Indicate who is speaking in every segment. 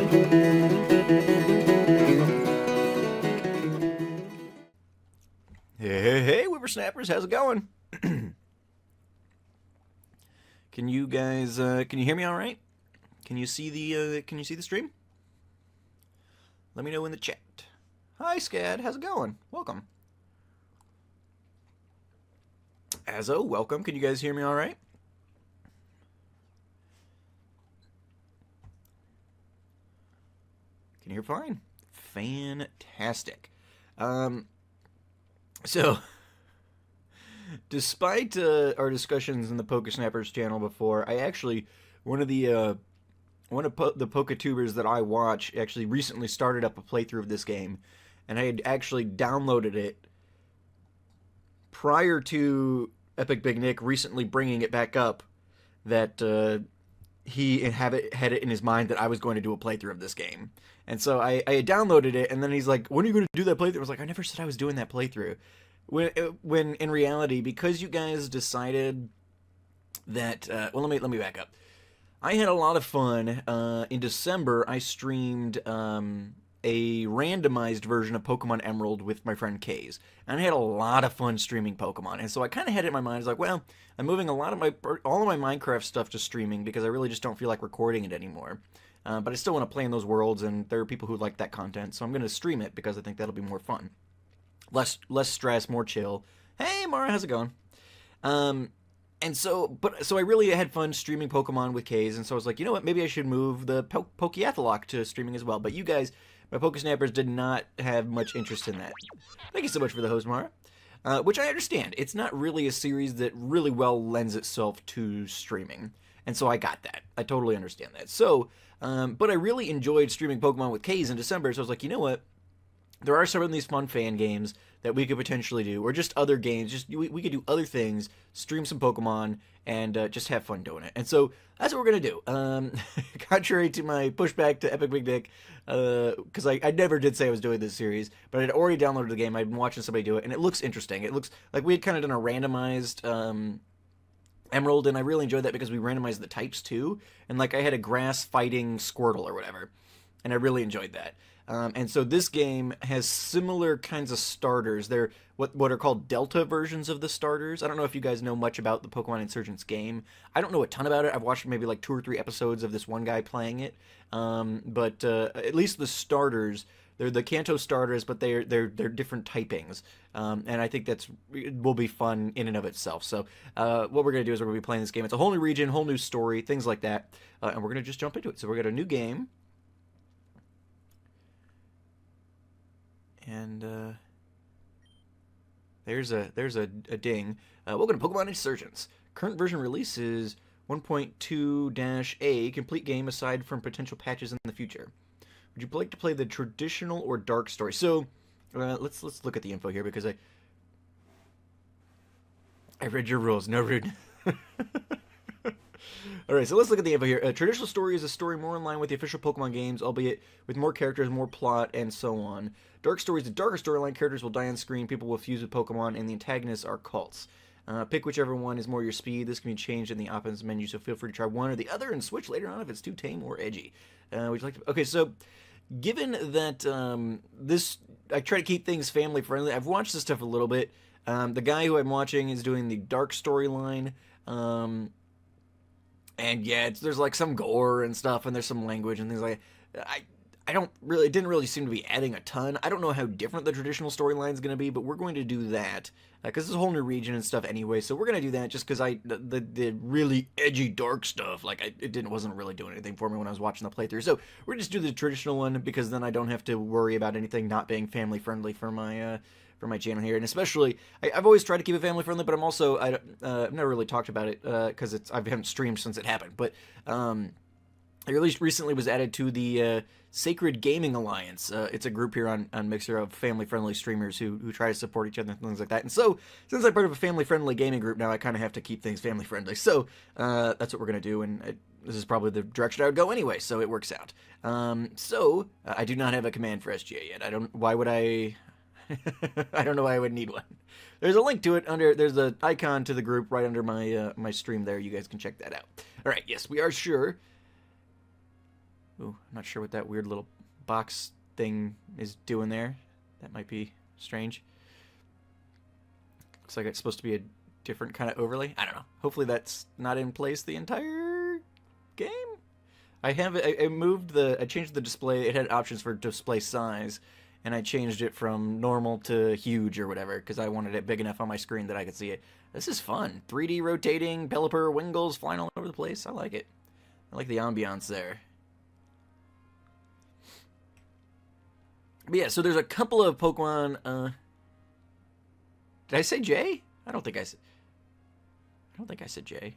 Speaker 1: Hey, whippersnappers, how's it going? Can you guys, can you hear me all right? Can you see the stream? Let me know in the chat. Hi, Scad, how's it going? Welcome. Azo, welcome. Can you guys hear me all right? Can you hear fine? Fantastic. So, despite our discussions in the Pokesnappers channel before, I actually, one of the Poketubers that I watch actually recently started up a playthrough of this game, and I had actually downloaded it prior to Epic Big Nick recently bringing it back up, that he had it in his mind that I was going to do a playthrough of this game. And so I had downloaded it, and then he's like, when are you going to do that playthrough? I was like, I never said I was doing that playthrough. When in reality, because you guys decided that, well, let me back up. I had a lot of fun. In December, I streamed a randomized version of Pokemon Emerald with my friend Kays, and I had a lot of fun streaming Pokemon. And so I kind of had it in my mind, I was like, well, I'm moving all of my Minecraft stuff to streaming because I really just don't feel like recording it anymore. But I still want to play in those worlds, and there are people who like that content, so I'm going to stream it because I think that'll be more fun. Less stress, more chill. Hey, Mara, how's it going? And so I really had fun streaming Pokemon with Kays, and so I was like, you know what, maybe I should move the Hexath'locke to streaming as well. But you guys, my Pokesnappers, did not have much interest in that. Thank you so much for the host, Mara. Which I understand. It's not really a series that really well lends itself to streaming. And so I got that. I totally understand that. So, but I really enjoyed streaming Pokemon with Kays in December, so I was like, you know what? There are some of these fun fan games that we could potentially do, or just other games. Just we could do other things, stream some Pokemon, and just have fun doing it. And so that's what we're gonna do. Contrary to my pushback to Epic Big Dick, because I never did say I was doing this series, but I'd already downloaded the game. I'd been watching somebody do it, and it looks interesting. It looks like we had kind of done a randomized Emerald, and I really enjoyed that because we randomized the types too. And like I had a grass fighting Squirtle or whatever, and I really enjoyed that. And so this game has similar kinds of starters. They're what are called Delta versions of the starters. I don't know if you guys know much about the Pokemon Insurgence game. I don't know a ton about it. I've watched maybe like 2 or 3 episodes of this one guy playing it. But at least the starters, they're the Kanto starters, but they're different typings. And I think will be fun in and of itself. So what we're going to do is we're going to be playing this game. It's a whole new region, whole new story, things like that. And we're going to just jump into it. So we're going to a new game. And there's a ding. Welcome to Pokemon Insurgence. Current version release is 1.2-A, complete game aside from potential patches in the future. Would you like to play the traditional or dark story? So let's look at the info here because I read your rules. No rude. Alright, so let's look at the info here. Traditional story is a story more in line with the official Pokemon games, albeit with more characters, more plot, and so on. Dark story is a darker storyline. Characters will die on screen, people will fuse with Pokemon, and the antagonists are cults. Pick whichever one is more your speed. This can be changed in the options menu, so feel free to try one or the other and switch later on if it's too tame or edgy. Would you like to... Okay, so given that I try to keep things family friendly, I've watched this stuff a little bit. The guy who I'm watching is doing the dark storyline. And yeah, there's like some gore and stuff, and there's some language and things like that. It didn't really seem to be adding a ton. I don't know how different the traditional storyline is going to be, but we're going to do that because it's a whole new region and stuff anyway. So we're going to do that just because the really edgy dark stuff, like it wasn't really doing anything for me when I was watching the playthrough. So we're just do the traditional one because then I don't have to worry about anything not being family friendly for my channel here. And especially, I've always tried to keep it family friendly, but I'm also I've never really talked about it because I haven't streamed since it happened. But it released recently was added to the Sacred Gaming Alliance. It's a group here on Mixer of family-friendly streamers who try to support each other and things like that. And so, since I'm part of a family-friendly gaming group now, I kind of have to keep things family-friendly. So, that's what we're going to do, and this is probably the direction I would go anyway, so it works out. I do not have a command for SGA yet. Why would I... I don't know why I would need one. There's a link to it there's an icon to the group right under my my stream there. You guys can check that out. All right, yes, we are sure. Ooh, I'm not sure what that weird little box thing is doing there. That might be strange. Looks like it's supposed to be a different kind of overlay. I don't know. Hopefully that's not in place the entire game. I changed the display. It had options for display size, and I changed it from normal to huge or whatever because I wanted it big enough on my screen that I could see it. This is fun. 3D rotating, Pelipper, Wingles flying all over the place. I like it. I like the ambiance there. But yeah, so there's a couple of Pokemon. Did I say J? I don't think I said J.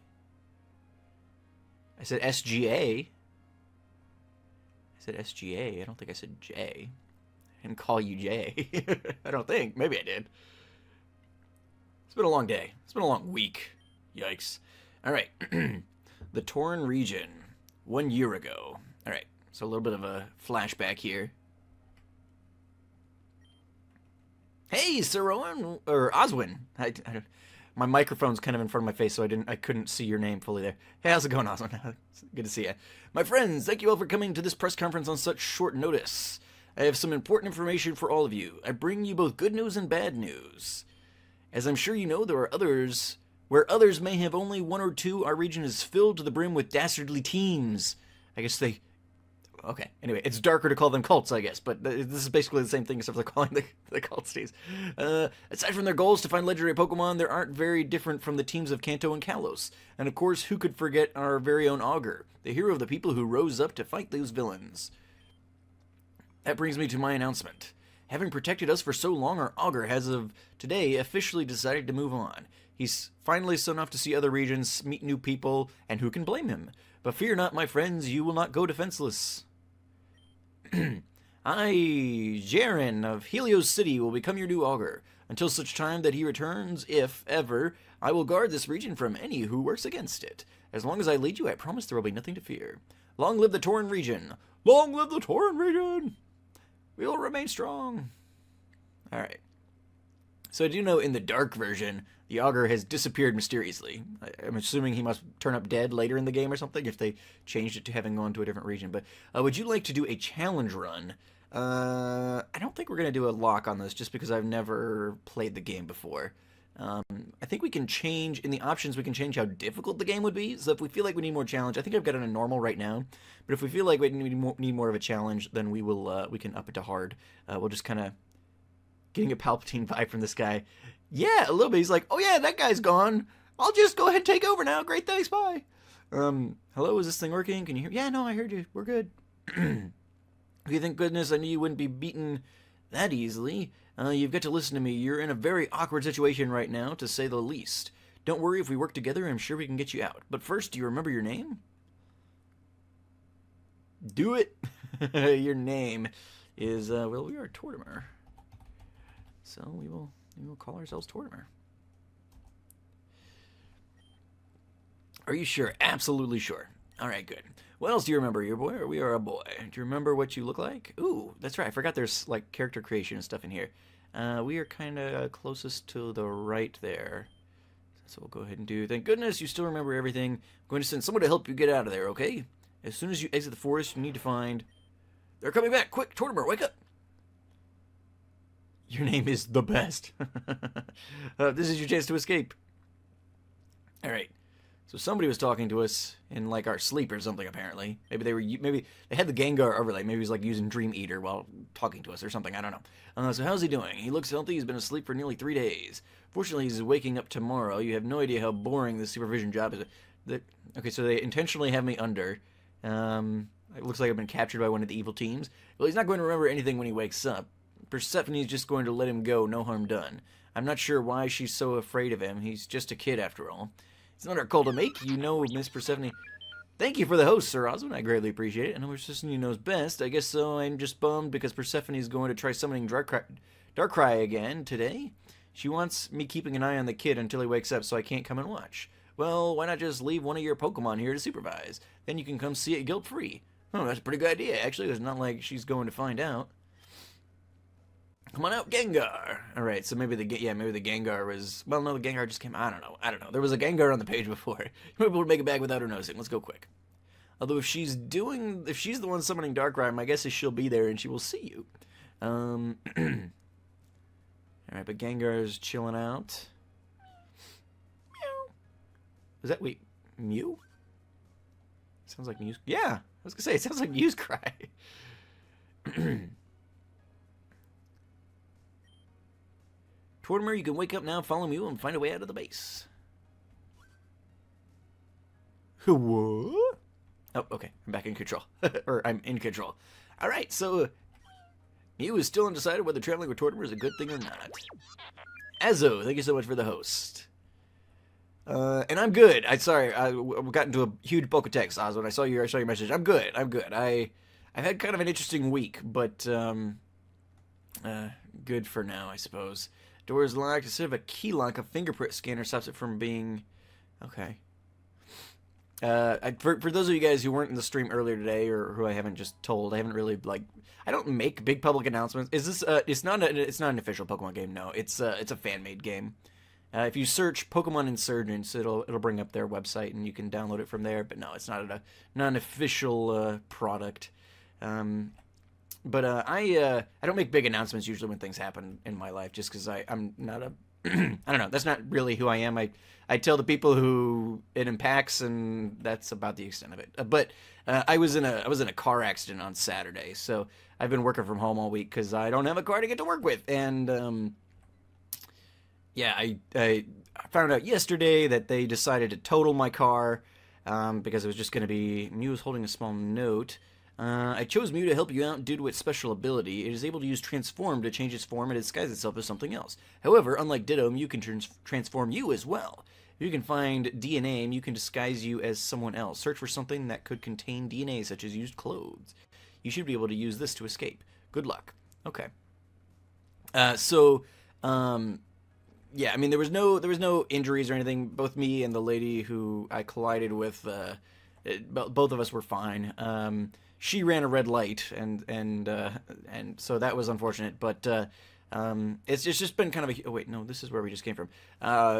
Speaker 1: I said SGA. I said SGA. I don't think I said J. I didn't call you J. I don't think. Maybe I did. It's been a long day. It's been a long week. Yikes. All right. The Torren region. 1 year ago. All right. So a little bit of a flashback here. Hey, Sir Owen, or Oswin. My microphone's kind of in front of my face, so I couldn't see your name fully there. Hey, how's it going, Oswin? Good to see you. My friends, thank you all for coming to this press conference on such short notice. I have some important information for all of you. I bring you both good news and bad news. As I'm sure you know, there are others, where others may have only one or two, our region is filled to the brim with dastardly teams. I guess they... Okay, anyway, it's darker to call them cults, I guess, but this is basically the same thing except they're calling the cults teams. Aside from their goals to find legendary Pokemon, they aren't very different from the teams of Kanto and Kalos. And of course, who could forget our very own Augur, the hero of the people who rose up to fight those villains. That brings me to my announcement. Having protected us for so long, our Augur has of today officially decided to move on. He's finally sown off to see other regions, meet new people, and who can blame him? But fear not, my friends, you will not go defenseless. I, Jaern of Helios City, will become your new Augur. Until such time that he returns, if ever, I will guard this region from any who works against it. As long as I lead you, I promise there will be nothing to fear. Long live the Torren region! Long live the Torren region! We will remain strong. Alright. So I do know in the dark version, the Augur has disappeared mysteriously. I'm assuming he must turn up dead later in the game or something if they changed it to having gone to a different region. But would you like to do a challenge run? I don't think we're going to do a lock on this just because I've never played the game before. I think we can change, in the options, we can change how difficult the game would be. So if we feel like we need more challenge, I think I've got it on normal right now. But if we feel like we need more of a challenge, then we can up it to hard. We'll just kind of... Getting a Palpatine vibe from this guy. Yeah, a little bit. He's like, oh yeah, that guy's gone. I'll just go ahead and take over now. Great, thanks, bye. Hello, is this thing working? Can you hear? Yeah, no, I heard you. We're good. If you think goodness, I knew you wouldn't be beaten that easily. You've got to listen to me. You're in a very awkward situation right now, to say the least. Don't worry, if we work together, I'm sure we can get you out. But first, do you remember your name? Do it. Your name is, well, we are Tortimer. So we will call ourselves Tortimer. Are you sure? Absolutely sure. All right, good. What else do you remember? Your boy or we are a boy? Do you remember what you look like? Ooh, that's right. I forgot there's like character creation and stuff in here. We are kind of closest to the right there. So we'll go ahead and do. Thank goodness you still remember everything. I'm going to send someone to help you get out of there, okay? As soon as you exit the forest, you need to find... They're coming back. Quick, Tortimer, wake up. Your name is the best. This is your chance to escape. All right. So somebody was talking to us in like our sleep or something. Apparently, maybe they had the Gengar overlay. Maybe he was like using Dream Eater while talking to us or something. I don't know. So how's he doing? He looks healthy. He's been asleep for nearly 3 days. Fortunately, he's waking up tomorrow. You have no idea how boring this supervision job is. Okay, so they intentionally have me under. It looks like I've been captured by one of the evil teams. Well, he's not going to remember anything when he wakes up. Persephone's just going to let him go, no harm done. I'm not sure why she's so afraid of him. He's just a kid, after all. It's not our call to make, you know, Miss Persephone. Thank you for the host, Sir Osmond. I greatly appreciate it. I know Persephone knows best. I guess so. I'm just bummed because Persephone's going to try summoning Darkrai again today. She wants me keeping an eye on the kid until he wakes up so I can't come and watch. Well, why not just leave one of your Pokemon here to supervise? Then you can come see it guilt-free. Oh, that's a pretty good idea, actually. It's not like she's going to find out. Come on out, Gengar! Alright, so maybe the Gengar was... Well, no, the Gengar just came... I don't know. There was a Gengar on the page before. Maybe we'll make it back without her noticing. Let's go quick. Although if she's the one summoning Darkrai, my guess is she'll be there and she will see you. All right, but Gengar's chilling out. Meow. Is that Mew? Sounds like Mew's. Yeah, I was gonna say it sounds like Mew's cry. Tortimer, you can wake up now, follow Mew, and find a way out of the base. What? Oh, okay. I'm back in control. Or I'm in control. Alright, so Mew is still undecided whether traveling with Tortimer is a good thing or not. Azo, thank you so much for the host. And I'm good. Sorry, I got into a huge bulk of text, Oz, when I saw your message. I'm good. I've had kind of an interesting week, but good for now, I suppose. Door is locked. Instead of a key lock, a fingerprint scanner stops it from being... Okay. For those of you guys who weren't in the stream earlier today, or who I haven't just told, I haven't really, like... I don't make big public announcements. Is this... it's not an official Pokemon game, no. It's a fan-made game. If you search Pokemon Insurgence, it'll bring up their website, and you can download it from there. But no, it's not an official product. But I don't make big announcements usually when things happen in my life, just because I'm not a I don't know. That's not really who I am. I tell the people who it impacts, and that's about the extent of it. But I was in a car accident on Saturday, so I've been working from home all week because I don't have a car to get to work with, and yeah, I found out yesterday that they decided to total my car because it was just going to be... Mew was holding a small note. I chose Mew to help you out due to its special ability. It is able to use Transform to change its form and disguise itself as something else. However, unlike Ditto, Mew can transform you as well. If you can find DNA, Mew can disguise you as someone else. Search for something that could contain DNA, such as used clothes. You should be able to use this to escape. Good luck. Okay. Yeah, I mean, there was no injuries or anything. Both me and the lady who I collided with, both of us were fine. She ran a red light, and so that was unfortunate. But it's just been kind of a... Oh wait, no, this is where we just came from.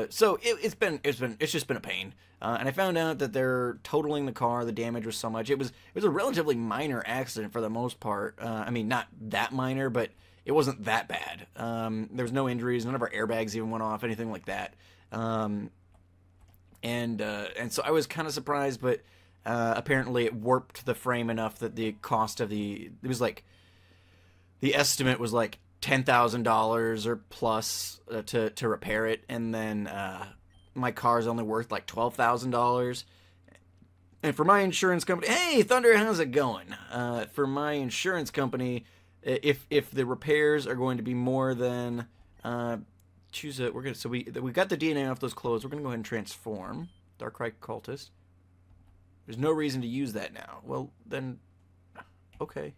Speaker 1: So it's just been a pain. And I found out that they're totaling the car. The damage was so much. It was a relatively minor accident for the most part. I mean, not that minor, but it wasn't that bad. There was no injuries. None of our airbags even went off, anything like that. And so I was kind of surprised, but apparently it warped the frame enough that the cost of it was like, the estimate was like $10,000 or plus to repair it, and then my car's only worth like $12,000. And for my insurance company, hey Thunder, how's it going? For my insurance company, if the repairs are going to be more than we got the DNA off those clothes. We're gonna go ahead and transform Darkrai cultist. There's no reason to use that now. Well then, okay.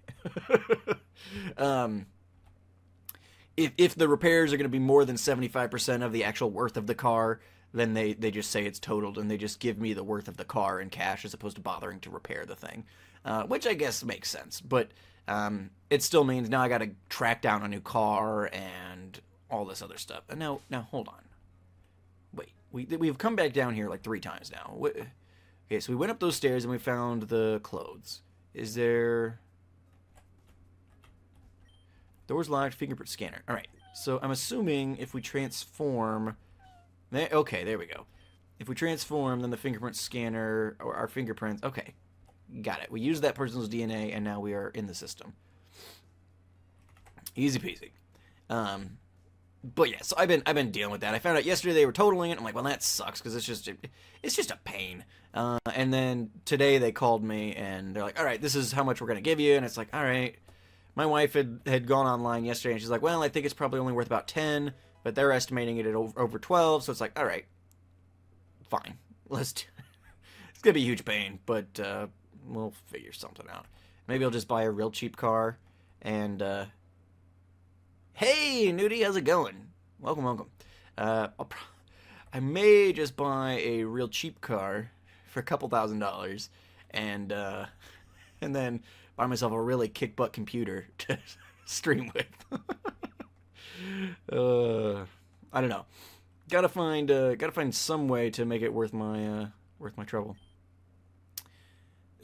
Speaker 1: If the repairs are going to be more than 75% of the actual worth of the car, then they just say it's totaled, and they just give me the worth of the car in cash as opposed to bothering to repair the thing, which I guess makes sense. But it still means now I got to track down a new car and all this other stuff. And now hold on. Wait, we've come back down here like 3 times now. Okay, so we went up those stairs and we found the clothes. Is there... Doors locked, fingerprint scanner. Alright, so I'm assuming if we transform... Okay, there we go. If we transform, then the fingerprint scanner, or our fingerprints... Okay, got it. We used that person's DNA, and now we are in the system. Easy peasy. But yeah, so I've been dealing with that. I found out yesterday they were totaling it. I'm like, well, that sucks, because it's just a pain. And then today they called me, and they're like, all right, this is how much we're going to give you. And it's like, all right. My wife had gone online yesterday, and she's like, well, I think it's probably only worth about 10, but they're estimating it at over 12, so it's like, all right, fine. It's going to be a huge pain, but we'll figure something out. Maybe I'll just buy a real cheap car, and, hey, Nudie, how's it going? Welcome. I may just buy a real cheap car for a couple $1,000, and then... buy myself a really kick-butt computer to stream with. I don't know. Gotta find some way to make it worth my trouble.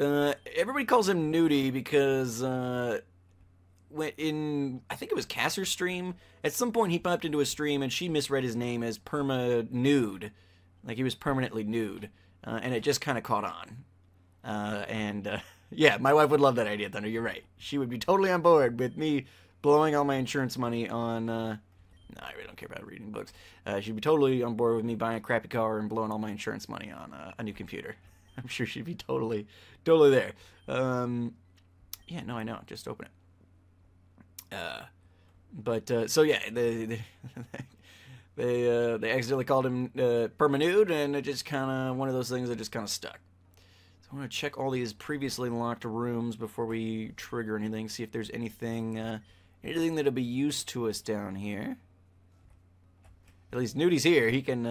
Speaker 1: Everybody calls him Nudie because when I think it was Casser's stream, at some point he popped into a stream and she misread his name as Perma Nude, like he was permanently nude, and it just kind of caught on. Yeah, my wife would love that idea, Thunder. You're right. She would be totally on board with me blowing all my insurance money on. No, I really don't care about reading books. She'd be totally on board with me buying a crappy car and blowing all my insurance money on a new computer. I'm sure she'd be totally there. Yeah, no, I know. Just open it. So yeah, they accidentally called him Permanude, and it just kind of one of those things that just kind of stuck. So I want to check all these previously locked rooms before we trigger anything. See if there's anything that'll be used to us down here. At least Nudie's here. He can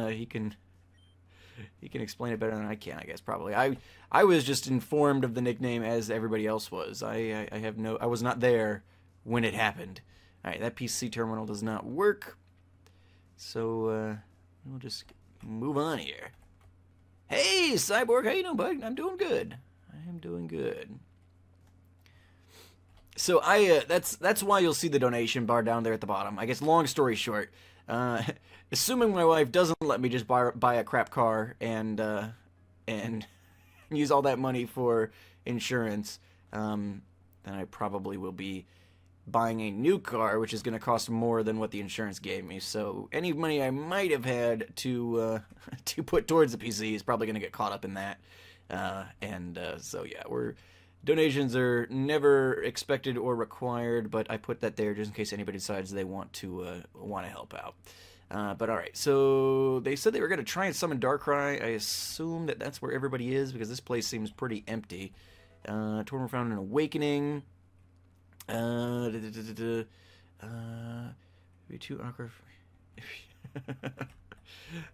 Speaker 1: explain it better than I can, I guess. Probably. I was just informed of the nickname as everybody else was. I was not there when it happened. All right, that PC terminal does not work. So we'll just move on here. Hey, Cyborg, how you doing, bud? I'm doing good. I am doing good. So that's why you'll see the donation bar down there at the bottom. I guess long story short, assuming my wife doesn't let me just buy a crap car and use all that money for insurance, then I probably will be buying a new car, which is going to cost more than what the insurance gave me. So any money I might have had to put towards the PC is probably going to get caught up in that. So yeah, donations are never expected or required, but I put that there just in case anybody decides they want to help out. But all right, so they said they were going to try and summon Darkrai. I assume that that's where everybody is because this place seems pretty empty. Tortimer found an awakening. Maybe too awkward.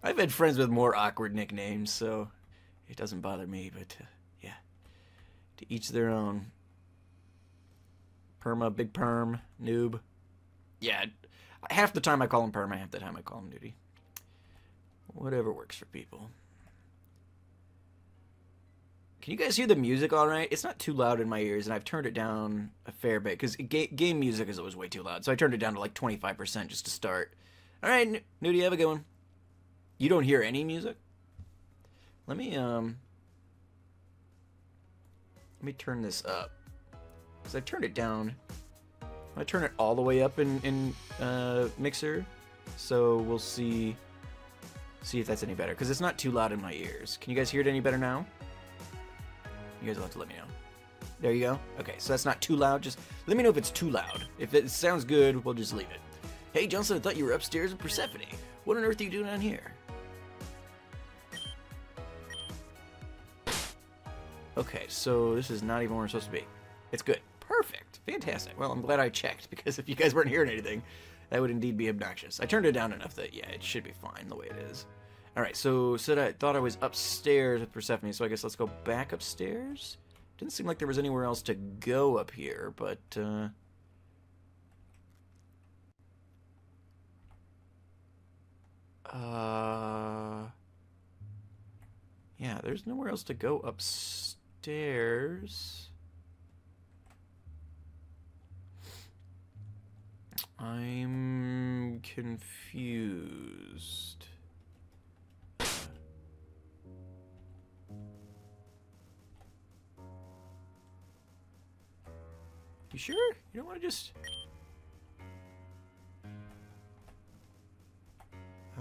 Speaker 1: I've had friends with more awkward nicknames, so it doesn't bother me. But yeah, to each their own. Perma, big perm, noob. Yeah, half the time I call him Perma, half the time I call him Nudie. Whatever works for people. Can you guys hear the music all right? It's not too loud in my ears, and I've turned it down a fair bit, because game music is always way too loud, so I turned it down to like 25% just to start. All right, Nudie, have a good one. You don't hear any music? Let me turn this up, because I've turned it down. I turn it all the way up in Mixer, so we'll see if that's any better, because it's not too loud in my ears. Can you guys hear it any better now? You guys will have to let me know. There you go. Okay, so that's not too loud. Just let me know if it's too loud. If it sounds good, we'll just leave it. Hey, Johnson, I thought you were upstairs with Persephone. What on earth are you doing down here? Okay, so this is not even where I'm supposed to be. It's good. Perfect. Fantastic. Well, I'm glad I checked, because if you guys weren't hearing anything, that would indeed be obnoxious. I turned it down enough that, yeah, it should be fine the way it is. Alright, so said I thought I was upstairs with Persephone, so I guess let's go back upstairs? Didn't seem like there was anywhere else to go up here, but, yeah, there's nowhere else to go upstairs. I'm confused. You sure? You don't want to just...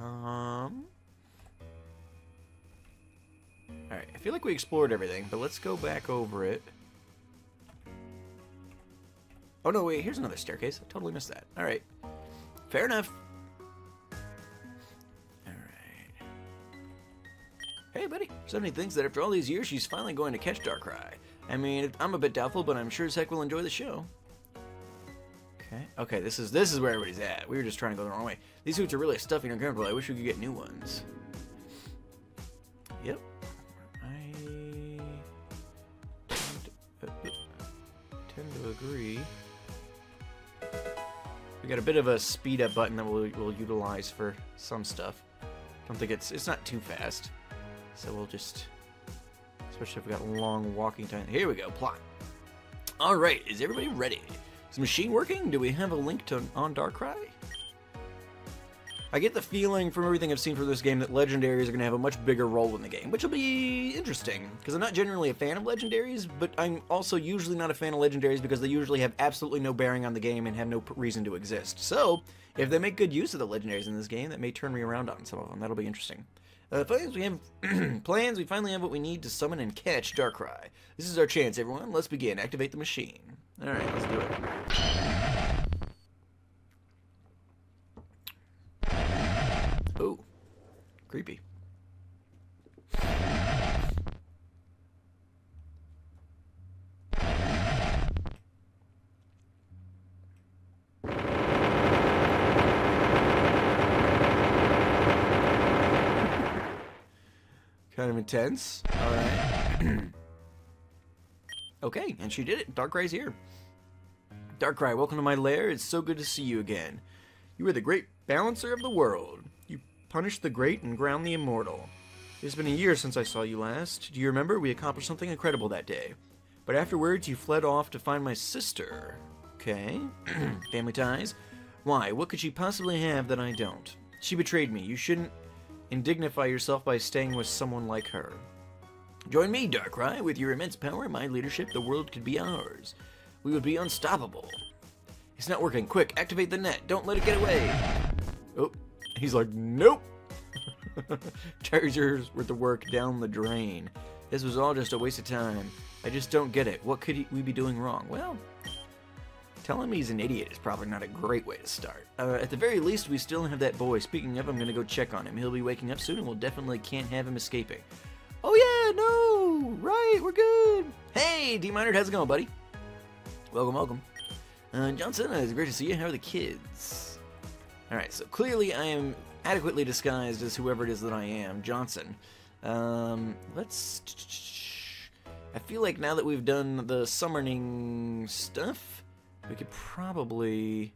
Speaker 1: Alright, I feel like we explored everything, but let's go back over it. Oh no, wait, here's another staircase. I totally missed that. Alright. Fair enough. Alright. Hey, buddy. Somebody thinks that after all these years, she's finally going to catch Darkrai. I mean, I'm a bit doubtful, but I'm sure as heck will enjoy the show. Okay. Okay, this is where everybody's at. We were just trying to go the wrong way. These suits are really stuffy and uncomfortable. I wish we could get new ones. Yep. I tend to agree. We got a bit of a speed up button that we'll utilize for some stuff. Don't think it's not too fast, so we'll just Especially if we got a long walking time. Here we go, plot. Alright, is everybody ready? Is the machine working? Do we have a link to on Darkrai? I get the feeling from everything I've seen for this game that legendaries are going to have a much bigger role in the game, which will be interesting, because I'm not generally a fan of legendaries, but I'm also usually not a fan of legendaries because they usually have absolutely no bearing on the game and have no reason to exist. So, if they make good use of the legendaries in this game, that may turn me around on some of them. That'll be interesting. Plans, we have plans. We finally have what we need to summon and catch Darkrai. This is our chance, everyone. Let's begin. Activate the machine. All right, let's do it. Oh, creepy. Kind of intense. All right. Okay, and she did it. Darkrai's here. Darkrai, welcome to my lair. It's so good to see you again. You are the great balancer of the world. You punished the great and ground the immortal. It's been a year since I saw you last. Do you remember? We accomplished something incredible that day. But afterwards, you fled off to find my sister. Okay. Family ties. Why? What could she possibly have that I don't? She betrayed me. You shouldn't indignify yourself by staying with someone like her. Join me, Darkrai. With your immense power and my leadership, the world could be ours. We would be unstoppable. It's not working. Quick, activate the net. Don't let it get away. Oh, he's like, nope. Charizard's worth of work down the drain. This was all just a waste of time. I just don't get it. What could we be doing wrong? Well, telling me he's an idiot is probably not a great way to start. At the very least, we still have that boy. Speaking of, I'm going to go check on him. He'll be waking up soon, and we'll definitely can't have him escaping. Oh yeah, no! Right, we're good! Hey, D-Minor, how's it going, buddy? Welcome, welcome. Johnson, it's great to see you. How are the kids? Alright, so clearly I am adequately disguised as whoever it is that I am, Johnson. Let's... I feel like now that we've done the summoning stuff, we could probably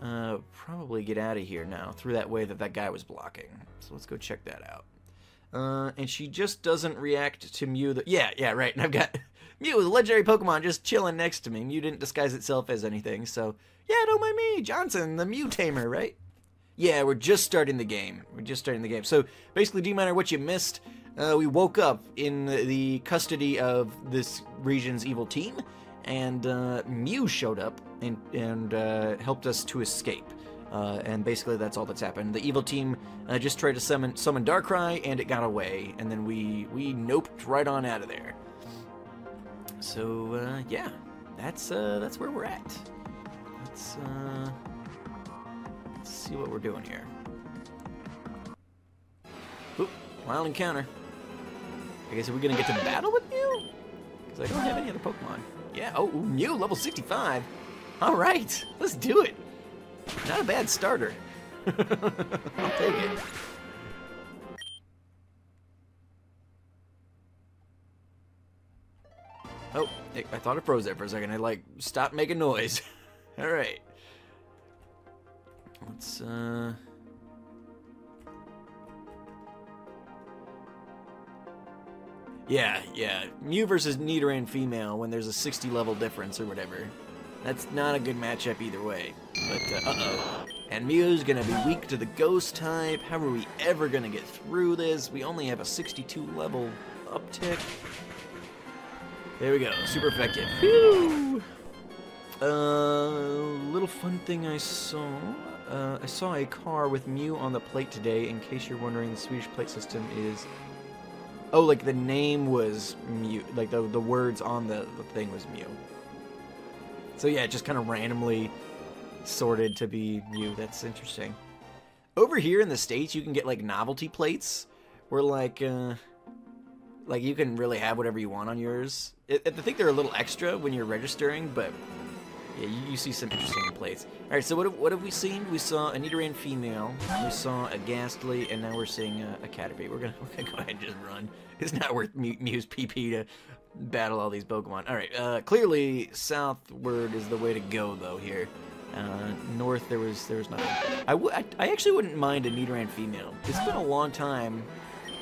Speaker 1: get out of here now through that way that guy was blocking. So let's go check that out. And she just doesn't react to Mew. Yeah, right. And I've got Mew, the legendary Pokemon, just chilling next to me. Mew didn't disguise itself as anything, so yeah, don't mind me, Johnson, the Mew tamer, right? Yeah, we're just starting the game. So basically, D-Minor, what you missed, we woke up in the custody of this region's evil team, and Mew showed up and helped us to escape. And basically that's all that's happened. The evil team just tried to summon Darkrai, and it got away, and then we noped right on out of there. So yeah, that's where we're at. Let's see what we're doing here. Oop, wild encounter. I guess are we gonna get to battle with Mew? Because I don't have any other Pokemon. Yeah. Oh, Mew level 65. All right, let's do it. Not a bad starter. I'll take it. Oh, I thought it froze there for a second. I like stopped making noise. All right. Let's Yeah. Mew versus Nidoran female when there's a 60 level difference or whatever. That's not a good matchup either way. But, uh-oh. And Mew's gonna be weak to the ghost type. How are we ever gonna get through this? We only have a 62 level uptick. There we go. Super effective. Whew! Little fun thing I saw. I saw a car with Mew on the plate today. In case you're wondering, the Swedish plate system is... Oh, like the name was Mew. Like the words on the thing was Mew. So yeah, just kind of randomly sorted to be Mew. That's interesting. Over here in the States, you can get like novelty plates where like you can really have whatever you want on yours. I think they're a little extra when you're registering, but yeah, you see some interesting plates. All right, so what have we seen? We saw a Nidoran female, we saw a Ghastly, and now we're seeing a Caterpie. We're gonna go ahead and just run. It's not worth Mew's PP to battle all these Pokemon. All right, clearly southward is the way to go though here. North there was nothing. I actually wouldn't mind a Nidoran female. It's been a long time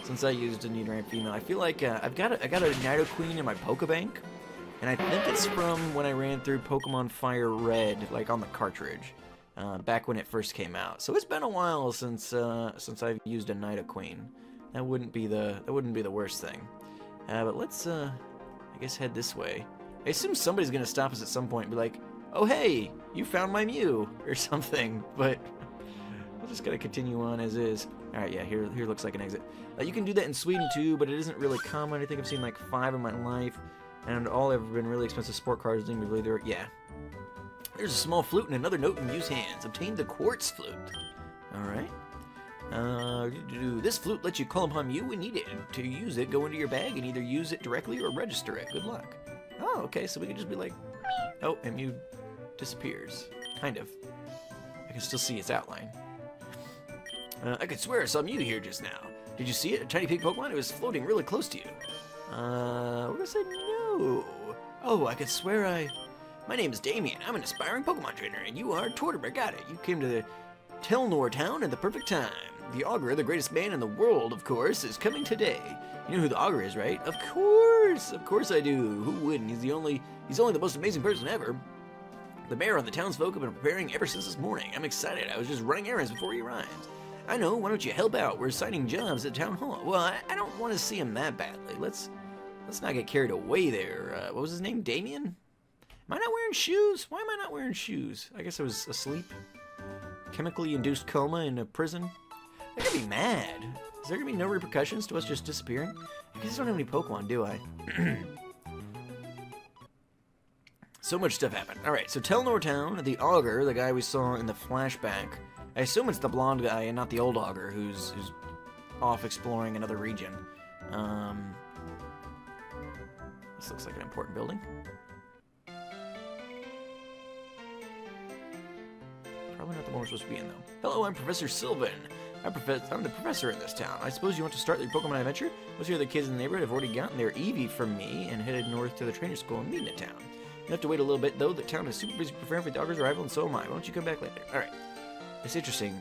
Speaker 1: since I used a Nidoran female. I feel like I got a Nidoqueen in my Pokebank, and I think it's from when I ran through Pokemon Fire Red, like on the cartridge, back when it first came out. So it's been a while since I've used a Nidoqueen. That wouldn't be the worst thing. But let's I guess head this way. I assume somebody's gonna stop us at some point and be like, "Oh hey, you found my Mew," or something. But we'll just gotta continue on as is. All right, yeah, here looks like an exit. You can do that in Sweden too, but it isn't really common. I think I've seen like 5 in my life, and all have been really expensive sport cars. Didn't believe they were. Yeah. There's a small flute and another note in Mew's hands. Obtain the quartz flute. All right. This flute lets you call upon Mew when needed. To use it, go into your bag and either use it directly or register it. Good luck. Oh, okay, so we can just be like, oh, and Mew disappears. Kind of. I can still see its outline. I could swear I saw Mew here just now. Did you see it? A tiny pink Pokemon? It was floating really close to you. We're gonna say no. Oh, I could swear My name is Damien. I'm an aspiring Pokemon trainer, and you are Tortimer. Got it. You came to the Telnor town at the perfect time. The Augur, the greatest man in the world, of course, is coming today. You know who the Augur is, right? Of course I do. Who wouldn't? He's only the most amazing person ever. The mayor and the townsfolk have been preparing ever since this morning. I'm excited. I was just running errands before he arrived. I know. Why don't you help out? We're assigning jobs at town hall. Well, I don't want to see him that badly. Let's not get carried away there. What was his name? Damien? Am I not wearing shoes? Why am I not wearing shoes? I guess I was asleep. Chemically induced coma in a prison. I'm gonna be mad. Is there gonna be no repercussions to us just disappearing? I guess I don't have any Pokemon, do I? So much stuff happened. Alright, so Telnor Town, the Augur, the guy we saw in the flashback. I assume it's the blonde guy and not the old Augur who's off exploring another region. This looks like an important building. Probably not the one we're supposed to be in, though. Hello, I'm Professor Sylvan. I'm the professor in this town. I suppose you want to start your Pokemon adventure? Most of the other kids in the neighborhood have already gotten their Eevee from me and headed north to the trainer school in Medina Town. You have to wait a little bit, though. The town is super busy preparing for the Augur's arrival, and so am I. Why don't you come back later? Alright. It's interesting.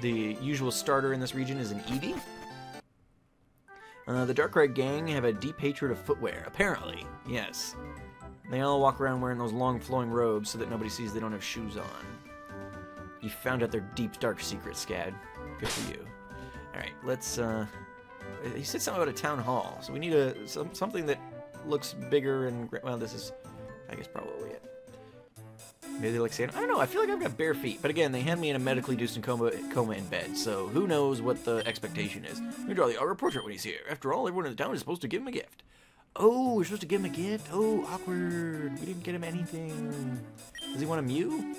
Speaker 1: The usual starter in this region is an Eevee. The Darkrai gang have a deep hatred of footwear, apparently. Yes. They all walk around wearing those long flowing robes so that nobody sees they don't have shoes on. You found out their deep, dark secret, Scad. Good for you. Alright, let's, he said something about a town hall, so we need something that looks bigger and, well, this is, I guess, probably it. Maybe they like saying, I don't know, I feel like I've got bare feet. But again, they had me in a medically induced coma in bed, so who knows what the expectation is. We draw the Augur portrait when he's here. After all, everyone in the town is supposed to give him a gift. Oh, we're supposed to give him a gift? Oh, awkward. We didn't get him anything. Does he want a Mew?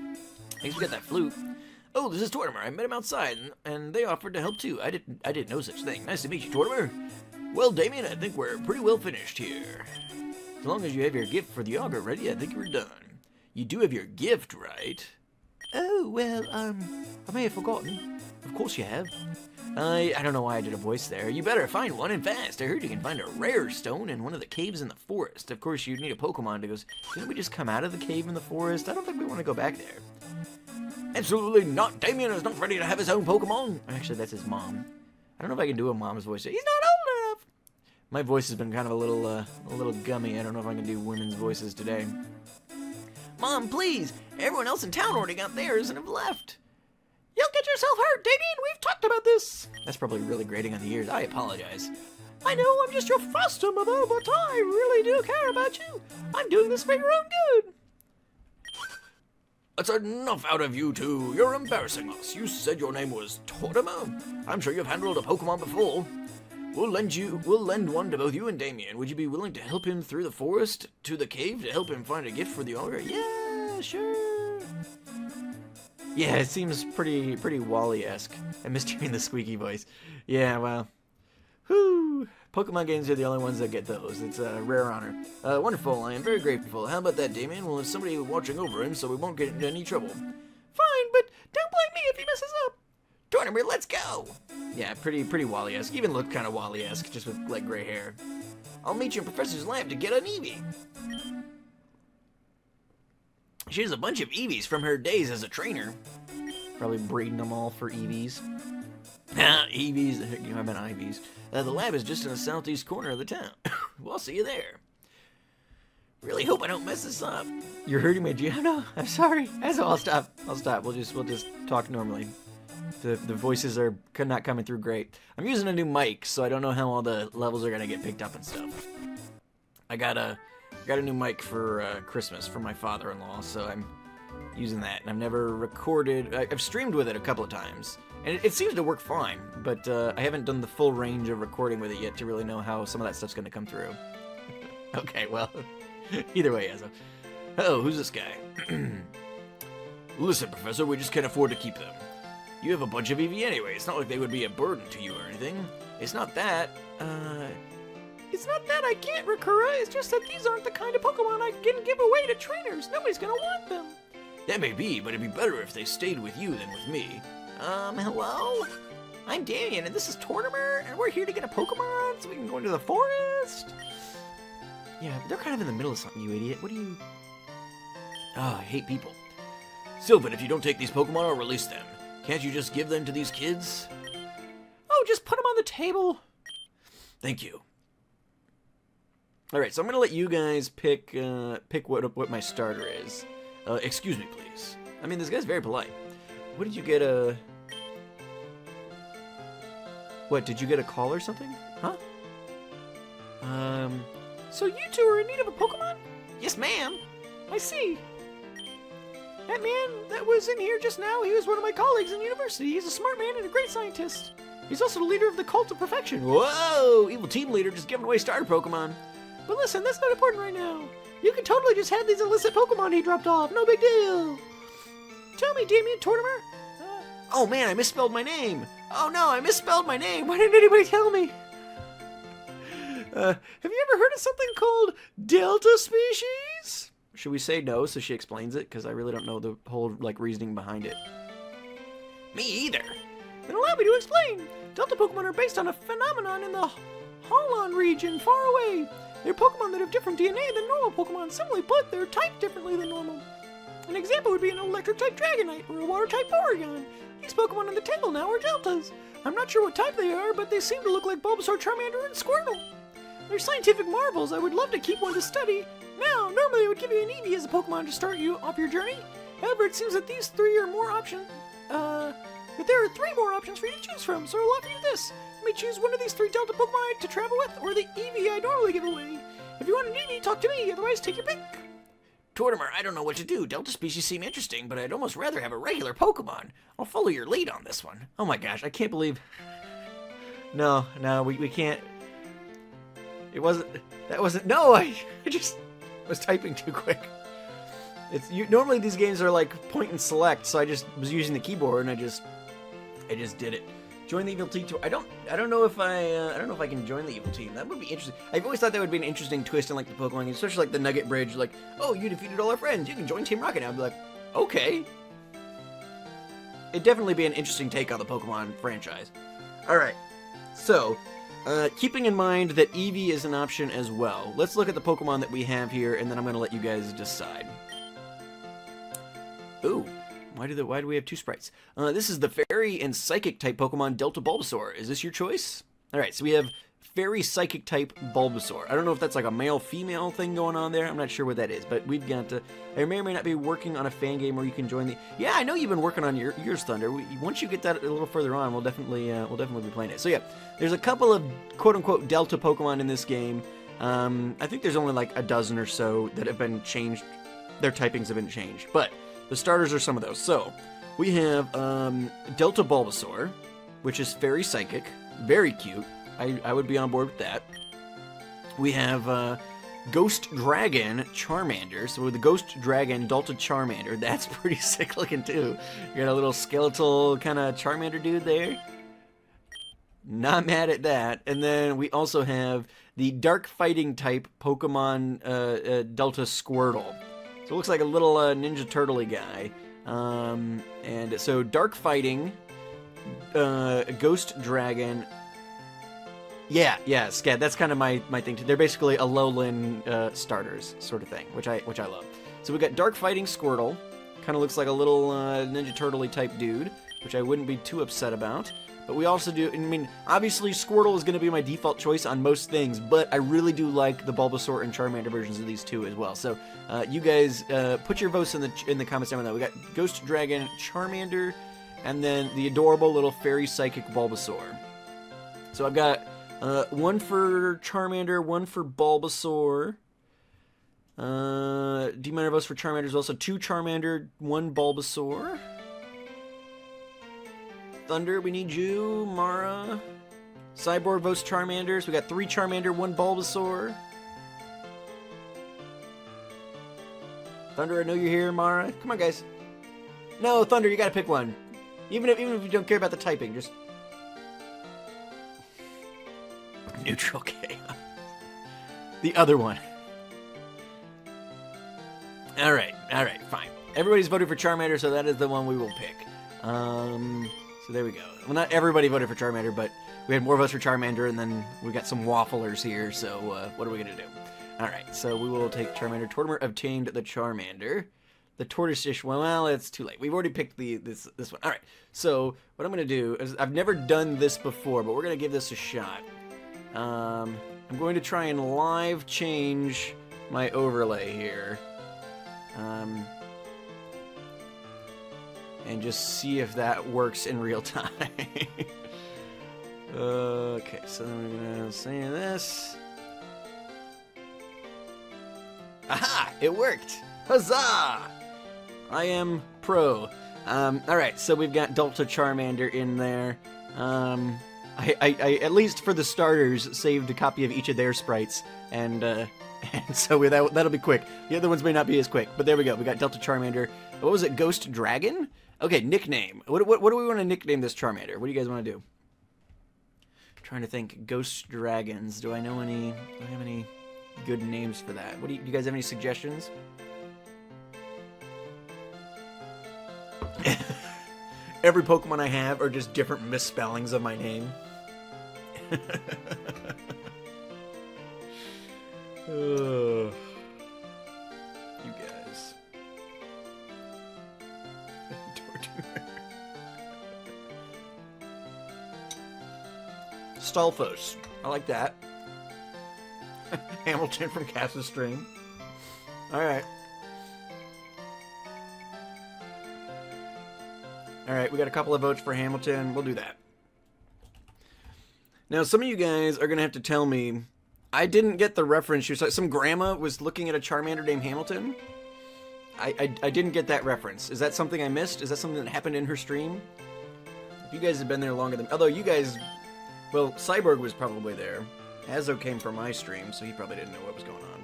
Speaker 1: I guess we got that flute. Oh, this is Tortimer. I met him outside, and they offered to help too. I didn't know such thing. Nice to meet you, Tortimer. Well, Damien, I think we're pretty well finished here. As long as you have your gift for the Augur ready, I think we're done. You do have your gift, right? Oh, well, I may have forgotten. Of course you have. I don't know why I did a voice there. You better find one and fast. I heard you can find a rare stone in one of the caves in the forest. Of course, you'd need a Pokemon to go. Didn't we just come out of the cave in the forest? I don't think we want to go back there. Absolutely not. Damien is not ready to have his own Pokemon. Actually, that's his mom. I don't know if I can do a mom's voice. He's not old enough. My voice has been kind of a little gummy. I don't know if I can do women's voices today. Mom, please. Everyone else in town already got theirs and have left. You'll get yourself hurt, Damien. We've talked about this. That's probably really grating on the ears. I apologize. I know I'm just your foster mother, but I really do care about you. I'm doing this for your own good. That's enough out of you two. You're embarrassing us. You said your name was Tortimer. I'm sure you've handled a Pokemon before. We'll lend one to both you and Damien. Would you be willing to help him through the forest to the cave to help him find a gift for the Augur? Yeah, sure. Yeah, it seems pretty Wally-esque. I missed hearing the squeaky voice. Yeah, well. Whew. Pokemon games are the only ones that get those. It's a rare honor. Wonderful. I am very grateful. How about that, Damien? We'll have somebody watching over him so we won't get into any trouble. Fine, but don't blame me if he messes up. Tortimer, let's go! Yeah, pretty Wally-esque. Even look kind of Wally-esque, just with, like, gray hair. I'll meet you in Professor's lab to get an Eevee. She has a bunch of Eevees from her days as a trainer. Probably breeding them all for Eevees. EVs, I meant IVs. The lab is just in the southeast corner of the town. We'll see you there. Really hope I don't mess this up. You're hurting my G. No, I'm sorry. I'll stop. We'll just talk normally. The voices are not coming through great. I'm using a new mic, so I don't know how all the levels are gonna get picked up and stuff. I got a new mic for Christmas from my father-in-law, so I'm using that. And I've never recorded. I've streamed with it a couple of times, and it seems to work fine. But I haven't done the full range of recording with it yet to really know how some of that stuff's gonna come through. Okay, well, either way, Ezra. Oh, who's this guy? Listen, Professor, we just can't afford to keep them. You have a bunch of EV anyway. It's not like they would be a burden to you or anything. It's not that. It's not that I can't, Rakura. It's just that these aren't the kind of Pokemon I can give away to trainers. Nobody's gonna want them. That may be, but it'd be better if they stayed with you than with me. Hello? I'm Damian, and this is Tortimer, and we're here to get a Pokemon so we can go into the forest. Yeah, they're kind of in the middle of something, you idiot. What do you... Oh, I hate people. Sylvan, if you don't take these Pokemon, I'll release them. Can't you just give them to these kids? Oh, just put them on the table. Thank you. All right, so I'm gonna let you guys pick what my starter is. Excuse me, please. I mean, this guy's very polite. What did you get a? What did you get a call or something? Huh? So you two are in need of a Pokemon? Yes, ma'am. I see. That man that was in here just now, he was one of my colleagues in university. He's a smart man and a great scientist. He's also the leader of the Cult of Perfection. Whoa! Evil team leader just giving away starter Pokemon. But listen, that's not important right now. You can totally just have these illicit Pokemon he dropped off. No big deal. Tell me, Damian Tortimer. Oh man, I misspelled my name. Oh no, I misspelled my name. Why didn't anybody tell me? Have you ever heard of something called Delta species? Should we say no so she explains it? Because I really don't know the whole reasoning behind it. Me either. Then allow me to explain. Delta Pokemon are based on a phenomenon in the Holon region far away. They're Pokemon that have different DNA than normal Pokemon, simply put, they're typed differently than normal. An example would be an Electric-type Dragonite or a Water-type Porygon. These Pokemon in the table now are Deltas. I'm not sure what type they are, but they seem to look like Bulbasaur, Charmander, and Squirtle. They're scientific marvels. I would love to keep one to study. Now, normally I would give you an Eevee as a Pokemon to start you off your journey. However, it seems that these three are more options. That there are three more options for you to choose from, so I'll offer you this. You may choose one of these three Delta Pokemon to travel with, or the Eevee I normally give away. If you want an Eevee, talk to me, otherwise take your pick. Tortimer, I don't know what to do. Delta species seem interesting, but I'd almost rather have a regular Pokemon. I'll follow your lead on this one. Oh my gosh, I can't believe... No, we can't... No, I just was typing too quick. Normally these games are like point and select, so I just was using the keyboard and I just did it. Join the evil team. I don't know if I can join the evil team. That would be interesting. I've always thought that would be an interesting twist in the Pokemon, especially the Nugget Bridge. Oh, you defeated all our friends. You can join Team Rocket now. I'd be like, okay. It'd definitely be an interesting take on the Pokemon franchise. All right, so. Keeping in mind that Eevee is an option as well, let's look at the Pokemon that we have here, and then I'm going to let you guys decide. Ooh, why do we have two sprites? This is the Fairy and Psychic type Pokemon Delta Bulbasaur. Is this your choice? Alright, so we have Fairy Psychic type Bulbasaur. I don't know if that's like a male-female thing going on there. I'm not sure what that is, but we've got to... I may or may not be working on a fan game where you can join the... Yeah, I know you've been working on yours, Thunder. Once you get that a little further on, we'll definitely be playing it. So yeah, there's a couple of quote-unquote Delta Pokemon in this game. I think there's only like a dozen or so that have been changed. Their typings have been changed, but the starters are some of those. So we have Delta Bulbasaur, which is Fairy Psychic, very cute. I would be on board with that. We have Ghost Dragon Charmander. So with the Ghost Dragon Delta Charmander, that's pretty sick looking too. You got a little skeletal kind of Charmander dude there. Not mad at that. And then we also have the Dark Fighting type Pokemon Delta Squirtle. So it looks like a little Ninja Turtle-y guy. And so Dark Fighting, Ghost Dragon. Yeah, Scad. That's kind of my thing too. They're basically Alolan starters sort of thing, which I love. So we got Dark Fighting Squirtle, kind of looks like a little Ninja Turtle-y type dude. which I wouldn't be too upset about. But we also do, I mean, obviously Squirtle is going to be my default choice on most things, but I really do like the Bulbasaur and Charmander versions of these two as well. So you guys put your votes in the comments down below. We got Ghost Dragon, Charmander, and then the adorable little fairy psychic Bulbasaur. So I've got one for Charmander, one for Bulbasaur. D-Miner votes for Charmander as well. So 2 Charmander, 1 Bulbasaur. Thunder, we need you. Mara. Cyborg votes Charmander. So we got 3 Charmander, 1 Bulbasaur. Thunder, I know you're here, Mara. Come on, guys. No, Thunder, you gotta pick one. Even if you don't care about the typing, just... Neutral chaos. The other one. Alright, fine. Everybody's voted for Charmander, so that is the one we will pick. So there we go. Well, not everybody voted for Charmander, but we had more votes for Charmander, and then we got some wafflers here, so what are we going to do? Alright, so we will take Charmander. Tortimer obtained the Charmander. The Tortoise-ish one, well, it's too late. We've already picked this one. Alright, so what I'm going to do is, I've never done this before, but we're going to give this a shot. I'm going to try and live change my overlay here. And just see if that works in real time. Okay, so then we're gonna say this. Aha! It worked! Huzzah! I am pro. Alright, so we've got Delta Charmander in there. I at least for the starters, saved a copy of each of their sprites, and so that'll be quick. The other ones may not be as quick, but there we go. We got Delta Charmander. What was it? Ghost Dragon? Okay, nickname. What do we want to nickname this Charmander? What do you guys want to do? I'm trying to think. Ghost Dragons. Do I know any? Do I have any good names for that? Do you guys have any suggestions? Every Pokemon I have are just different misspellings of my name. You guys. Stalfos. I like that. Hamilton from Cass's String. Alright. Alright, we got a couple of votes for Hamilton. We'll do that. Now, some of you guys are going to have to tell me, I didn't get the reference. Some grandma was looking at a Charmander named Hamilton. I didn't get that reference. Is that something I missed? Is that something that happened in her stream? If you guys have been there longer than... Although you guys... Well, Cyborg was probably there. Azo came from my stream, so he probably didn't know what was going on,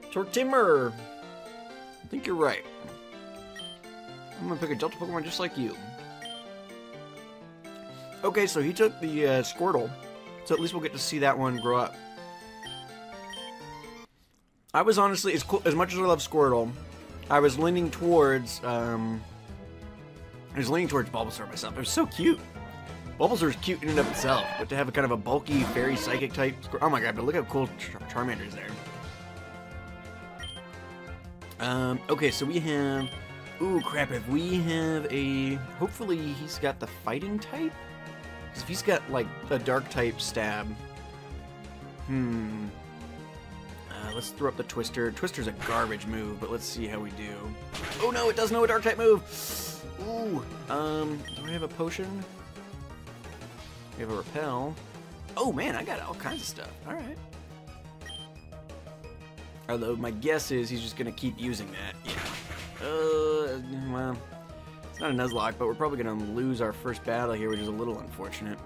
Speaker 1: but... Tortimer! I think you're right. I'm gonna pick a Delta Pokemon just like you. Okay, so he took the Squirtle, so at least we'll get to see that one grow up. I was honestly, as much as I love Squirtle, I was leaning towards, Bulbasaur myself. It was so cute. Bulbasaur is cute in and of itself, but to have a kind of a bulky, fairy psychic type, oh my god, but look how cool Charmander is there. Okay, so we have, ooh, crap, if we have a, hopefully he's got the fighting type? Because if he's got, like, a dark type stab, let's throw up the Twister. Twister's a garbage move, but let's see how we do. Oh no, it does know a dark type move! Ooh, do we have a potion? We have a repel. Oh man, I got all kinds of stuff. Alright. Although my guess is he's just gonna keep using that. Yeah. Well, it's not a Nuzlocke, but we're probably gonna lose our first battle here, which is a little unfortunate.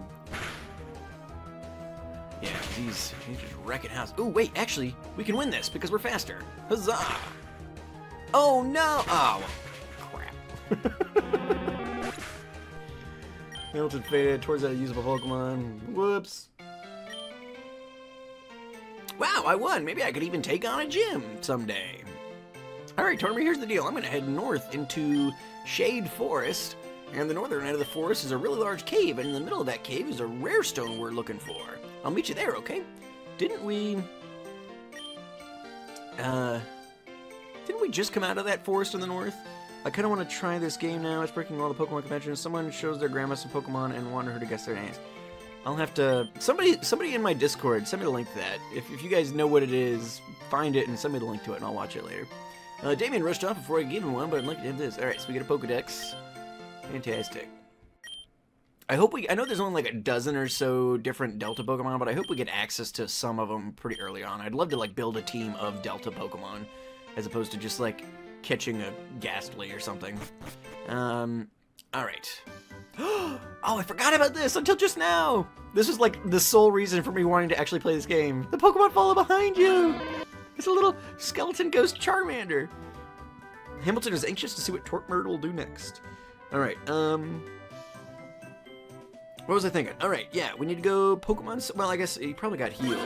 Speaker 1: Yeah, he's just wrecking house. Ooh, wait, actually, we can win this because we're faster. Huzzah! Oh no! Oh, crap. Hamilton faded towards that usable Pokemon. Whoops. Wow, I won. Maybe I could even take on a gym someday. Alright, Tortimer, here's the deal. I'm going to head north into Shade Forest, and the northern end of the forest is a really large cave, and in the middle of that cave is a rare stone we're looking for. I'll meet you there, okay? Didn't we we just come out of that forest in the north? I kind of want to try this game now. It's breaking all the Pokemon conventions. Someone shows their grandma some Pokemon and wanted her to guess their names. I'll have to... Somebody in my Discord, send me the link to that. If you guys know what it is, find it and send me the link to it and I'll watch it later. Damien rushed off before I gave him one, but I'm lucky to have this. Alright, so we get a Pokedex. Fantastic. I know there's only like a dozen or so different Delta Pokemon, but I hope we get access to some of them pretty early on. I'd love to like build a team of Delta Pokemon, as opposed to just like catching a Ghastly or something. Alright. Oh, I forgot about this until just now! This was like the sole reason for me wanting to actually play this game. The Pokemon follow behind you! It's a little skeleton ghost Charmander. Hamilton is anxious to see what Tortimer will do next. Alright, what was I thinking? Alright, yeah, we need to go Pokemon... Well, I guess he probably got healed.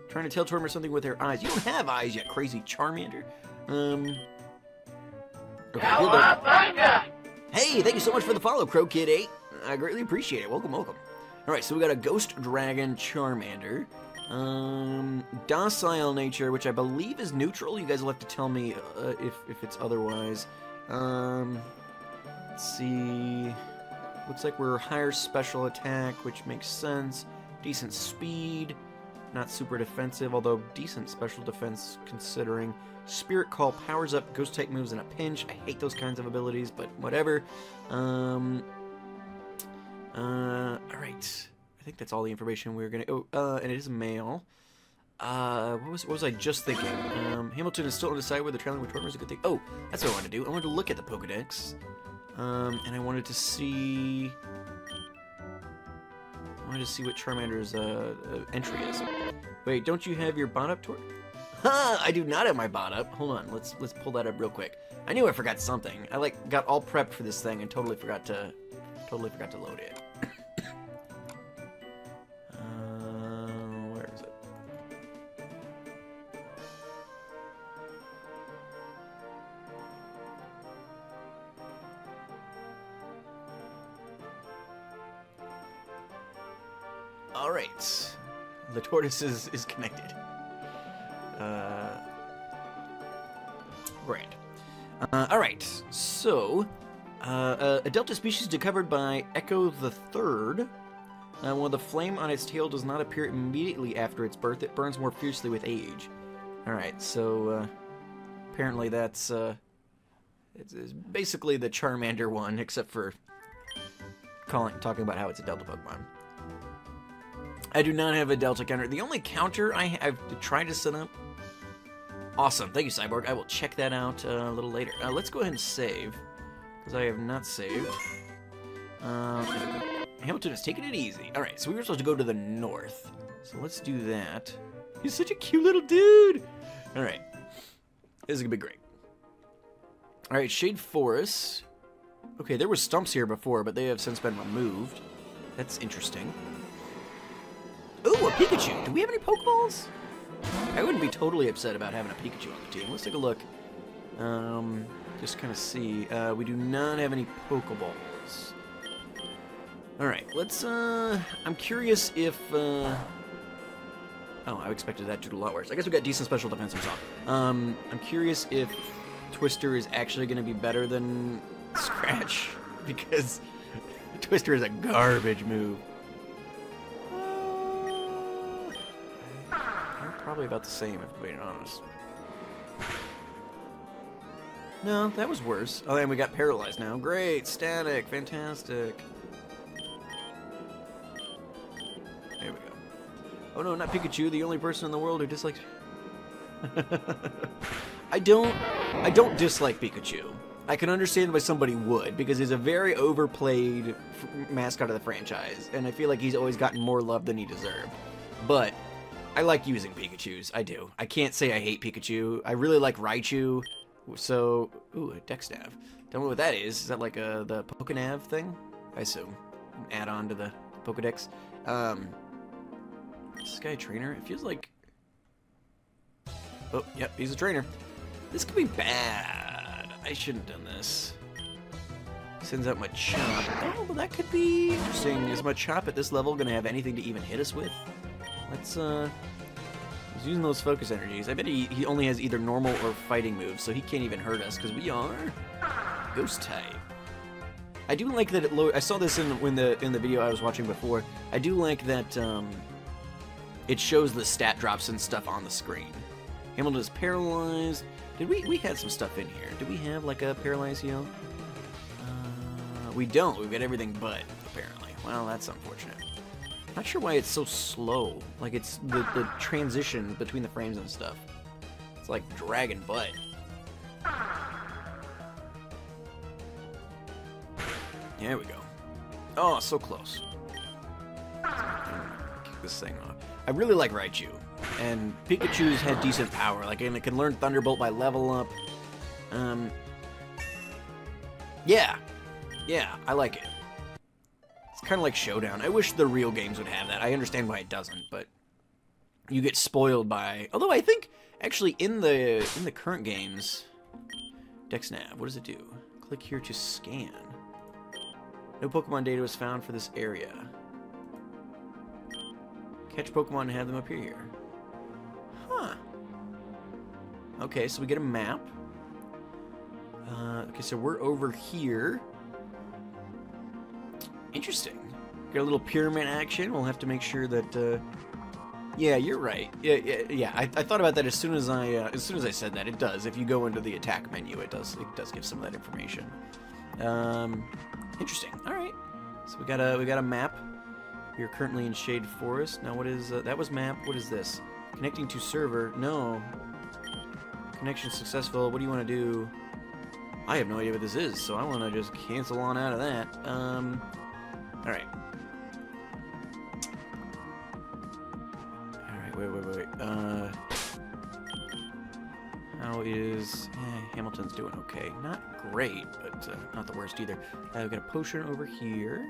Speaker 1: Trying to tell Tortimer something with her eyes. You don't have eyes yet, crazy Charmander. Okay, hey, thank you so much for the follow, CrowKid8. I greatly appreciate it. Welcome, welcome. Alright, so we got a Ghost Dragon Charmander. Docile nature, which I believe is neutral. You guys will have to tell me if it's otherwise. Let's see. Looks like we're higher special attack, which makes sense. Decent speed. Not super defensive, although decent special defense considering. Spirit Call powers up ghost type moves in a pinch. I hate those kinds of abilities, but whatever. Alright. I think that's all the information we're gonna... Oh, and it is male. What was I just thinking? Hamilton is still undecided whether traveling with Tortimer is a good thing. Oh, that's what I wanted to do. I wanted to look at the Pokedex. And I wanted to see... what Charmander's entry is. Wait, don't you have your bot up, Tor? Ha! I do not have my bot up. Hold on, let's pull that up real quick. I knew I forgot something. I like got all prepped for this thing and totally forgot to load it. Where is it? All right, the tortoise is connected. Grand. Alright, so, a Delta species discovered by Echo the Third. When the flame on its tail does not appear immediately after its birth, it burns more fiercely with age. Alright, so, apparently that's, it's basically the Charmander one, except for talking about how it's a Delta Pokemon. I do not have a Delta counter. The only counter I've tried to set up... Awesome. Thank you, Cyborg. I will check that out a little later. Let's go ahead and save, because I have not saved. Hamilton is taking it easy. Alright, so we were supposed to go to the north. So let's do that. He's such a cute little dude! Alright. This is going to be great. Alright, Shade Forest. Okay, there were stumps here before, but they have since been removed. That's interesting. Ooh, a Pikachu! Do we have any Pokeballs? I wouldn't be totally upset about having a Pikachu on the team. Let's take a look. Just kind of see. We do not have any Pokeballs. Alright, let's, I'm curious if, Oh, I expected that to do a lot worse. I guess we got decent special defense himself. I'm curious if Twister is actually going to be better than Scratch, because Twister is a garbage move. Probably about the same, if I'm being honest. No, that was worse. Oh, and we got paralyzed now. Great, static, fantastic. There we go. Oh no, not Pikachu, the only person in the world who dislikes... I don't dislike Pikachu. I can understand why somebody would, because he's a very overplayed mascot of the franchise, and I feel like he's always gotten more love than he deserved. But I like using Pikachus. I do. I can't say I hate Pikachu. I really like Raichu. So, ooh, a Dexnav. Don't know what that is. Is that like the Pokenav thing? I assume. An add-on to the Pokedex. Is this guy a trainer? It feels like... Oh, yep, he's a trainer. This could be bad. I shouldn't have done this. Sends out Machop. Oh, well, that could be interesting. Is Machop at this level going to have anything to even hit us with? Let's use He's using those focus energies. I bet he only has either normal or fighting moves, so he can't even hurt us, because we are ghost type. I do like that I saw this in the video I was watching before. I do like that it shows the stat drops and stuff on the screen. Hamilton is paralyzed. Did we had some stuff in here? Do we have like a paralyzed heal? We don't. We've got everything but, apparently. Well, that's unfortunate. Not sure why it's so slow. Like, it's the transition between the frames and stuff. It's like dragging butt. There we go. Oh, so close. Kick this thing off. I really like Raichu. And Pikachu's had decent power. Like, and it can learn Thunderbolt by level up. Yeah. Yeah, I like it. It's kind of like Showdown. I wish the real games would have that. I understand why it doesn't, but you get spoiled by... Although I think, actually, in the current games... DexNav, what does it do? Click here to scan. No Pokemon data was found for this area. Catch Pokemon and have them appear here. Huh. Okay, so we get a map. Okay, so we're over here. Interesting. Got a little pyramid action. We'll have to make sure that... Yeah, you're right. Yeah. I thought about that as soon as I said that. It does. If you go into the attack menu, it does give some of that information. Interesting. All right. So we got a map. We are currently in Shade Forest. Now, what is that? Was map. What is this? Connecting to server. No. Connection successful. What do you want to do? I have no idea what this is, so I want to just cancel on out of that. All right. Wait. How is... Hamilton's doing okay. Not great, but not the worst either. We've got a potion over here.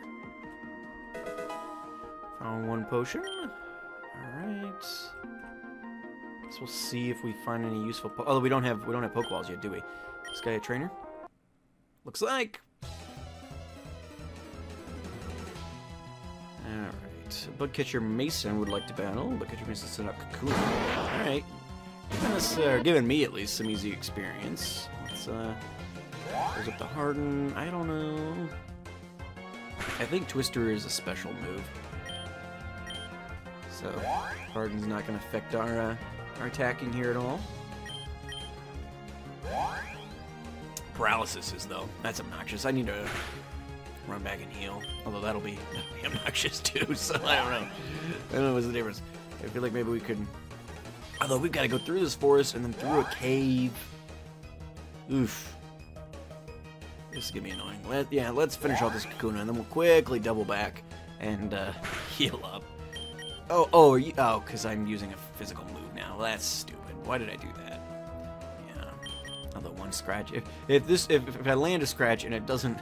Speaker 1: Found one potion. Alright. Guess we'll see if we find any useful... Although we don't have Pokeballs yet, do we? This guy a trainer? Looks like. Alright. Bugcatcher Mason would like to battle. Bugcatcher Mason set up Cocoon. Alright. Giving me at least some easy experience. Let's goes up to Harden. I don't know. I think Twister is a special move. So Harden's not gonna affect our attacking here at all. Paralysis is, though. That's obnoxious. I need to run back and heal. Although that'll be obnoxious too, so I don't know. I don't know what's the difference. I feel like maybe we could... Although we've got to go through this forest and then through a cave. Oof. This is going to be annoying. Let's finish off this Kakuna and then we'll quickly double back and heal up. Oh, because I'm using a physical move now. Well, that's stupid. Why did I do that? Although one scratch, if I land a scratch and it doesn't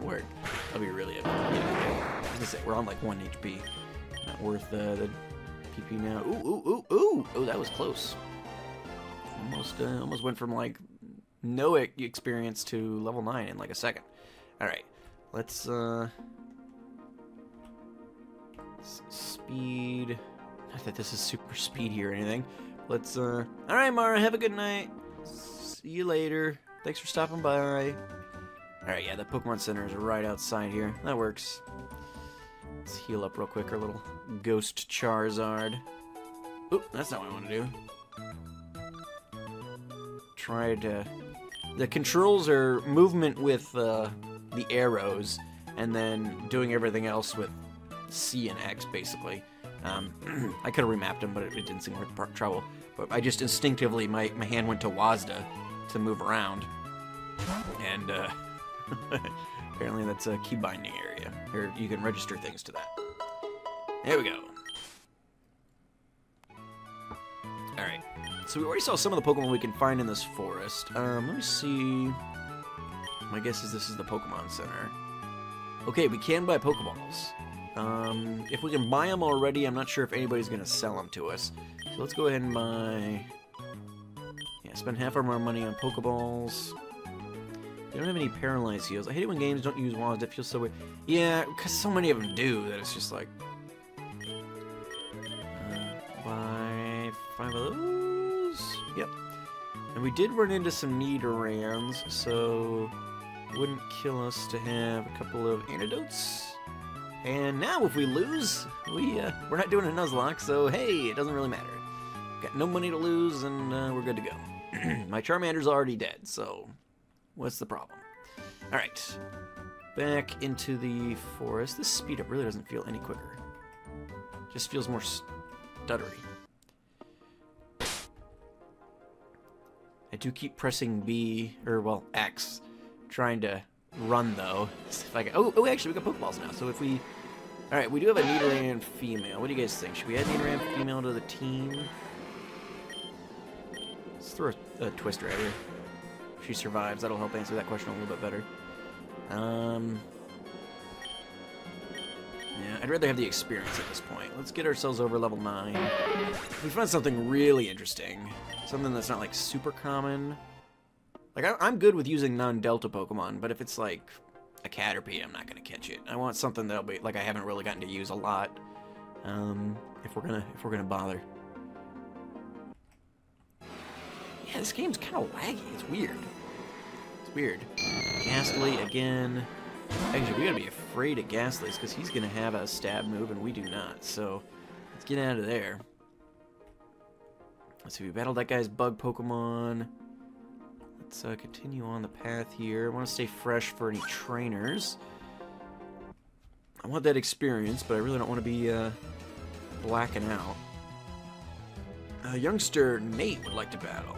Speaker 1: work, I'll be really upset. I was gonna say we're on like 1 HP, not worth the PP now. Ooh! Oh, that was close. Almost went from like no experience to level 9 in like a second. All right, let's speed. Not that this is super speedy or anything. Let's All right, Mara, have a good night. See you later. Thanks for stopping by. Alright, yeah, the Pokemon Center is right outside here. That works. Let's heal up real quick, our little Ghost Charizard. Oop, that's not what I want to do. The controls are movement with the arrows, and then doing everything else with C and X, basically. I could have remapped them, but it didn't seem worth trouble. But I just instinctively, my hand went to WASD to move around. And apparently that's a key binding area. Here, you can register things to that. There we go. Alright. So we already saw some of the Pokemon we can find in this forest. Let me see. My guess is this is the Pokemon Center. Okay, we can buy Pokeballs. If we can buy them already, I'm not sure if anybody's going to sell them to us. So let's go ahead and buy... Yeah, spend half of our money on Pokeballs. They don't have any paralyzed heals. I hate it when games don't use wands. It feels so weird. Yeah, because so many of them do that it's just like... buy Yep. And we did run into some Nidorans, so it wouldn't kill us to have a couple of antidotes. And now if we lose, we're not doing a Nuzlocke, so hey, it doesn't really matter. Got no money to lose, and we're good to go. My Charmander's already dead, so what's the problem? Alright, back into the forest. This speed up really doesn't feel any quicker. Just feels more stuttery. I do keep pressing B, or well, X, trying to run though. If I can, oh, actually we got Pokeballs now, so if we... Alright, we do have a Nidoran female. What do you guys think? Should we add Nidoran female to the team? Let's throw a Twister at her. If she survives, that'll help answer that question a little bit better. Yeah, I'd rather have the experience at this point. Let's get ourselves over level 9. We found something really interesting. Something that's not, like, super common. Like, I'm good with using non-Delta Pokemon, but if it's, like, a Caterpie, I'm not going to catch it. I want something that'll be, like, I haven't really gotten to use a lot. If we're gonna bother. Yeah, this game's kind of laggy. It's weird. It's weird. Ghastly again. Actually, we gotta be afraid of Ghastly's because he's gonna have a stab move and we do not. So let's get out of there. Let's see. We battled that guy's bug Pokemon. Let's continue on the path here. I want to stay fresh for any trainers. I want that experience, but I really don't want to be blacking out. Youngster Nate would like to battle.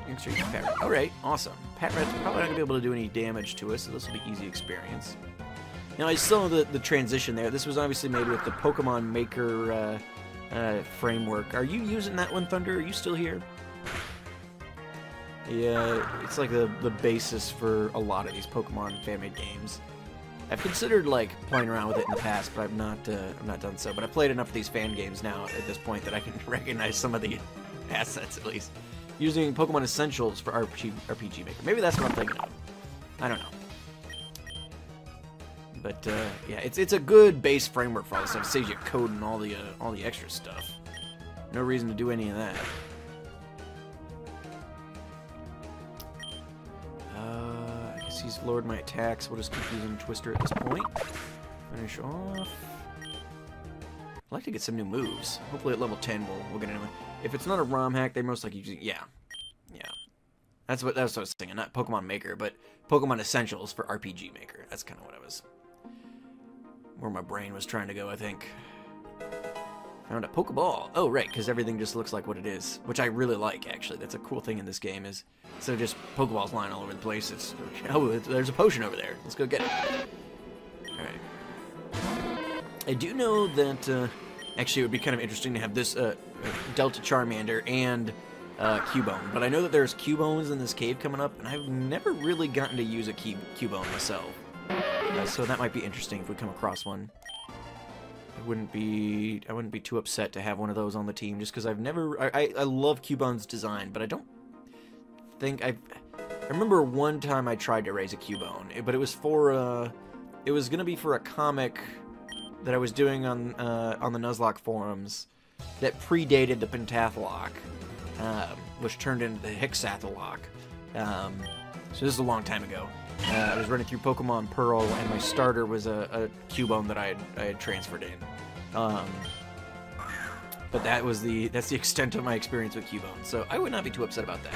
Speaker 1: Youngster Patrat. Alright, awesome. Patrat's probably not going to be able to do any damage to us, so this will be easy experience. Now, I saw the transition there. This was obviously made with the Pokemon Maker framework. Are you using that one, Thunder? Are you still here? Yeah, it's like the basis for a lot of these Pokemon fan-made games. I've considered like playing around with it in the past, but I've not done so. But I've played enough of these fan games now at this point that I can recognize some of the assets at least. Using Pokemon Essentials for RPG Maker. Maybe that's what I'm thinking of. I don't know. But yeah, it's a good base framework for all this stuff. It saves you code and all the extra stuff. No reason to do any of that. I guess he's lowered my attacks. We'll just keep using Twister at this point. Finish off. I'd like to get some new moves. Hopefully at level 10 we'll get another. If it's not a ROM hack, they most likely use. Yeah. That's what I was thinking. Not Pokemon Maker, but Pokemon Essentials for RPG Maker. That's kind of what I was. Where my brain was trying to go, I think. Found a Pokeball. Oh, right, because everything just looks like what it is, which I really like, actually. That's a cool thing in this game, is instead of just Pokeballs lying all over the place, it's, oh, there's a potion over there. Let's go get it. Alright. I do know that, actually, it would be kind of interesting to have this Delta Charmander and Cubone, but I know that there's Cubones in this cave coming up, and I've never really gotten to use a Cubone myself. So that might be interesting if we come across one. I wouldn't be too upset to have one of those on the team, just because I've never... I love Cubone's design, but I don't think I remember one time I tried to raise a Cubone, but it was for it was gonna be for a comic that I was doing on the Nuzlocke forums that predated the Hexath'locke, which turned into the Hexath'locke. So this is a long time ago. I was running through Pokemon Pearl, and my starter was a Cubone that I had transferred in. But that's the extent of my experience with Cubone. So I would not be too upset about that.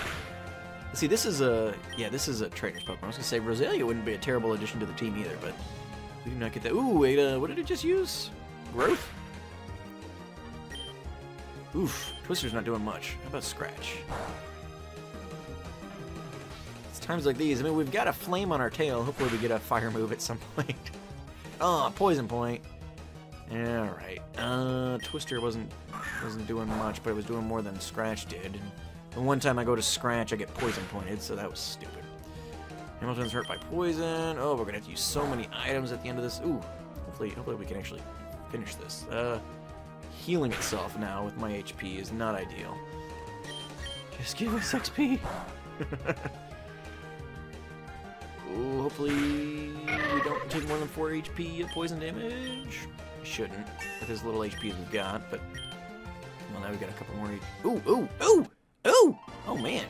Speaker 1: See, this is a trainer's Pokemon. I was gonna say Roselia wouldn't be a terrible addition to the team either, but we do not get that. Ooh, wait, what did it just use? Growth? Oof, Twister's not doing much. How about Scratch? It's times like these. I mean, we've got a flame on our tail. Hopefully we get a fire move at some point. Oh, Poison Point. Alright. Twister wasn't doing much, but it was doing more than Scratch did. And the one time I go to Scratch, I get Poison Pointed, so that was stupid. Hamilton's hurt by poison. Oh, we're gonna have to use so many items at the end of this. Ooh, hopefully we can actually finish this. Healing itself now with my HP is not ideal. Just give us XP. Ooh, hopefully we don't take more than 4 HP of poison damage. Shouldn't, with as little HP as we've got, but well, now we've got a couple more. Ooh! Oh man.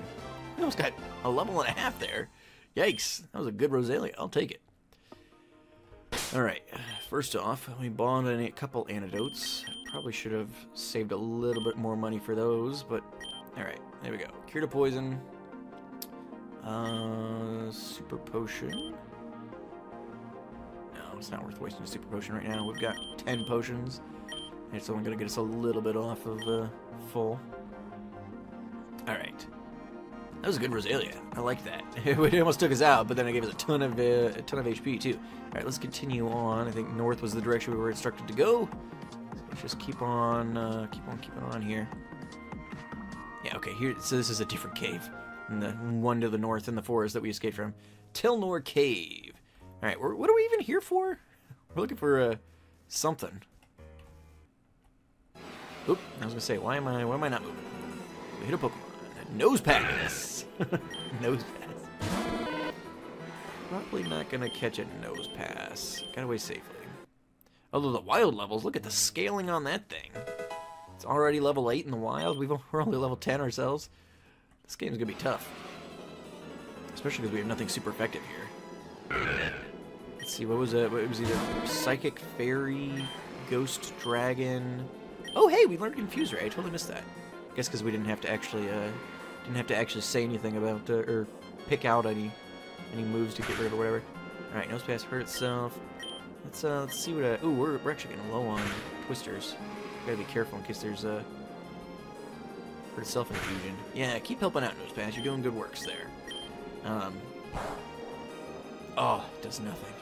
Speaker 1: We almost got a level and a half there. Yikes. That was a good Rosalia. I'll take it. Alright. First off, we bought a couple antidotes. Probably should have saved a little bit more money for those, but... Alright. There we go. Cure to poison. Super potion. No, it's not worth wasting a super potion right now. We've got 10 potions. It's only going to get us a little bit off of full. Alright. That was a good Rosalia. I like that. It almost took us out, but then it gave us a ton of HP too. Alright, let's continue on. I think north was the direction we were instructed to go. Let's just keep on keeping on here. Yeah, okay, here, so this is a different cave. And the one to the north in the forest that we escaped from. Tilnor Cave. Alright, what are we even here for? We're looking for something. Oop, I was gonna say, why am I not moving? We hit a Pokemon. Nose pass. Nose pass. Probably not gonna catch a nose pass. Got away safely. Although the wild levels, look at the scaling on that thing. It's already level 8 in the wild. We're only level 10 ourselves. This game's gonna be tough. Especially because we have nothing super effective here. Let's see, what was it? It was either Psychic Fairy, Ghost Dragon. Oh hey, we learned Confuse Ray. I totally missed that. I guess because we didn't have to actually say anything about or pick out any moves to get rid of or whatever. All right, nose pass hurt itself. Let's see what. Ooh, we're actually getting low on twisters. Gotta be careful in case there's hurt itself infusion. Yeah, keep helping out, nose pass. You're doing good works there. Oh, it does nothing.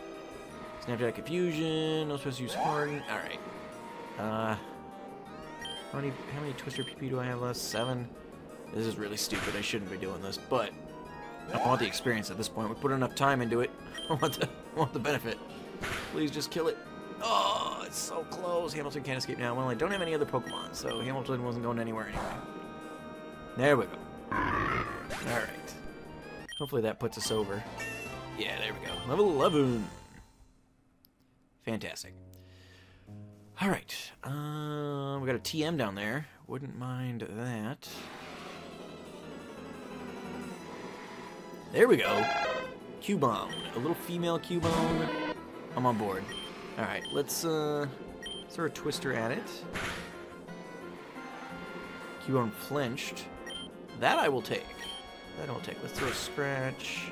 Speaker 1: Snapjack confusion. Nose pass use harden. All right. How many Twister PP do I have left? 7? This is really stupid. I shouldn't be doing this, but I want the experience at this point. We put enough time into it. I want the benefit. Please just kill it. Oh, it's so close. Hamilton can't escape now. Well, I don't have any other Pokemon, so Hamilton wasn't going anywhere anyway. There we go. Alright. Hopefully that puts us over. Yeah, there we go. Level 11. Fantastic. Alright, we got a TM down there. Wouldn't mind that. There we go. Cubone. A little female Cubone. I'm on board. Alright, let's throw a Twister at it. Cubone flinched. That I will take. That I will take. Let's throw a Scratch.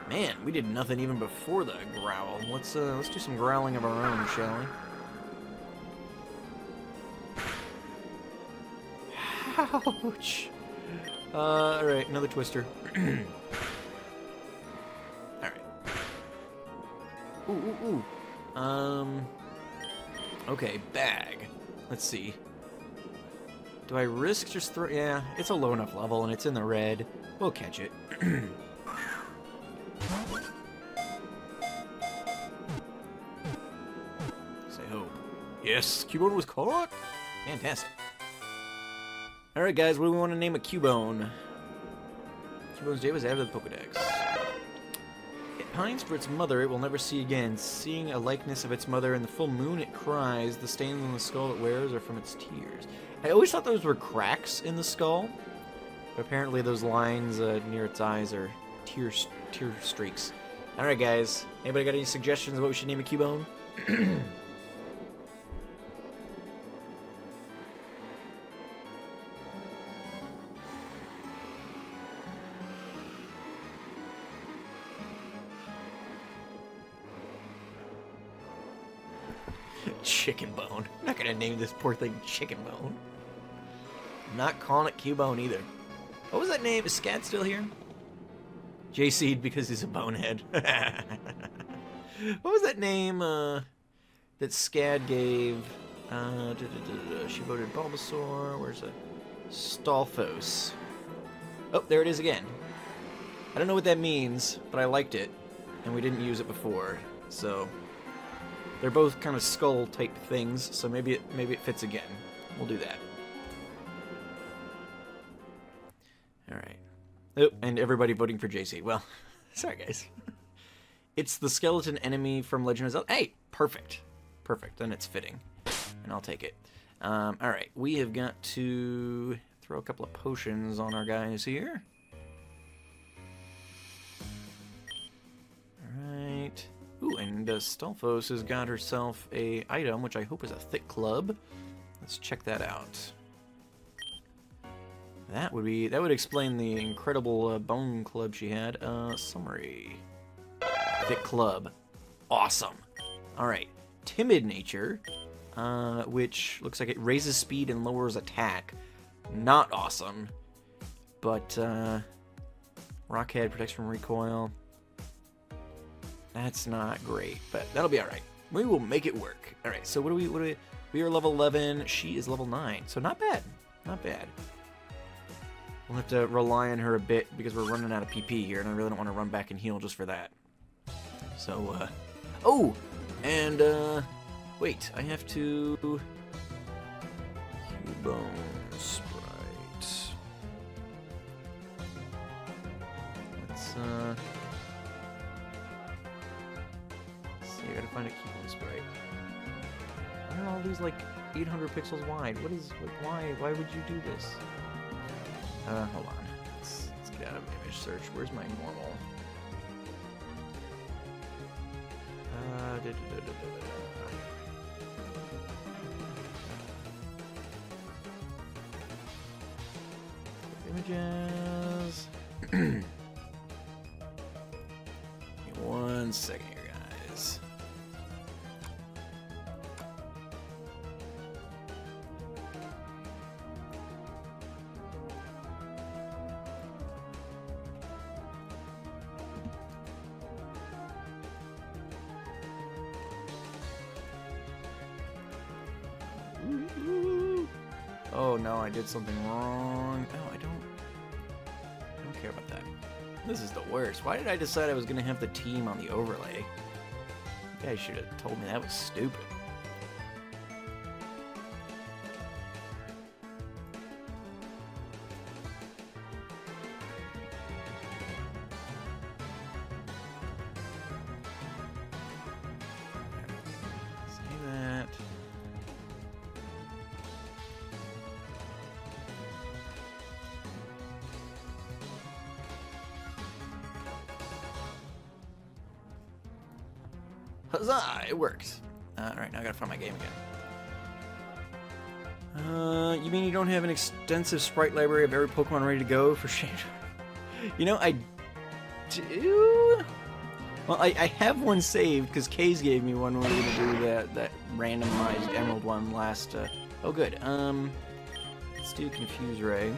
Speaker 1: Man, we did nothing even before the growl. Let's do some growling of our own, shall we? Ouch. Alright, another Twister. Alright. Ooh. Okay, bag. Let's see. Do I risk just throw? Yeah, it's a low enough level and it's in the red. We'll catch it. Say hope. Yes, Cubone was caught. Fantastic. Alright guys, what do we want to name a Cubone? Cubone's day was added to the Pokedex. It pines for its mother it will never see again. Seeing a likeness of its mother in the full moon it cries. The stains on the skull it wears are from its tears. I always thought those were cracks in the skull. But apparently those lines near its eyes are tear streaks. Alright guys, anybody got any suggestions of what we should name a Cubone? Chicken Bone. I'm not gonna name this poor thing Chicken Bone. I'm not calling it Cubone either. What was that name? Is Scad still here? JC'd because he's a bonehead. What was that name that Scad gave? She voted Bulbasaur. Where's it? Stalfos. Oh, there it is again. I don't know what that means, but I liked it, and we didn't use it before, so they're both kind of skull-type things, so maybe it fits again. We'll do that. Alright. Oh, and everybody voting for JC. Well, sorry guys. It's the skeleton enemy from Legend of Zelda. Hey, perfect. Perfect, then it's fitting. And I'll take it. Alright, we have got to throw a couple of potions on our guys here. Alright. Ooh, and Stalfos has got herself a item, which I hope is a thick club. Let's check that out. That would explain the incredible bone club she had. Summary. Thick club. Awesome. Alright. Timid nature, which looks like it raises speed and lowers attack. Not awesome. But, Rockhead protects from recoil. That's not great, but that'll be alright. We will make it work. Alright, so what do we are level 11, she is level 9, so not bad. Not bad. We'll have to rely on her a bit because we're running out of PP here, and I really don't want to run back and heal just for that. So, oh! And, wait, I have to... Cubone Sprite. Let's see, I gotta find a Cubone Sprite. Why are all these, like, 800 pixels wide? What is, like, why would you do this? Hold on. Let's get out of image search. Where's my normal? Images. Give me 1 second here, guys. Oh no, I did something wrong. Oh, I don't care about that. This is the worst. Why did I decide I was gonna have the team on the overlay? You guys should have told me that was stupid. Huzzah! It works. Alright, now I gotta find my game again. You mean you don't have an extensive sprite library of every Pokemon ready to go for shade? You know, I do... Well, I have one saved, because Kaze gave me one when we were gonna do that randomized Emerald one last... Oh, good. Let's do Confuse Ray.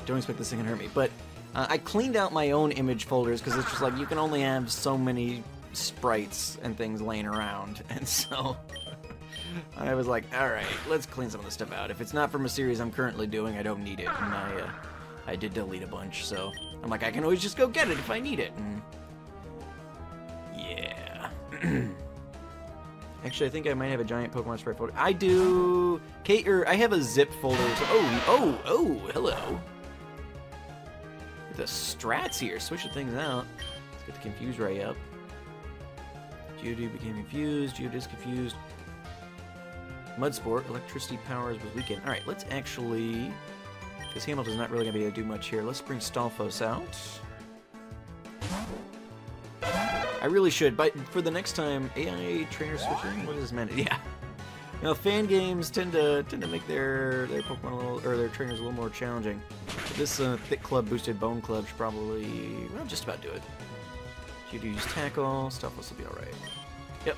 Speaker 1: Don't expect this thing to hurt me, but I cleaned out my own image folders, because it's just like, you can only have so many sprites and things laying around, and so I was like, alright, let's clean some of this stuff out. If it's not from a series I'm currently doing, I don't need it, and I did delete a bunch, so I'm like, I can always just go get it if I need it, and yeah. Actually, I think I might have a giant Pokemon sprite folder. I do. I have a zip folder. So, oh, hello. The strats here, switching things out. Let's get the Confuse Ray up. Geodude became confused. Geodude's confused. Mudsport, electricity powers was weakened. Alright, let's actually... Because Hamilton's not really going to be able to do much here. Let's bring Stalfos out. I really should, but for the next time, AI trainer switching? What does this mean? Yeah. You know, fan games tend to make their Pokemon a little, or their trainers a little more challenging. But this thick club boosted bone club should probably, well, just about do it. You do use tackle, Stalfos will be alright. Yep.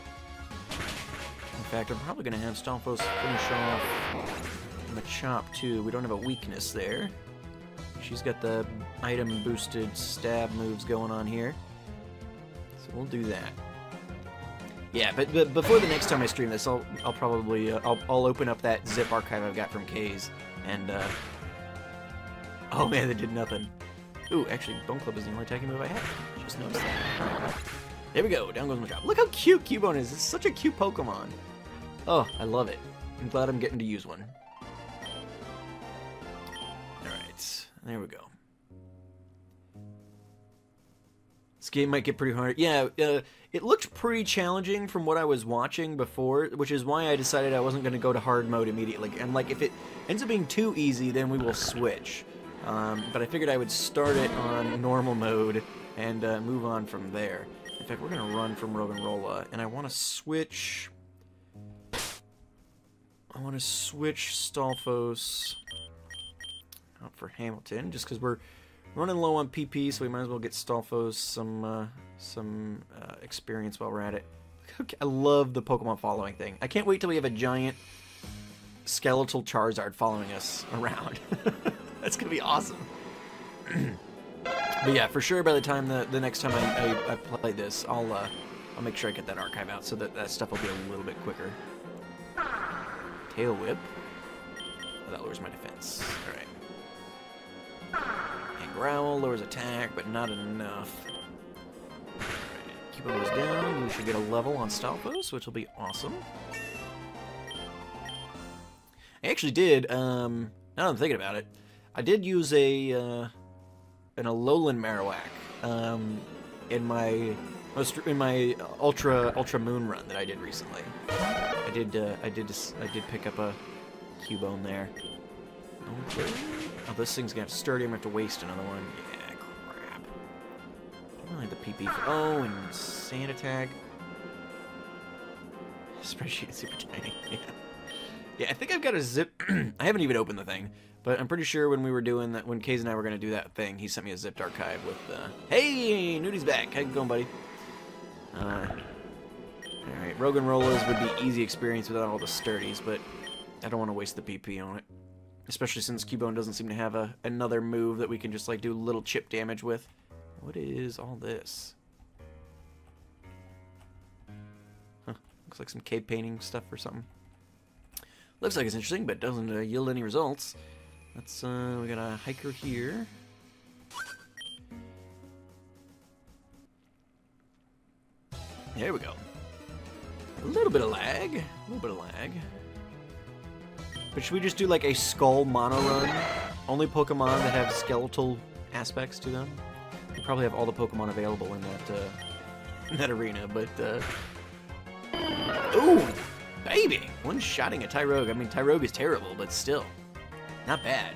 Speaker 1: In fact, I'm probably going to have Stalfos finish off Machop too. We don't have a weakness there. She's got the item boosted stab moves going on here. So we'll do that. Yeah, but before the next time I stream this, I'll probably I'll open up that zip archive I've got from Kaze, and oh man, that did nothing. Ooh, actually, Bone Club is the only attacking move I have. Just noticed that. There we go. Down goes my job. Look how cute Cubone is. It's such a cute Pokemon. Oh, I love it. I'm glad I'm getting to use one. Alright. There we go. game might get pretty hard. Yeah, it looked pretty challenging from what I was watching before, which is why I decided I wasn't going to go to hard mode immediately. And like, if it ends up being too easy, then we will switch. But I figured I would start it on normal mode and move on from there. In fact, we're going to run from Roggenrola, and I want to switch... Stalfos out for Hamilton, just because we're running low on PP, so we might as well get Stalfos some experience while we're at it. I love the Pokemon following thing. I can't wait till we have a giant skeletal Charizard following us around. That's gonna be awesome. But yeah, for sure, by the time the next time I play this, I'll make sure I get that archive out so that stuff will be a little bit quicker. Tail Whip. Oh, that lowers my defense. Alright. And Growl lowers attack, but not enough. Alright, keep those down. We should get a level on Stalfos, which will be awesome. I actually did, now that I'm thinking about it, I did use an Alolan Marowak in my Ultra Moon run that I did recently. I did pick up a Cubone there. Okay. Oh, this thing's gonna have sturdy. I'm gonna have to waste another one. Yeah, crap. I don't like the PP. Oh, and Sand Attack. Spreadsheet is super tiny. Yeah. Yeah, I think I've got a zip. I haven't even opened the thing, but I'm pretty sure when we were doing that, when Kaze and I were gonna do that thing, he sent me a zipped archive with. Hey, Nudie's back. How you going, buddy? Alright, Roggenrolas would be easy experience without all the sturdies, but I don't want to waste the PP on it. Especially since Cubone doesn't seem to have another move that we can just like do little chip damage with. What is all this? Huh, looks like some cave painting stuff or something. Looks like it's interesting, but doesn't yield any results. Let's, we got a hiker here. There we go. A little bit of lag. But should we just do like a skull mono run? Only Pokemon that have skeletal aspects to them. We probably have all the Pokemon available in that arena, but ooh, baby! One-shotting a Tyrogue. I mean, Tyrogue is terrible, but still, not bad.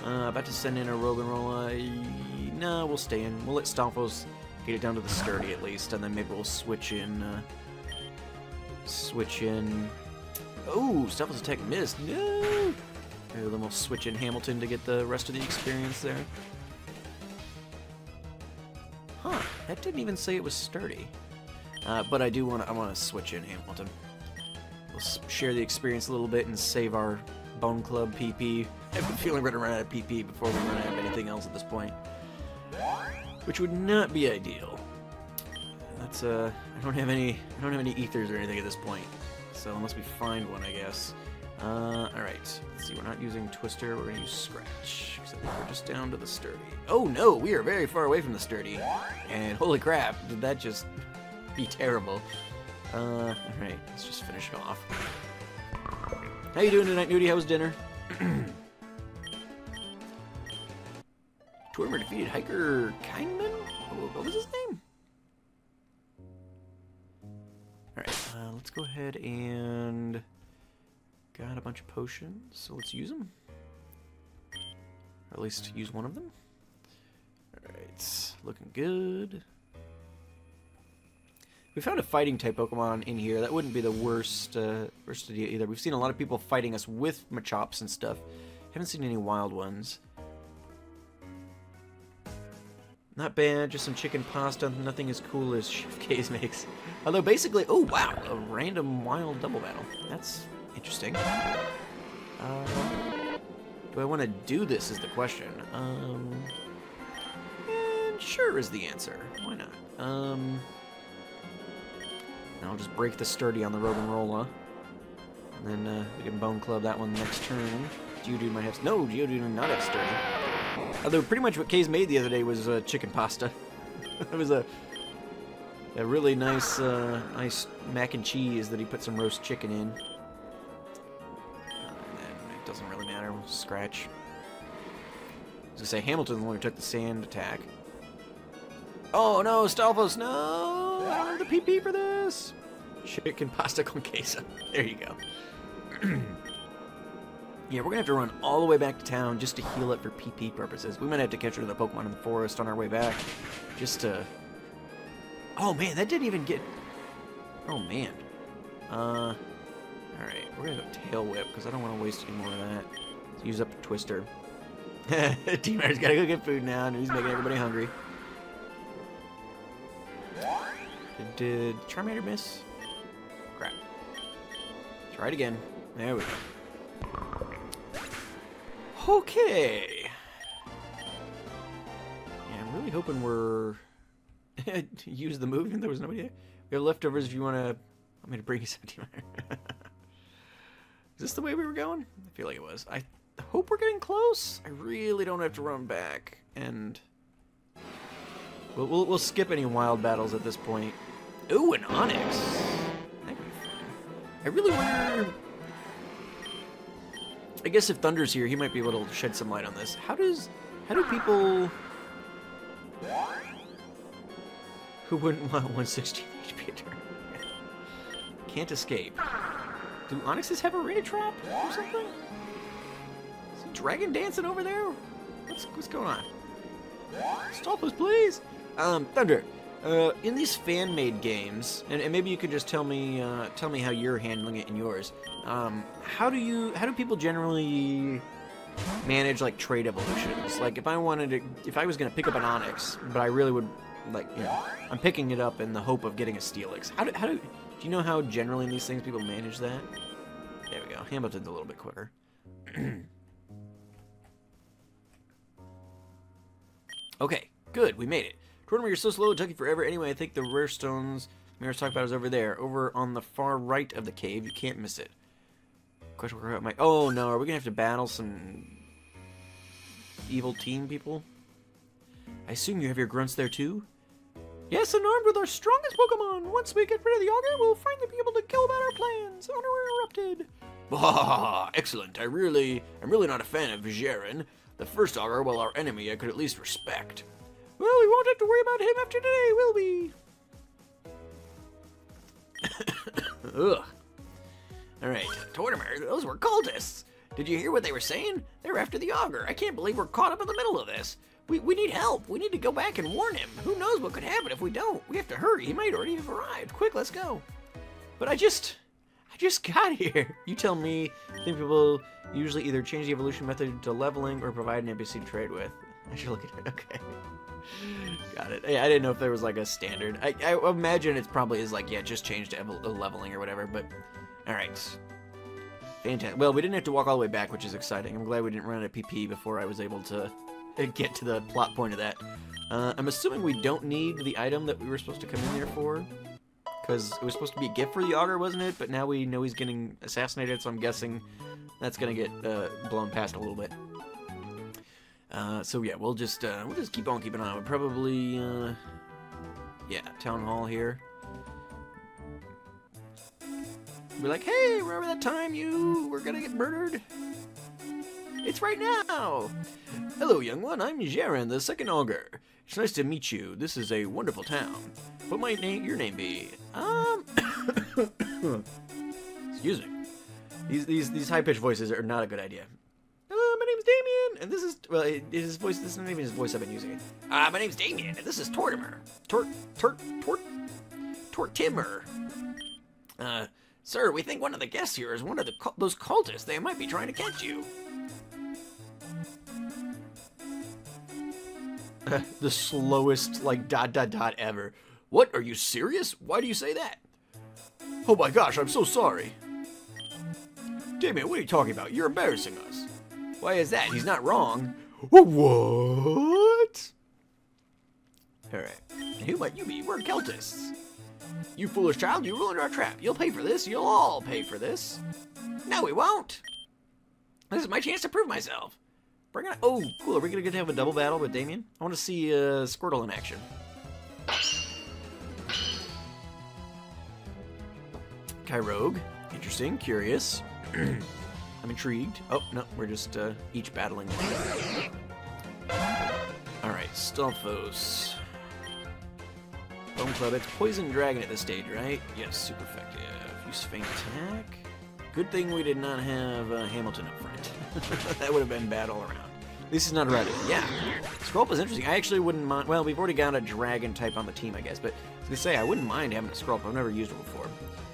Speaker 1: About to send in a Roggenrola. No, we'll stay in. We'll let Stalfos get it down to the sturdy at least, and then maybe we'll switch in. Oh, Stalfos attack missed. No. Okay, then we'll switch in Hamilton to get the rest of the experience there. Huh? That didn't even say it was sturdy. But I want to switch in Hamilton. We'll share the experience a little bit and save our Bone Club PP. I have a feeling we're gonna run out of PP before we run out of anything else at this point, which would not be ideal. That's I don't have any ethers or anything at this point, so unless we find one, I guess. All right. Let's see. We're not using Twister. We're gonna use Scratch. Except we're just down to the sturdy. Oh no, we are very far away from the sturdy. And holy crap, did that just be terrible? All right. Let's just finish it off. How you doing tonight, Nudie? How was dinner? Tortimer defeated Hiker Kindman? What was his name? Alright, let's go ahead and... Got a bunch of potions, so let's use them. Or at least use one of them. Alright, looking good. We found a fighting type Pokemon in here. That wouldn't be the worst idea either. We've seen a lot of people fighting us with Machops and stuff. Haven't seen any wild ones. Not bad, just some chicken pasta. Nothing as cool as Chef K's makes. Although basically, oh wow, a random wild double battle. That's interesting. Do I want to do this is the question. And sure is the answer. Why not? I'll just break the sturdy on the Roggenrola. And then we can Bone Club that one next turn. Geodude might have... No, Geodude does not have sturdy. Although pretty much what Kaze made the other day was chicken pasta. It was a really nice nice mac and cheese that he put some roast chicken in. And it doesn't really matter. We'll scratch. I was going to say, Hamilton the one who took the sand attack. Oh no, Stalfos, no! I don't have the PP for this! Chicken pasta con queso. There you go. Yeah, we're gonna have to run all the way back to town just to heal it for PP purposes. We might have to catch another Pokemon in the forest on our way back. Just to... Oh man, that didn't even get... Oh man. Alright, we're gonna go Tail Whip, because I don't want to waste any more of that. Let's use up Twister. T-Mar's gotta go get food now, and he's making everybody hungry. Did Charmander miss? Crap. Try it again. There we go. Okay. Yeah, I'm really hoping we're... use the move, and there was nobody there. We have leftovers if you want to... I'm going to bring you some T-Marner. Is this the way we were going? I feel like it was. I hope we're getting close. I really don't have to run back, and... We'll skip any wild battles at this point. Ooh, an Onyx. That'd be fun. I really wonder... I guess if Thunder's here, he might be able to shed some light on this. How do people who wouldn't want 116 HP a turn can't escape? Do Onyxes have Arena Trap or something? Is he dragon dancing over there? What's going on? Stop us, please. Thunder. In these fan-made games, and maybe you could just tell me how you're handling it in yours. How do people generally manage like trait evolutions? Like if I was gonna pick up an Onyx, but I really would like, I'm picking it up in the hope of getting a Steelix. Do you know how generally in these things people manage that? There we go. Hamilton's a little bit quicker. Okay, good. We made it. Tortimer, you're so slow, it took you forever. Anyway, I think the rare stones Mira's talking about is over there. Over on the far right of the cave. You can't miss it. Question mark about my... Oh, no. Are we going to have to battle some evil team people? I assume you have your grunts there, too? Yes, and armed with our strongest Pokemon. Once we get rid of the Augur, we'll finally be able to kill about our plans. Uninterrupted. Bah! Excellent. I'm really not a fan of Jaern. The first Augur, while our enemy, I could at least respect. Well, we won't have to worry about him after today, will we? Ugh. Alright, Tortimer, those were cultists. Did you hear what they were saying? They're after the Augur. I can't believe we're caught up in the middle of this. We need help. We need to go back and warn him. Who knows what could happen if we don't? We have to hurry. He might already have arrived. Quick, let's go. But I just got here. You tell me. I think people usually either change the evolution method to leveling or provide an NPC to trade with. I should look at it. Okay. Got it. I didn't know if there was like a standard. I imagine it probably is like, yeah, just change to leveling or whatever, but alright. Fantastic. Well, we didn't have to walk all the way back, which is exciting. I'm glad we didn't run out of PP before I was able to get to the plot point of that. I'm assuming we don't need the item that we were supposed to come in there for, because it was supposed to be a gift for the Augur, wasn't it? But now we know he's getting assassinated, so I'm guessing that's gonna get blown past a little bit. So yeah, we'll just keep on keeping on. We'll probably, yeah, Town Hall here. Be like, hey, remember that time you were gonna get murdered? It's right now! Hello, young one, I'm Jaern, the Second Augur. It's nice to meet you. This is a wonderful town. What might your name be? Excuse me. These high-pitched voices are not a good idea. My name's Damien, and this is, well, his voice, this is not even his voice I've been using it. My name's Damien, and this is Tortimer. Tortimer. Sir, we think one of the guests here is one of those cultists. They might be trying to catch you. The slowest, like, ... ever. What? Are you serious? Why do you say that? Oh my gosh, I'm so sorry. Damien, what are you talking about? You're embarrassing us. Why is that? He's not wrong. What? Alright. Who might you be? We're cultists. You foolish child, you ruined our trap. You'll pay for this. You'll all pay for this. No, we won't. This is my chance to prove myself. Bring it on. Oh, cool. Are we going to get to have a double battle with Damien? I want to see Squirtle in action. Kyrogue. Interesting. Curious. I'm intrigued. Oh, no. We're just each battling. Alright. Stalfos. Bone Club. It's Poison Dragon at this stage, right? Yes, super effective. Use Faint Attack. Good thing we did not have Hamilton up front. That would have been bad all around. At least he's not ready. Yeah. Scroll is interesting. I actually wouldn't mind. Well, we've already got a dragon type on the team, I guess. But as they say, I wouldn't mind having a Scroll. I've never used it before.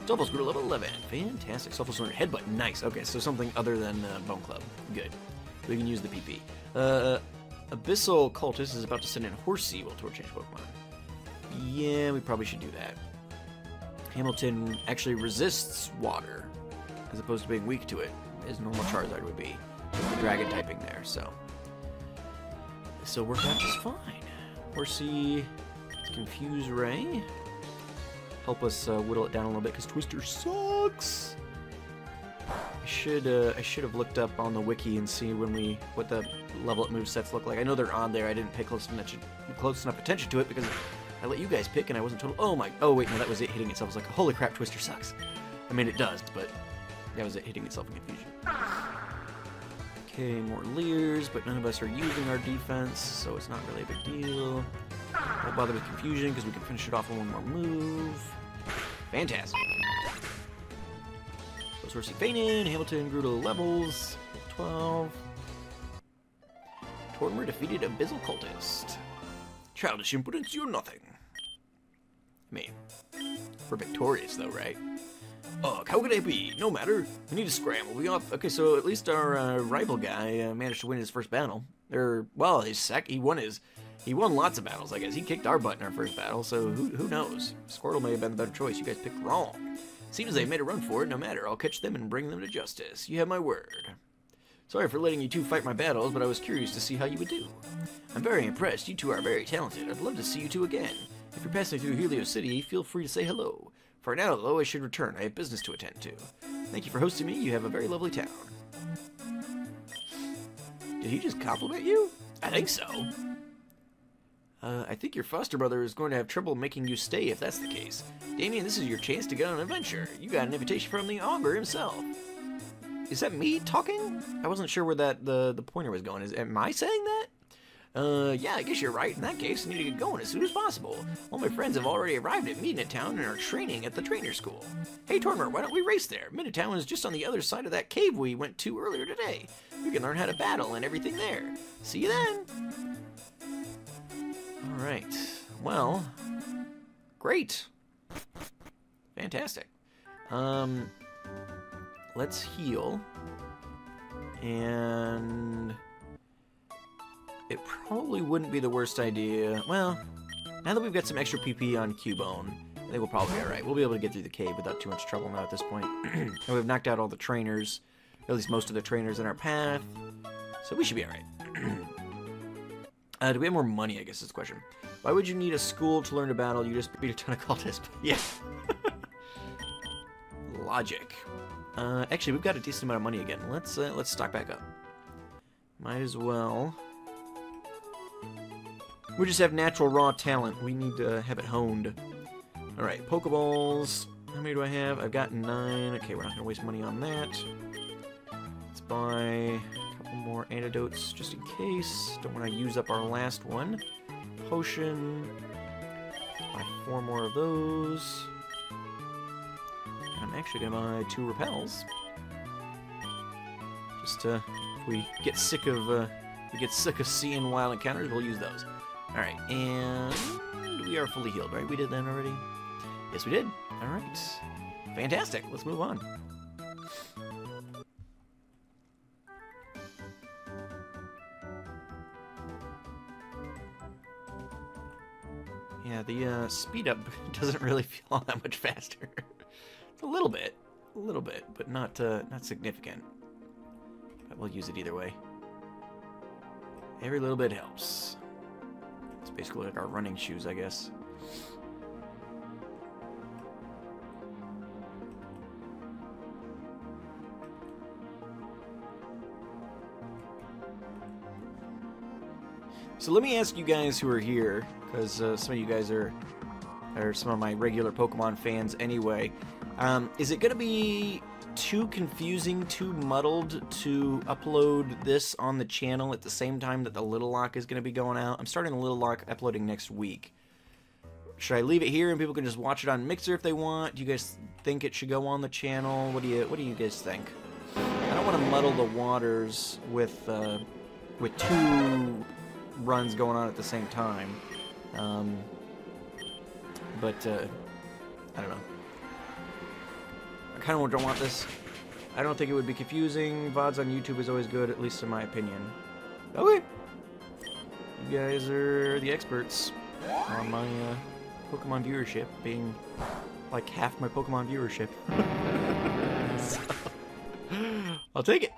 Speaker 1: Doubles grew to level 11. Fantastic. Soulful Swimmer. Headbutt. Nice. Okay, so something other than Bone Club. Good. We can use the PP. Abyssal Cultist is about to send in Horsey will Torch Change Pokemon. Yeah, we probably should do that. Hamilton actually resists water, as opposed to being weak to it, as normal Charizard would be, with the dragon typing there, so. This will work out just fine. Horsey, Confuse Ray. Help us whittle it down a little bit, because Twister sucks! I should have looked up on the wiki and see what the level up movesets look like. I know they're on there. I didn't pay close enough attention to it because I let you guys pick and I wasn't told. Oh wait, no, that was it hitting itself. I was like, holy crap, Twister sucks. I mean, it does, but that was it hitting itself in confusion. Okay, more Leers, but none of us are using our defense, so it's not really a big deal. Don't bother with confusion because we can finish it off with one more move. Fantastic. Horsey fainted, Hamilton grew to levels 12. Tortimer defeated Abyssal Cultist. Childish impotence, you're nothing. I mean, we're victorious though, right? Ugh, how could I be? No matter. We need to scramble. We off. Okay, so at least our rival guy managed to win his first battle. Well, he won lots of battles, I guess. He kicked our butt in our first battle, so who knows? Squirtle may have been the better choice. You guys picked wrong. Seems they've made a run for it. No matter, I'll catch them and bring them to justice. You have my word. Sorry for letting you two fight my battles, but I was curious to see how you would do. I'm very impressed. You two are very talented. I'd love to see you two again. If you're passing through Helio City, feel free to say hello. For now, though, I should return. I have business to attend to. Thank you for hosting me. You have a very lovely town. Did he just compliment you? I think so. I think your foster brother is going to have trouble making you stay if that's the case. Damien, this is your chance to get on an adventure. You got an invitation from the Augur himself. Is that me talking? I wasn't sure where the pointer was going. Am I saying that? Yeah, I guess you're right. In that case, I need to get going as soon as possible. All my friends have already arrived at Midnetown and are training at the trainer school. Hey, Tortimer, why don't we race there? Midnetown is just on the other side of that cave we went to earlier today. We can learn how to battle and everything there. See you then. Alright, well, great. Fantastic. Let's heal. And it probably wouldn't be the worst idea. Well, now that we've got some extra PP on Cubone, I think we'll probably be alright. We'll be able to get through the cave without too much trouble now at this point. And we've knocked out all the trainers, at least most of the trainers in our path. So we should be alright. Do we have more money, I guess is the question. Why would you need a school to learn to battle? You just beat a ton of cultists. Yeah. Logic. Actually, we've got a decent amount of money again. Let's stock back up. Might as well. We just have natural raw talent. We need to have it honed. Alright, Pokeballs. How many do I have? I've got 9. Okay, we're not going to waste money on that. Let's buy a couple more antidotes just in case. Don't want to use up our last one. Potion. Buy 4 more of those. And I'm actually going to buy 2 repels. Just to, if we get sick of seeing wild encounters, we'll use those. Alright, and we are fully healed, right? We did that already? Yes, we did. Alright. Fantastic. Let's move on. Yeah, the speed up doesn't really feel all that much faster. It's a little bit, but not significant. But we'll use it either way. Every little bit helps. It's basically like our running shoes, I guess. So let me ask you guys who are here, because some of you guys are some of my regular Pokemon fans anyway. Is it going to be too confusing, too muddled to upload this on the channel at the same time that the Little Lock is going to be going out? I'm starting the Little Lock uploading next week. Should I leave it here and people can just watch it on Mixer if they want? Do you guys think it should go on the channel? What do you guys think? I don't want to muddle the waters with 2 runs going on at the same time. But I don't know. I kind of don't want this. I don't think it would be confusing. VODs on YouTube is always good, at least in my opinion. Okay. You guys are the experts on my Pokemon viewership, being like half my Pokemon viewership. So, I'll take it.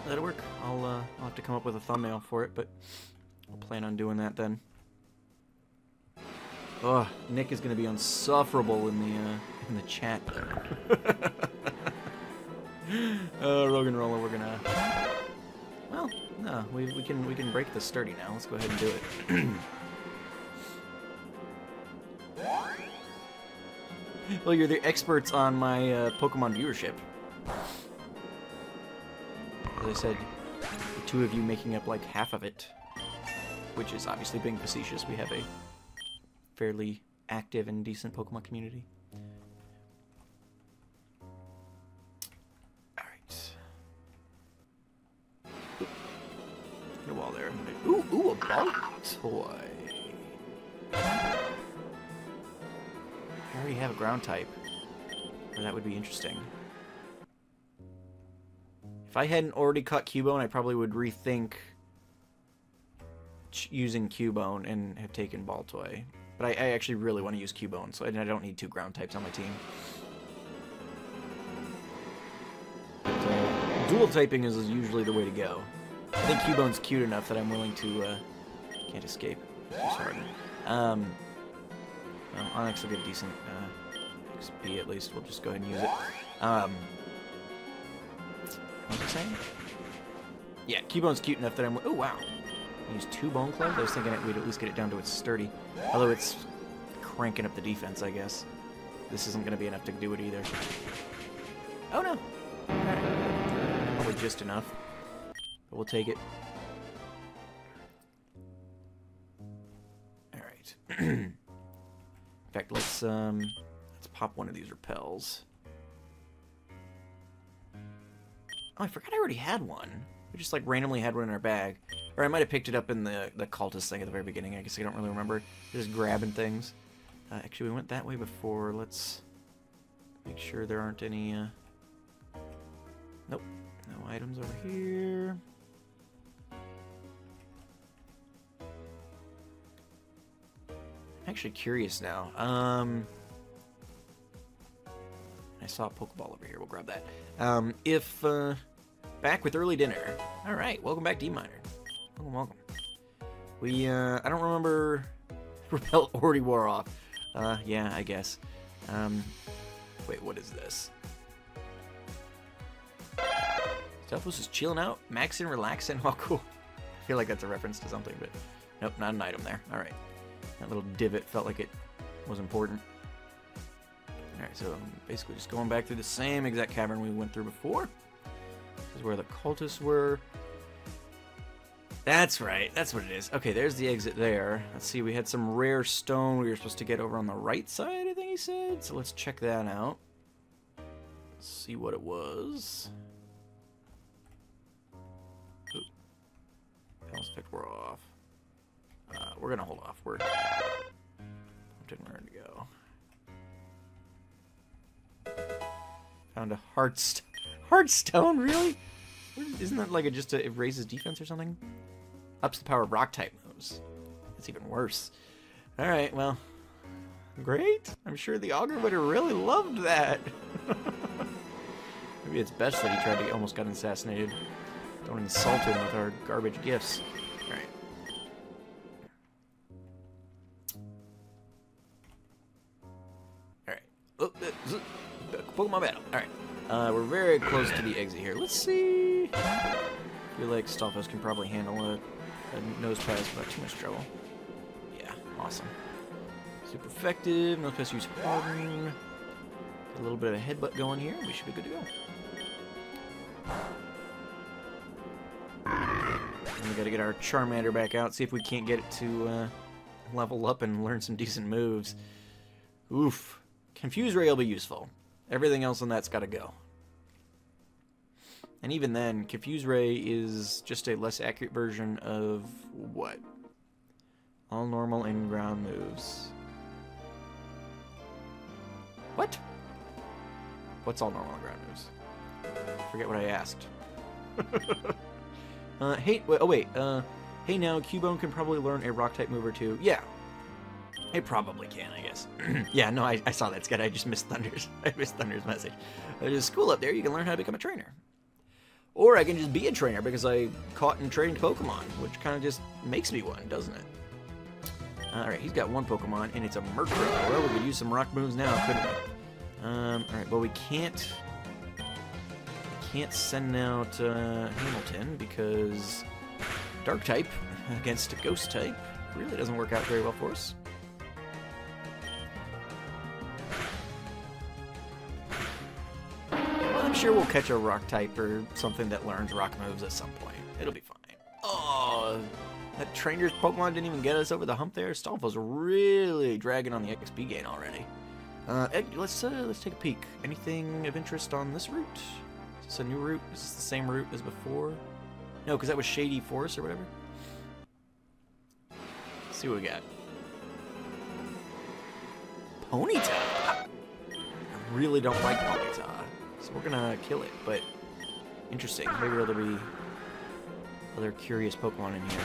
Speaker 1: That'll work. I'll have to come up with a thumbnail for it, but I'll plan on doing that then. Oh, Nick is gonna be insufferable in the chat. Rogan Roller, we're gonna. Well, no, we can break the sturdy now. Let's go ahead and do it. Well, you're the experts on my Pokemon viewership. As I said, the 2 of you making up like half of it, which is obviously being facetious. We have a fairly active and decent Pokemon community. Alright. Get a wall there. Ooh, a ball toy. I already have a ground type. Or that would be interesting. If I hadn't already caught Cubone, I probably would rethink using Cubone and have taken Baltoy. But I actually really want to use Cubone, so I don't need 2 ground types on my team. But, dual typing is usually the way to go. I think Cubone's cute enough that I'm willing to... can't escape. It's hard. Well, Onyx will get a decent XP at least. We'll just go ahead and use it. What was I saying? Yeah, Cubone's cute enough that I'm... Oh, wow. Use 2 Bone Clubs? I was thinking we'd at least get it down to its sturdy. Although it's cranking up the defense, I guess. This isn't going to be enough to do it either. Oh, no. Alright. Probably just enough. But we'll take it. Alright. In fact, let's pop one of these repels. Oh, I forgot I already had one. We just like randomly had one in our bag. Or I might have picked it up in the cultist thing at the very beginning. I guess I don't really remember. Just grabbing things. Actually, we went that way before. Let's make sure there aren't any... Nope. No items over here. I'm actually curious now. I saw a Pokeball over here. We'll grab that. Back with early dinner. Alright, welcome back, D-Miner. Welcome. We, I don't remember... Repel already wore off. Yeah, I guess. Wait, what is this? Stelphos is chilling out, maxing, relaxing. Oh, cool. I feel like that's a reference to something, but... Nope, not an item there. Alright. That little divot felt like it was important. Alright, so basically just going back through the same exact cavern we went through before. This is where the cultists were. That's right, that's what it is. Okay, there's the exit there. Let's see, we had some rare stone we were supposed to get over on the right side, I think he said. So let's check that out. Let's see what it was. Ooh. Balance effect, we're off. We're gonna hold off. We're didn't ready to go. Found a Heartstone, really? Isn't that like it raises defense or something? Ups the power of rock type moves. That's even worse. Alright, well. Great. I'm sure the Augur would have really loved that. Maybe it's best that he tried to almost got assassinated. Don't insult him with our garbage gifts. Alright. Alright. Oh, Pokemon battle. Alright. We're very close to the exit here. Let's see. I feel like Stalfos can probably handle a nose pass without too much trouble. Yeah, awesome. Super effective. Nose pass use harden. A little bit of a headbutt going here. We should be good to go. And we gotta get our Charmander back out. See if we can't get it to level up and learn some decent moves. Oof. Confuse Ray will be useful. Everything else on that's got to go. And even then, Confuse Ray is just a less accurate version of what? All normal in-ground moves. What? What's all normal in-ground moves? Forget what I asked. Hey, oh wait, hey now, Cubone can probably learn a rock-type move or two. Yeah. It probably can, I guess. Yeah, no, I saw that, Scott. I just missed Thunder's. I missed Thunder's message. There's a school up there. You can learn how to become a trainer. Or I can just be a trainer because I caught and trained Pokemon, which kind of just makes me one, doesn't it? Alright, he's got one Pokemon, and it's a Murkrow. Well, we could use some rock moves now, couldn't we? Alright, well, we can't send out Hamilton because Dark-type against a Ghost-type really doesn't work out very well for us. I'm sure we'll catch a rock type or something that learns rock moves at some point. It'll be fine. Oh, that trainer's Pokemon didn't even get us over the hump there. Stalfo's really dragging on the XP gain already. Let's take a peek. Anything of interest on this route? Is this a new route? Is this the same route as before? No, because that was Shady Forest or whatever. Let's see what we got. Ponyta. I really don't like Ponyta. So we're gonna kill it, but interesting. Maybe there'll be other curious Pokemon in here.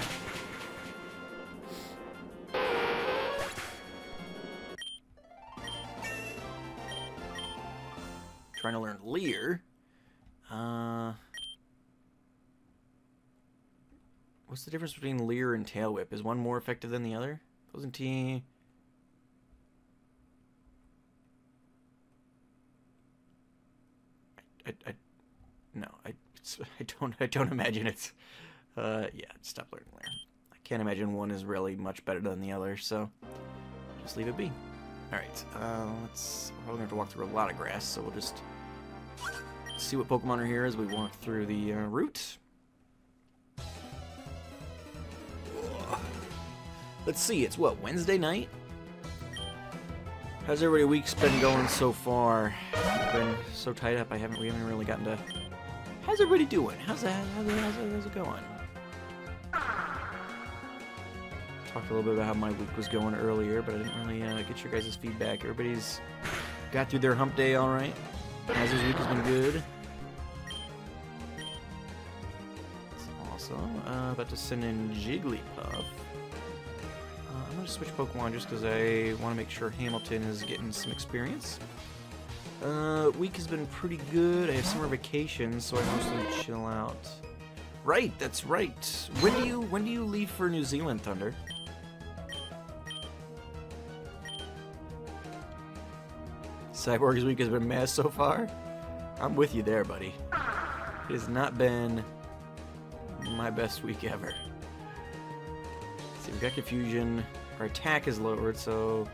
Speaker 1: Trying to learn Leer. What's the difference between Leer and Tail Whip? Is one more effective than the other? Wasn't he... I don't imagine it's, yeah, stop learning Lair. I can't imagine one is really much better than the other, so just leave it be. Alright, we're probably going to have to walk through a lot of grass, so we'll just see what Pokemon are here as we walk through the route. Let's see, it's what, Wednesday night? How's everybody's week's been going so far? I've been so tied up, we haven't really gotten to... How's everybody doing? How's it going? Talked a little bit about how my week was going earlier, but I didn't really get your guys' feedback. Everybody's got through their hump day all right. Hazard's week has been good. That's awesome. About to send in Jigglypuff. I'm going to switch Pokemon just because I want to make sure Hamilton is getting some experience. Week has been pretty good. I have summer vacation, so I mostly chill out. Right, that's right. When do you leave for New Zealand, Thunder? Cyborg's week has been mess so far. I'm with you there, buddy. It has not been my best week ever. Let's see, we've got Confusion. Our attack is lowered, so...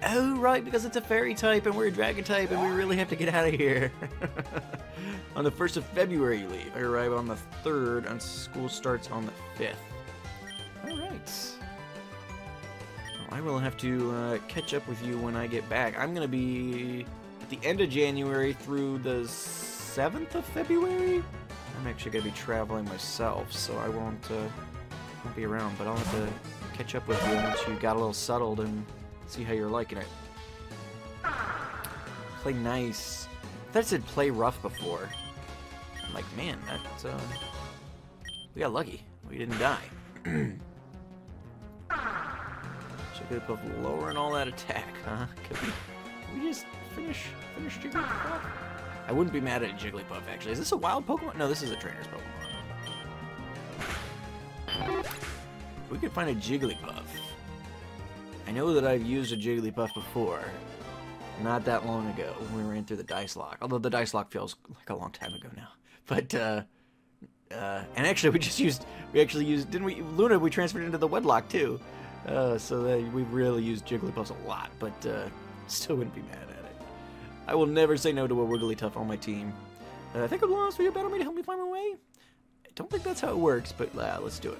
Speaker 1: Oh, right, because it's a fairy type and we're a dragon type and we really have to get out of here. On the 1st of February, you leave. I arrive on the 3rd and school starts on the 5th. Alright. Well, I will have to catch up with you when I get back. I'm going to be at the end of January through the 7th of February. I'm actually going to be traveling myself, so I won't be around, but I'll have to catch up with you once you got a little settled and see how you're liking it. Play nice. I thought it said play rough before. I'm like, man, that's, we got lucky. We didn't die. Jigglypuff lowering all that attack, huh? Can we just finish Jigglypuff? I wouldn't be mad at Jigglypuff, actually. Is this a wild Pokemon? No, this is a trainer's Pokemon. If we could find a Jigglypuff. I know that I've used a Jigglypuff before, not that long ago when we ran through the Dice Lock. Although the Dice Lock feels like a long time ago now. But and actually we actually used, didn't we? Luna, we transferred into the Wedlock too. So that we've really used Jigglypuffs a lot, but still wouldn't be mad at it. I will never say no to a Wigglytuff on my team. I think I've lost for you. Battle me to help me find my way. I don't think that's how it works, but let's do it.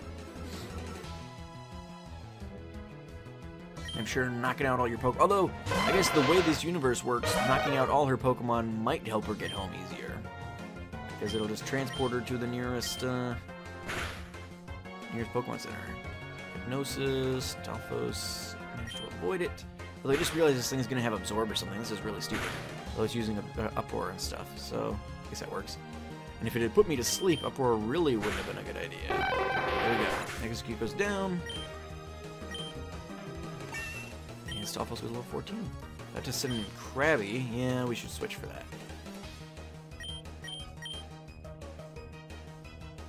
Speaker 1: I'm sure knocking out all your Pokemon... Although, I guess the way this universe works, knocking out all her Pokemon might help her get home easier. Because it'll just transport her to the nearest Pokemon Center. Hypnosis, Stalfos, managed to avoid it. Although I just realized this thing's going to have Absorb or something. This is really stupid. Although it's using Uproar and stuff, so I guess that works. And if it had put me to sleep, Uproar really wouldn't have been a good idea. There we go. Execute goes down. And Stalfos goes level 14. That just sent in Krabby. Yeah, we should switch for that.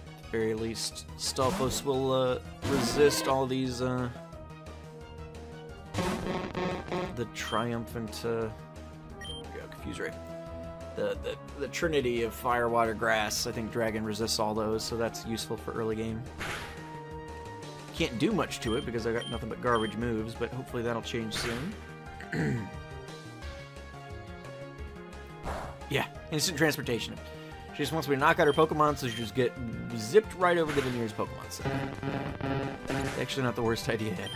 Speaker 1: At the very least, Stalfos will resist all these, the triumphant, Confuse Ray. The trinity of fire, water, grass. I think Dragon resists all those, so that's useful for early game. Can't do much to it because I got nothing but garbage moves, but hopefully that'll change soon. Yeah, instant transportation. She just wants me to knock out her Pokemon, so she just get zipped right over to the nearest Pokemon Center. Actually, not the worst idea ever.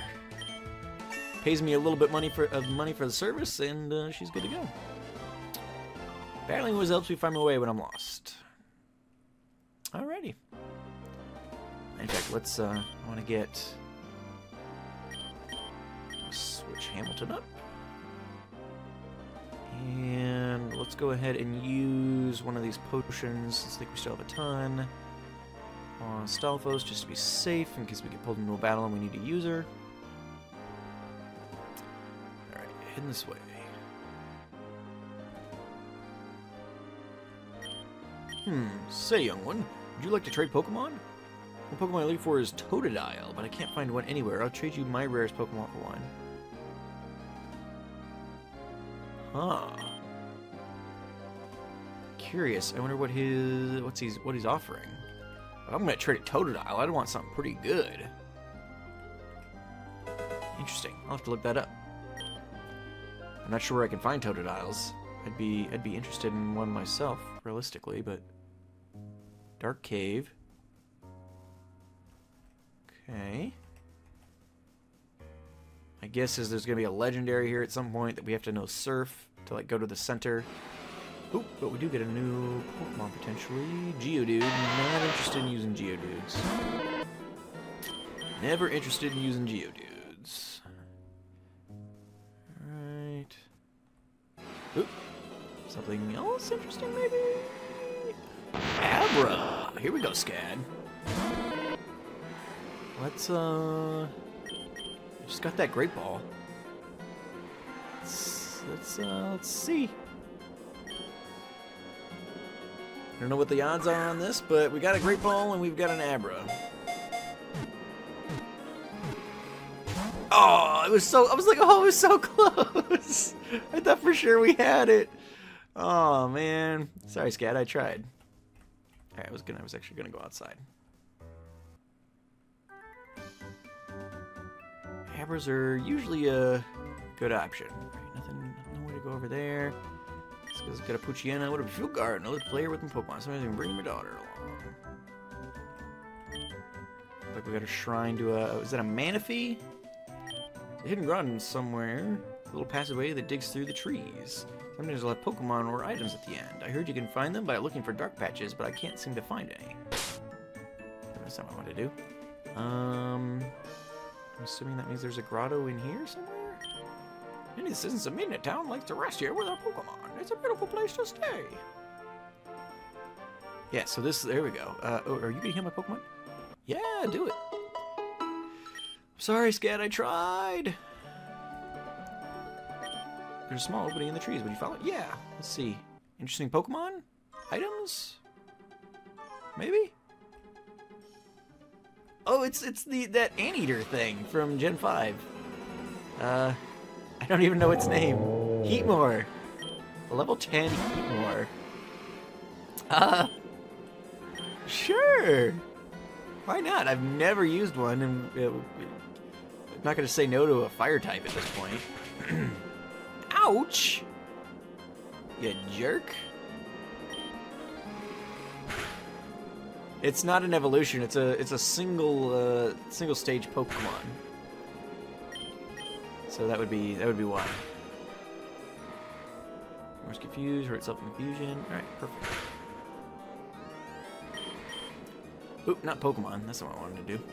Speaker 1: Pays me a little bit money for the service, and she's good to go. Battling always helps me find my way when I'm lost. Alrighty. In fact, let's, I want to get... switch Hamilton up. And let's go ahead and use one of these potions. I think we still have a ton. On Stalfos, just to be safe, in case we get pulled into a battle and we need to use her. Alright, heading this way. Say, young one, would you like to trade Pokemon? The Pokemon I look for is Totodile, but I can't find one anywhere. I'll trade you my rarest Pokemon for one. Huh. Curious. I wonder what he's offering. If I'm gonna trade a Totodile, I'd want something pretty good. Interesting. I'll have to look that up. I'm not sure where I can find Totodiles. I'd be interested in one myself, realistically, but Dark Cave. Okay. My guess is there's gonna be a legendary here at some point that we have to know Surf to like go to the center. Oop, but we do get a new Pokemon potentially. Geodude. Not interested in using Geodudes. Never interested in using Geodudes. Alright. Oop. Something else interesting, maybe? Abra! Here we go, Scad. Let's, just got that Great Ball. Let's see. I don't know what the odds are on this, but we got a Great Ball and we've got an Abra. Oh, it was so, I was like, oh, it was so close. I thought for sure we had it. Oh, man. Sorry, Scat, I tried. Alright, I was actually gonna go outside. Abras are usually a good option. Right, nowhere to go over there. It's got a Poochyena. What a field guard. Another player with my Pokemon. Somebody's gonna bring my daughter along. Looks like we got a shrine to a. Is that a Manaphy? It's a hidden garden somewhere. A little passageway that digs through the trees. Sometimes they'll have Pokemon or items at the end. I heard you can find them by looking for dark patches, but I can't seem to find any. That's not what I want to do. I'm assuming that means there's a grotto in here somewhere? Any citizens of Midnight Town likes to rest here with our Pokemon. It's a beautiful place to stay. Yeah, so there we go. Oh, are you gonna heal my Pokemon? Yeah, do it. Sorry, Scat, I tried. There's a small opening in the trees. Would you follow it? Yeah. Let's see. Interesting Pokemon? Items? Maybe? Oh, it's that Anteater thing from Gen 5. I don't even know its name. Heatmore. Level 10 Heatmore. Sure. Why not? I've never used one, and I'm not going to say no to a fire type at this point. Ouch! You jerk. It's not an evolution. It's a single stage Pokemon. So that would be why. More confused, hurt itself in confusion. Alright, perfect. Oop, not Pokemon. That's not what I wanted to do.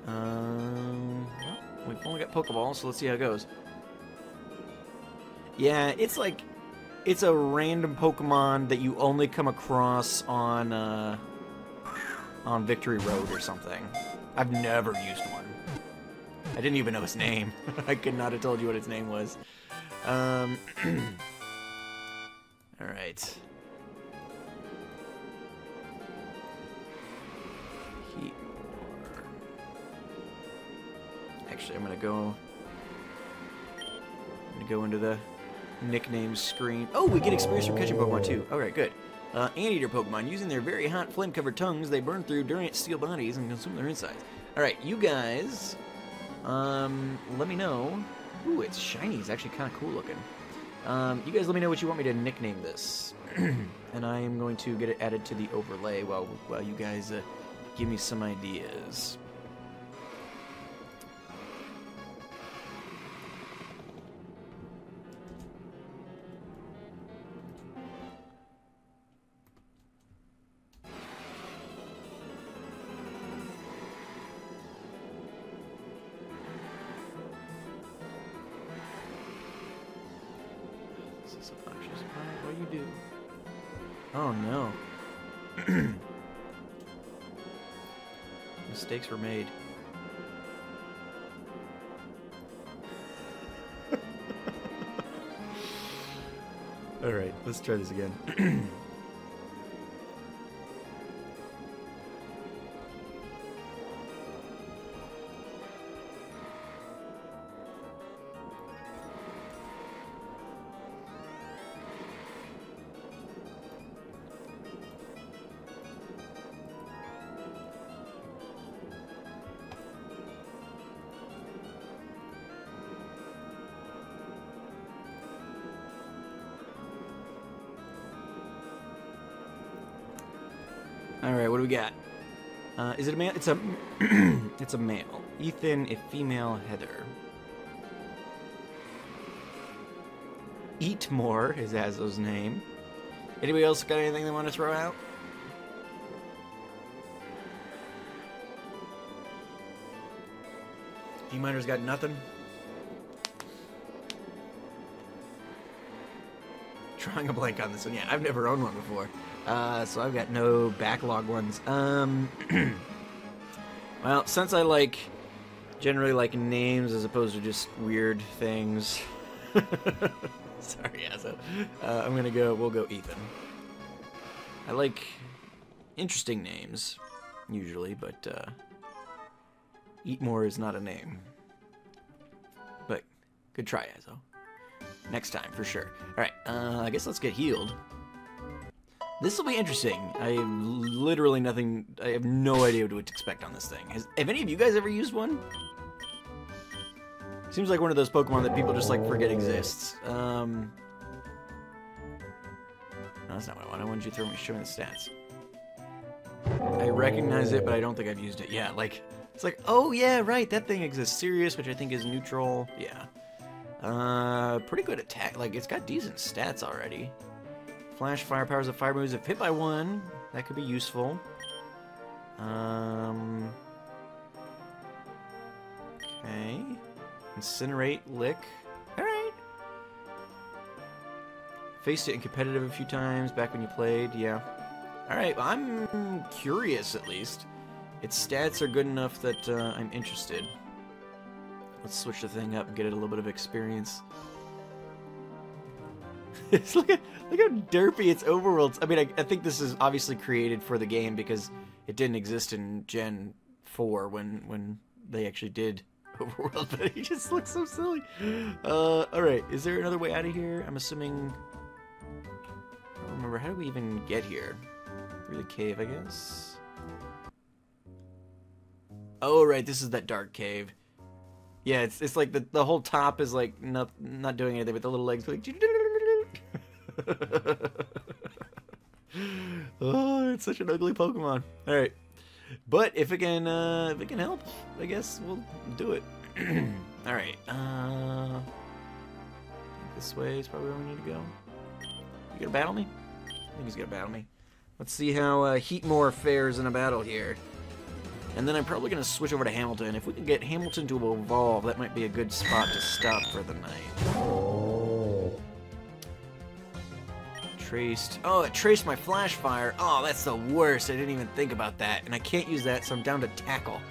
Speaker 1: Well, we've only got Pokeballs, so let's see how it goes. Yeah, it's like... It's a random Pokemon that you only come across on Victory Road or something. I've never used one. I didn't even know its name. I could not have told you what its name was. Alright. Actually, I'm gonna go into the nicknames screen. Oh, we get experience from catching Pokemon too. Alright, good. Anteater Pokemon. Using their very hot flame-covered tongues, they burn through Durant steel bodies and consume their insides. Alright, you guys, let me know. Ooh, it's shiny. It's actually kind of cool looking. You guys let me know what you want me to nickname this. And I am going to get it added to the overlay while you guys give me some ideas. What do you do? Oh no. Mistakes were made. Alright, let's try this again. Alright, what do we got? Is it a male? It's a it's a male. Ethan, a female, Heather. Eat More is Azzo's name. Anybody else got anything they want to throw out? D-Miner's got nothing? Drawing a blank on this one. Yeah, I've never owned one before. So I've got no backlog ones. Well, since I generally like names as opposed to just weird things. Sorry, Azzo. We'll go Ethan. I like interesting names, usually, but, Eat More is not a name. But, good try, Azzo. Next time, for sure. Alright, I guess let's get healed. This will be interesting. I have literally nothing... I have no idea what to expect on this thing. Have any of you guys ever used one? Seems like one of those Pokemon that people just, forget exists. No, that's not what I want. I wanted you to show me the stats. I recognize it, but I don't think I've used it. Yeah, it's like, oh yeah, right, that thing exists. Serious, which I think is neutral. Yeah. Pretty good attack. It's got decent stats already. Flash, fire powers of fire moves. If hit by one, that could be useful. Okay. Incinerate, Lick. Alright. Faced it in competitive a few times back when you played. Yeah. Alright, well, I'm curious at least. Its stats are good enough that I'm interested. Let's switch the thing up and get it a little bit of experience. look how derpy its overworlds. I mean, I think this is obviously created for the game because it didn't exist in Gen 4 when they actually did overworld, but he just looks so silly. Alright, is there another way out of here? I'm assuming... I don't remember, how do we even get here? Through the cave, I guess? Oh, right, this is that dark cave. Yeah, it's like the whole top is not doing anything, but the little legs like... Oh, it's such an ugly Pokemon. Alright. But if it can help, I guess we'll do it. All right. This way is probably where we need to go. You gonna battle me? I think he's gonna battle me. Let's see how Heatmore fares in a battle here. And then I'm probably gonna switch over to Hamilton. If we can get Hamilton to evolve, that might be a good spot to stop for the night. Traced. Oh, it traced my flash fire. Oh, that's the worst. I didn't even think about that. And I can't use that, so I'm down to tackle.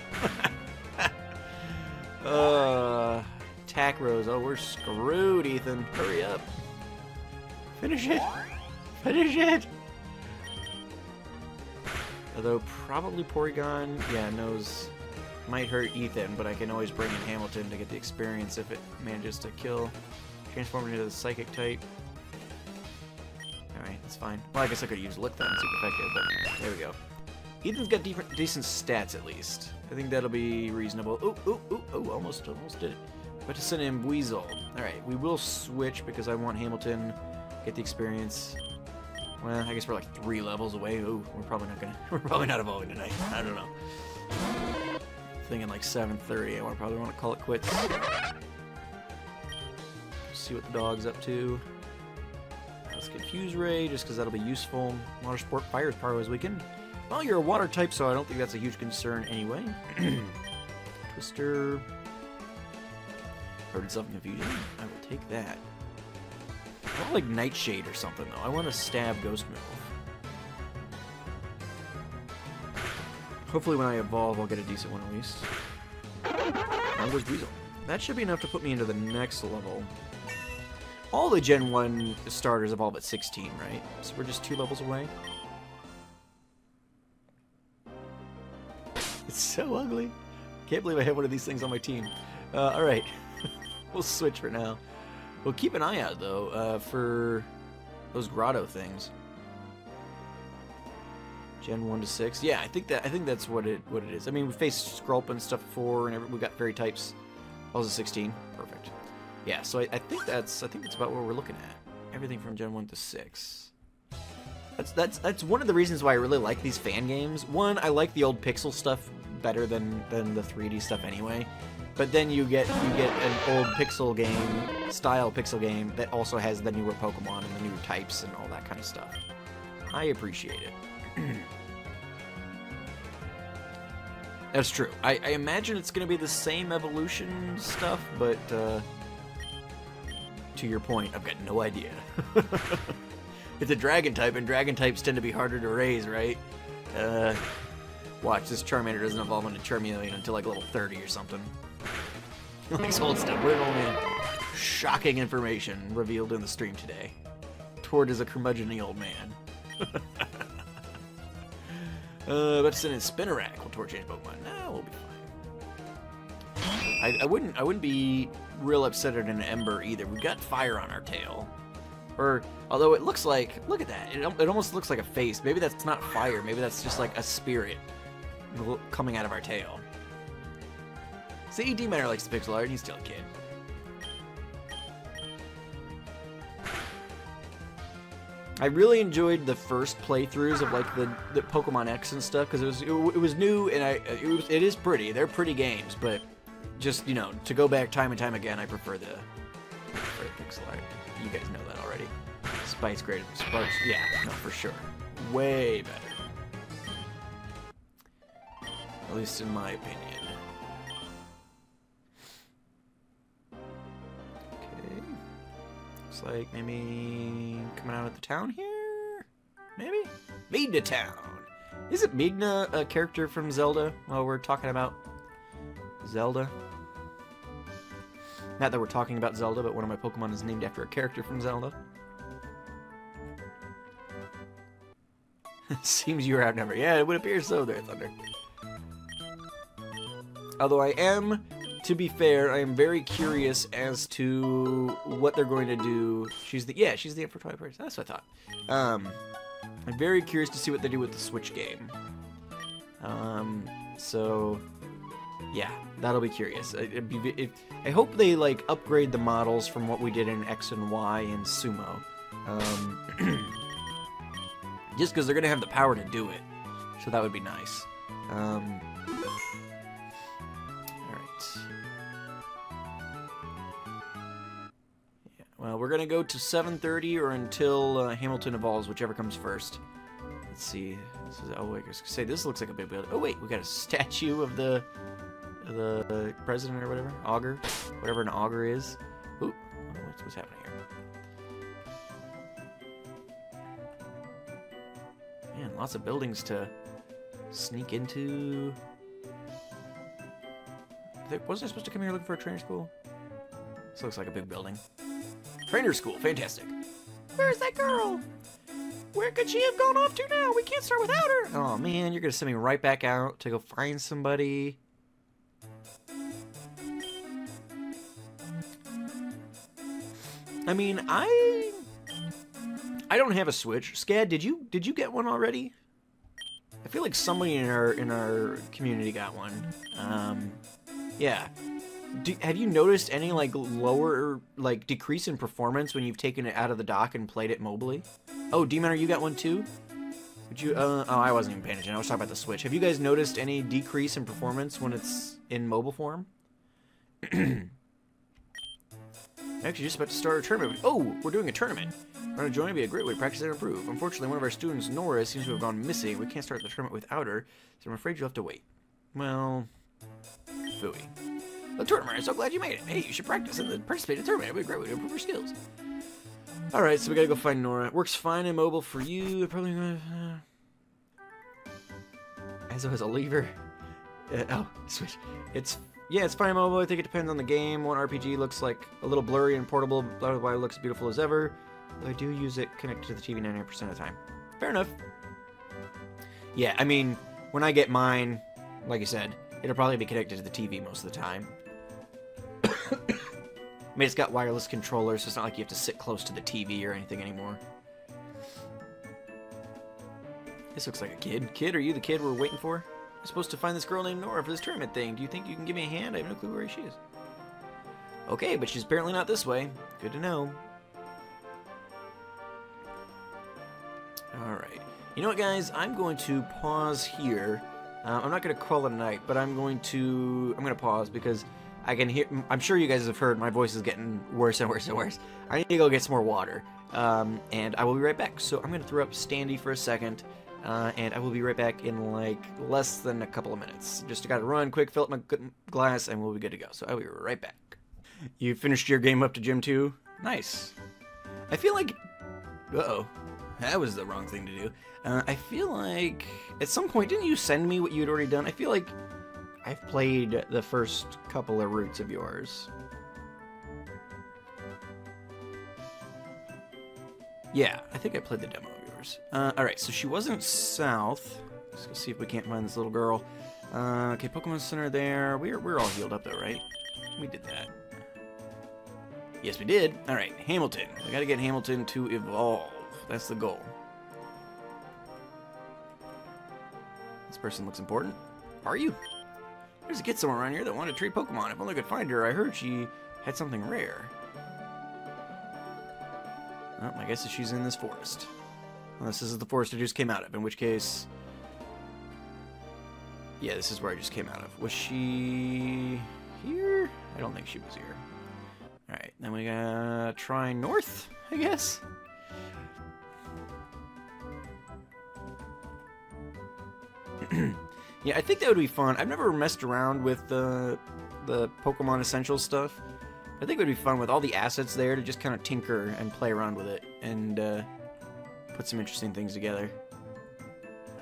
Speaker 1: Tack Rose. Oh, we're screwed, Ethan. Hurry up. Finish it. Finish it. Although probably Porygon, yeah, knows might hurt Ethan, but I can always bring in Hamilton to get the experience if it manages to kill. Transform into the Psychic type. Alright, that's fine. Well, I guess I could use Lick then, super effective, but there we go. Ethan's got decent stats at least. I think that'll be reasonable. Oh, almost did it. But to send in Weasel. Alright, we will switch because I want Hamilton to get the experience. Well, I guess we're like 3 levels away. Ooh, we're probably not evolving tonight. I don't know. Thinking like 7:30. I probably want to call it quits. See what the dog's up to. Let's get Fuse Ray, just because that'll be useful. Water Sport Fire's power is weakened. Well, you're a water type, so I don't think that's a huge concern anyway. Twister. Heard something confusion. I will take that. I want like Nightshade or something though. I want to stab Ghost move. Hopefully when I evolve I'll get a decent one at least. Now goes Weasel. That should be enough to put me into the next level. All the Gen 1 starters evolve at 16, right? So we're just 2 levels away. It's so ugly. Can't believe I have one of these things on my team. Alright. We'll switch for now. We'll keep an eye out though for those grotto things. Gen 1 to 6. Yeah, I think that's what it is. I mean, we faced Skrulp and stuff before, and we got fairy types. That was a 16. Perfect. Yeah, so I think that's about what we're looking at. Everything from Gen 1 to 6. That's one of the reasons why I really like these fan games. One, I like the old pixel stuff better than the 3D stuff anyway. But then you get an old pixel game, style pixel game, that also has the newer Pokemon and the newer types and all that kind of stuff. I appreciate it. That's true. I imagine it's going to be the same evolution stuff, but to your point, I've got no idea. It's a dragon type, and dragon types tend to be harder to raise, right? Watch, this Charmander doesn't evolve into Charmeleon until like level 30 or something. Like old stuff. We're only shocking information revealed in the stream today. Tord is a curmudgeon-y old man. But send in Spinarak will Tord change Pokemon. No, we'll be fine. I wouldn't be real upset at an Ember either. We've got fire on our tail. Or although it looks like, look at that. It almost looks like a face. Maybe that's not fire. Maybe that's just like a spirit coming out of our tail. See, D-Manor likes the pixel art, and he's still a kid. I really enjoyed the first playthroughs of like the Pokemon X and stuff because it was new and it is pretty. They're pretty games, but just, you know, to go back time and time again, I prefer the pixel art. You guys know that already. Spike's great. Sparks, yeah, no, for sure, way better. At least in my opinion. Looks like maybe coming out of the town here? Maybe? Midna Town! Isn't Midna a character from Zelda while we're talking about Zelda? Not that we're talking about Zelda, but one of my Pokemon is named after a character from Zelda. Seems you were outnumbered. Yeah, it would appear so there, Thunder. Although I am... To be fair, I am very curious as to what they're going to do. She's the Emperor Twilight. That's what I thought. I'm very curious to see what they do with the Switch game. So yeah, that'll be curious. I hope they like upgrade the models from what we did in X and Y and Sumo. Just because they're gonna have the power to do it, so that would be nice. Alright. Yeah, well, we're gonna go to 7:30 or until Hamilton evolves, whichever comes first. Let's see. This is, oh, wait, I was gonna say, this looks like a big building. Oh, wait, we got a statue of the president or whatever. Augur. Whatever an augur is. Ooh, what's happening here? Man, lots of buildings to sneak into. Wasn't I supposed to come here looking for a trainer school? This looks like a big building. Trainer school, fantastic. Where's that girl? Where could she have gone off to now? We can't start without her. Oh man, you're gonna send me right back out to go find somebody. I mean, I don't have a Switch. Scad, did you get one already? I feel like somebody in our community got one. Yeah. Have you noticed any like lower like decrease in performance when you've taken it out of the dock and played it mobily? Oh, D-Manor, you got one too? Would you? Oh, I wasn't even paying attention. I was talking about the Switch. Have you guys noticed any decrease in performance when it's in mobile form? Actually, just about to start a tournament. Oh, we're doing a tournament. Want to join? It'd be a great way to practice and improve. Unfortunately, one of our students, Nora, seems to have gone missing. We can't start the tournament without her, so I'm afraid you'll have to wait. Well, phooey. The Tortimer, I'm so glad you made it. Hey, you should practice and participate in the tournament. It'd be a great way to improve your skills. Alright, so we gotta go find Nora. It works fine in mobile for you. Probably gonna... As a lever. Oh, switch. Yeah, it's fine in mobile. I think it depends on the game. One RPG looks like a little blurry and portable, but otherwise it looks beautiful as ever. Though I do use it connected to the TV 99% of the time. Fair enough. Yeah, I mean, when I get mine, like you said, it'll probably be connected to the TV most of the time. I mean, it's got wireless controllers, so it's not like you have to sit close to the TV or anything anymore. This looks like a kid. Kid, are you the kid we're waiting for? I'm supposed to find this girl named Nora for this tournament thing. Do you think you can give me a hand? I have no clue where she is. Okay, but she's apparently not this way. Good to know. Alright. You know what, guys? I'm going to pause here. I'm not going to call it a night, but I'm going to pause because I can hear... I'm sure you guys have heard my voice is getting worse and worse and worse. I need to go get some more water. And I will be right back. So I'm going to throw up Standy for a second. And I will be right back in like less than a couple of minutes. Just gotta run quick, fill up my glass, and we'll be good to go. So I'll be right back. You finished your game up to Gym 2? Nice. I feel like... Uh-oh. That was the wrong thing to do. I feel like... At some point, didn't you send me what you had already done? I feel like I've played the first couple of routes of yours. Yeah, I think I played the demo. Alright, so she wasn't south. Let's go see if we can't find this little girl. Okay, Pokemon Center there. We're all healed up though, right? We did that. Yes, we did. Alright, Hamilton. We gotta get Hamilton to evolve. That's the goal. This person looks important. Are you? There's a kid somewhere around here that wanted to trade Pokemon. If only I could find her. I heard she had something rare. Well, I guess she's in this forest. Unless this is the forest I just came out of, in which case... Yeah, this is where I just came out of. Was she... here? I don't think she was here. Alright, then we gotta try north, I guess? Yeah, I think that would be fun. I've never messed around with the Pokemon Essentials stuff. I think it would be fun with all the assets there to just kind of tinker and play around with it. And, put some interesting things together.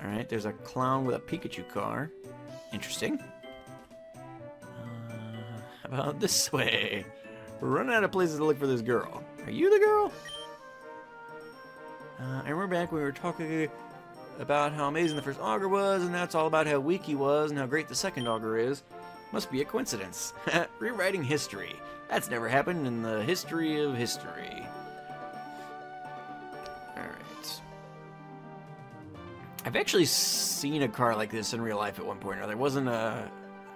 Speaker 1: Alright, there's a clown with a Pikachu car. Interesting. How about this way? We're running out of places to look for this girl. Are you the girl? I remember back when we were talking about how amazing the first Augur was, and now it's all about how weak he was and how great the second Augur is. Must be a coincidence. Rewriting history. That's never happened in the history of history. I've actually seen a car like this in real life at one point or another. It wasn't a...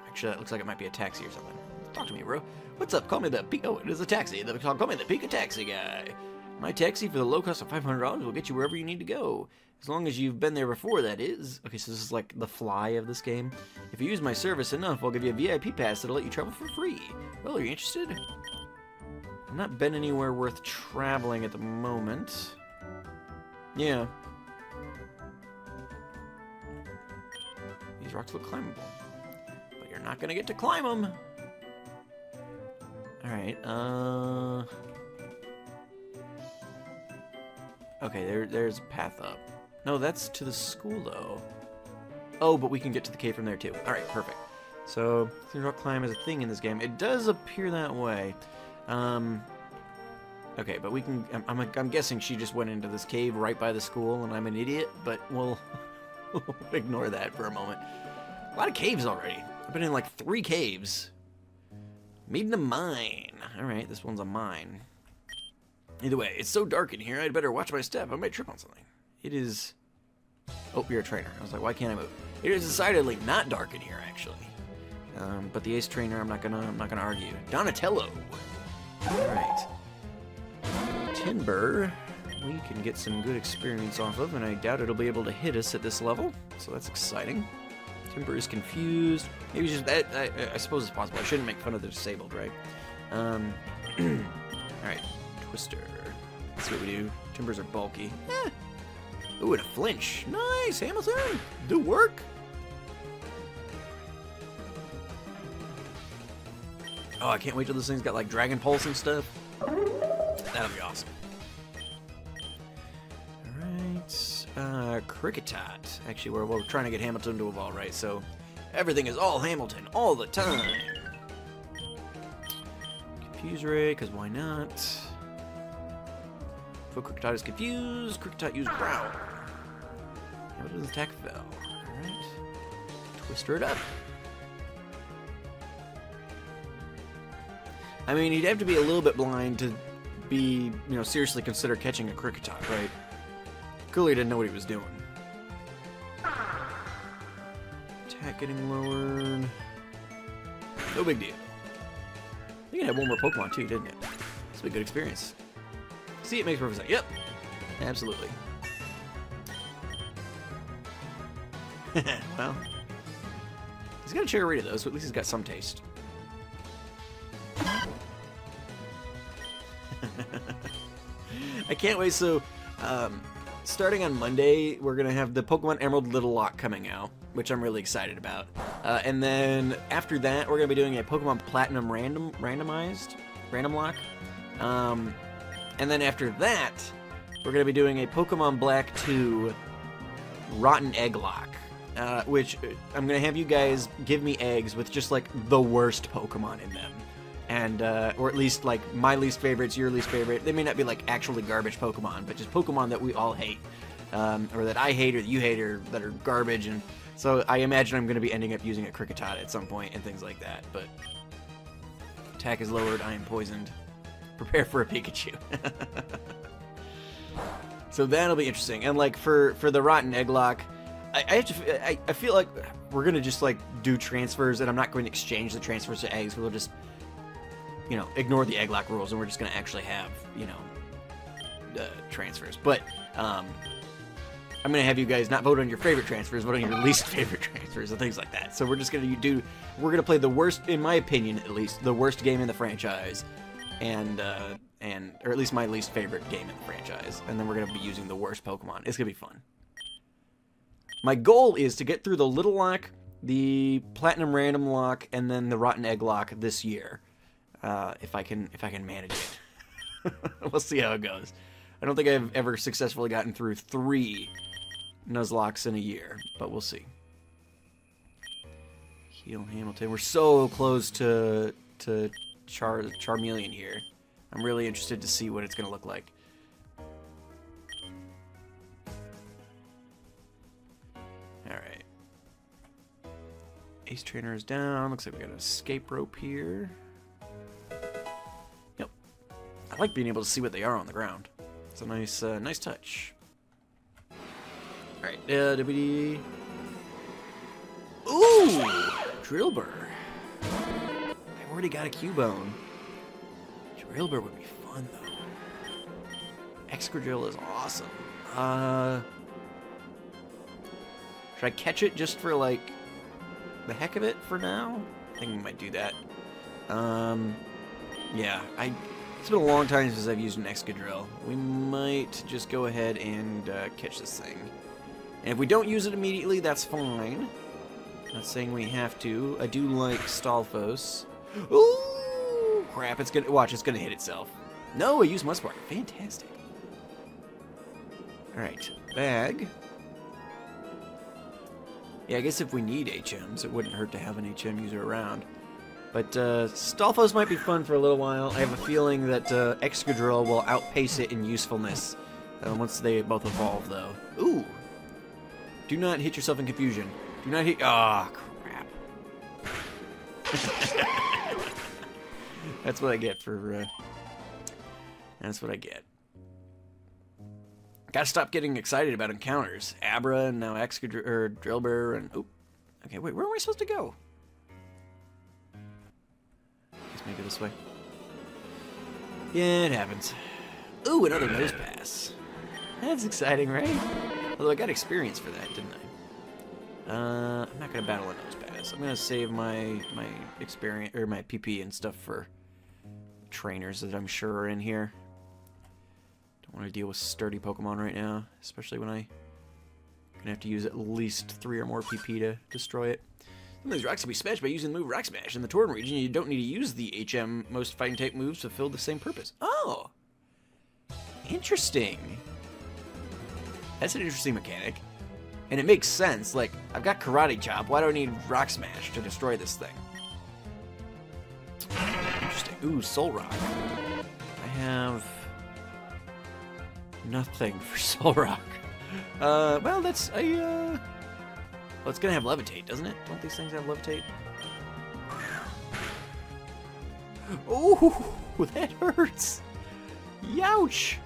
Speaker 1: Actually, that looks like it might be a taxi or something. Talk to me, bro. What's up? Call me the... Oh, it is a taxi. Call me the Pika Taxi guy. My taxi for the low cost of $500 will get you wherever you need to go. As long as you've been there before, that is. Okay, so this is like the fly of this game. If you use my service enough, I'll give you a VIP pass that'll let you travel for free. Well, are you interested? I've not been anywhere worth traveling at the moment. Yeah. These rocks look climbable. But you're not gonna get to climb them. Alright, okay, there's a path up. No, that's to the school, though. Oh, but we can get to the cave from there, too. Alright, perfect. So, rock climb is a thing in this game. It does appear that way. Okay, but we can... I'm guessing she just went into this cave right by the school, and I'm an idiot, but we'll ignore that for a moment. A lot of caves already. I've been in, like, 3 caves. Meeting a mine. Alright, this one's a mine. Either way, it's so dark in here, I'd better watch my step. I might trip on something. It is... Oh, you're a trainer. I was like, why can't I move? It is decidedly not dark in here, actually. But the ace trainer, I'm not gonna argue. Donatello. Alright. Timber, we can get some good experience off of, and I doubt it'll be able to hit us at this level, so that's exciting. Timber is confused. Maybe just that. I suppose it's possible. I shouldn't make fun of the disabled, right? Alright. Twister. Let's see what we do. Timbers are bulky. Eh. Ooh, and a flinch. Nice, Hamilton. Do work. Oh, I can't wait till this thing's got like Dragon Pulse and stuff. That'll be awesome. Alright. Cricketot. Actually, we're trying to get Hamilton to evolve, right? So everything is all Hamilton all the time. Confuse Ray, because why not? If Cricketot is confused, Cricketot use Growl. Hamilton's attack fell. Alright. Twister it up. I mean, he'd have to be a little bit blind to be, you know, seriously consider catching a Cricketot, right? Clearly didn't know what he was doing. Attack getting lowered. No big deal. You can have one more Pokemon too, didn't it? This will be a good experience. See, it makes perfect sense. Yep. Absolutely. Well. He's got a Charita though, so at least he's got some taste. I can't wait. So, starting on Monday, we're going to have the Pokemon Emerald Little Lock coming out, which I'm really excited about. And then after that, we're going to be doing a Pokemon Platinum Random Lock. And then after that, we're going to be doing a Pokemon Black 2 Rotten Egg Lock, which I'm going to have you guys give me eggs with just like the worst Pokemon in them. And, or at least, like, my least favorites, your least favorite. They may not be, like, actually garbage Pokemon, but just Pokemon that we all hate. Or that I hate, or that you hate, or that are garbage. And so I imagine I'm going to be ending up using a Cricketot at some point, and things like that. But attack is lowered, I am poisoned. Prepare for a Pikachu. So that'll be interesting. And, like, for the Rotten Egg Lock, I feel like we're going to just, like, do transfers, and I'm not going to exchange the transfers to eggs. We'll just... you know, ignore the egg lock rules, and we're just going to actually have, you know, transfers. But I'm going to have you guys not vote on your favorite transfers, vote on your least favorite transfers and things like that. So we're just going to we're going to play the worst, in my opinion at least, the worst game in the franchise, or at least my least favorite game in the franchise. And then we're going to be using the worst Pokemon. It's going to be fun. My goal is to get through the Little Lock, the Platinum Random Lock, and then the Rotten Egg Lock this year. If I can manage it. We'll see how it goes. I don't think I've ever successfully gotten through 3 Nuzlocks in a year, but we'll see. Heal Hamilton. We're so close to Charmeleon here. I'm really interested to see what it's going to look like. Alright. Ace Trainer is down. Looks like we got an escape rope here. I like being able to see what they are on the ground. It's a nice, nice touch. All right, WD. Ooh, Drillbur. I already got a Cubone. Drillbur would be fun though. Excadrill is awesome. Should I catch it just for, like, the heck of it for now? I think we might do that. Yeah, it's been a long time since I've used an Excadrill. We might just go ahead and catch this thing. And if we don't use it immediately, that's fine. Not saying we have to. I do like Stalfos. Ooh, crap! It's gonna watch. It's gonna hit itself. No, I used Mudsport. Fantastic. All right, bag. Yeah, I guess if we need HMs, it wouldn't hurt to have an HM user around. But Stalfos might be fun for a little while. I have a feeling that Excadrill will outpace it in usefulness once they both evolve, though. Ooh! Do not hit yourself in confusion. Do not hit... Ah, crap. That's what I get for... That's what I get. Gotta stop getting excited about encounters. Abra, and now Excadrill, or Drillbur, and... Oop. Okay, wait, where am I supposed to go? Let's make it this way. Yeah, it happens. Ooh, another nose pass. That's exciting, right? Although I got experience for that, didn't I? I'm not gonna battle a nose pass. I'm gonna save my experience or my PP and stuff for trainers that I'm sure are in here. Don't want to deal with sturdy Pokemon right now, especially when I'm gonna have to use at least 3 or more PP to destroy it. Some of these rocks can be smashed by using the move Rock Smash. In the Torren region, you don't need to use the HM most fighting type moves to fulfill the same purpose. Oh, interesting. That's an interesting mechanic. And it makes sense. Like, I've got Karate Chop. Why do I need Rock Smash to destroy this thing? Interesting. Ooh, Soul Rock. I have nothing for Soul Rock. Well, that's a, well, it's gonna have Levitate, doesn't it? Don't these things have Levitate? Oh, that hurts. Youch.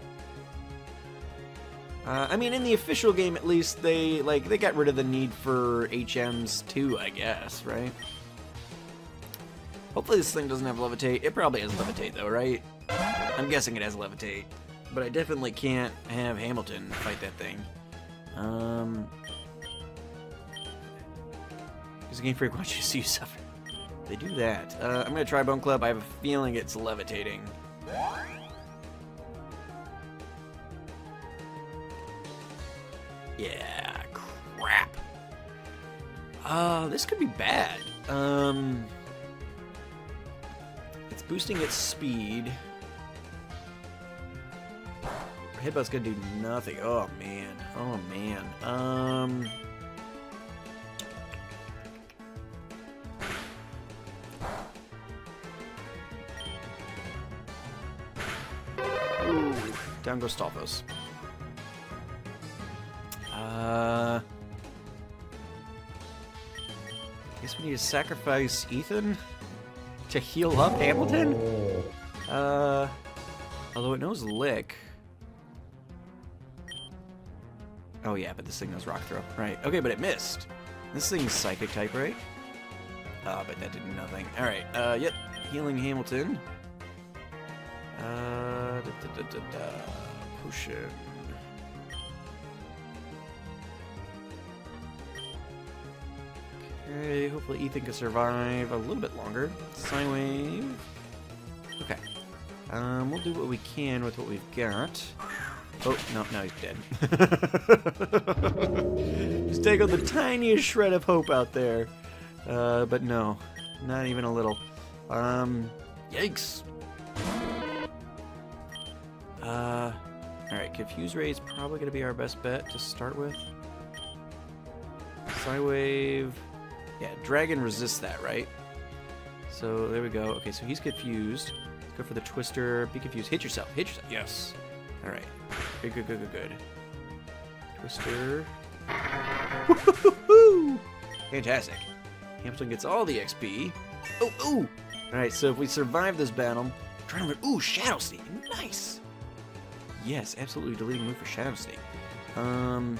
Speaker 1: I mean, in the official game, at least, they got rid of the need for HMs too, I guess, right? Hopefully this thing doesn't have Levitate. It probably has Levitate, though, right? I'm guessing it has Levitate. But I definitely can't have Hamilton fight that thing. Because Game Freak wants you to see you suffer. They do that. I'm going to try Bone Club. I have a feeling it's levitating. Yeah, crap. This could be bad. It's boosting its speed. Headbutt's gonna do nothing. Oh man. Oh man. Ooh, down goes Stalfos. Guess we need to sacrifice Ethan to heal up Hamilton? Although it knows Lick. Oh yeah, but this thing knows Rock Throw. Right, okay, but it missed. This thing's Psychic type, right? Oh, but that did nothing. Alright, yep, healing Hamilton. Potion. Okay, hopefully Ethan can survive a little bit longer. Sine Wave. Okay. We'll do what we can with what we've got. Oh, no, now he's dead. He's taking the tiniest shred of hope out there. But no, not even a little. Yikes. Alright, Confuse Ray is probably going to be our best bet to start with. Sine Wave. Yeah, Dragon resists that, right? So, there we go. Okay, so he's confused. Let's go for the Twister. Be confused. Hit yourself. Hit yourself. Yes. Alright. Good, good, good, good, good. Twister. Woo-hoo-hoo-hoo! Fantastic. Hamilton gets all the XP. Oh, ooh! Alright, so if we survive this battle, trying to... Ooh, Shadow Sneak. Nice! Yes, absolutely deleting move for Shadow Sneak. Oh,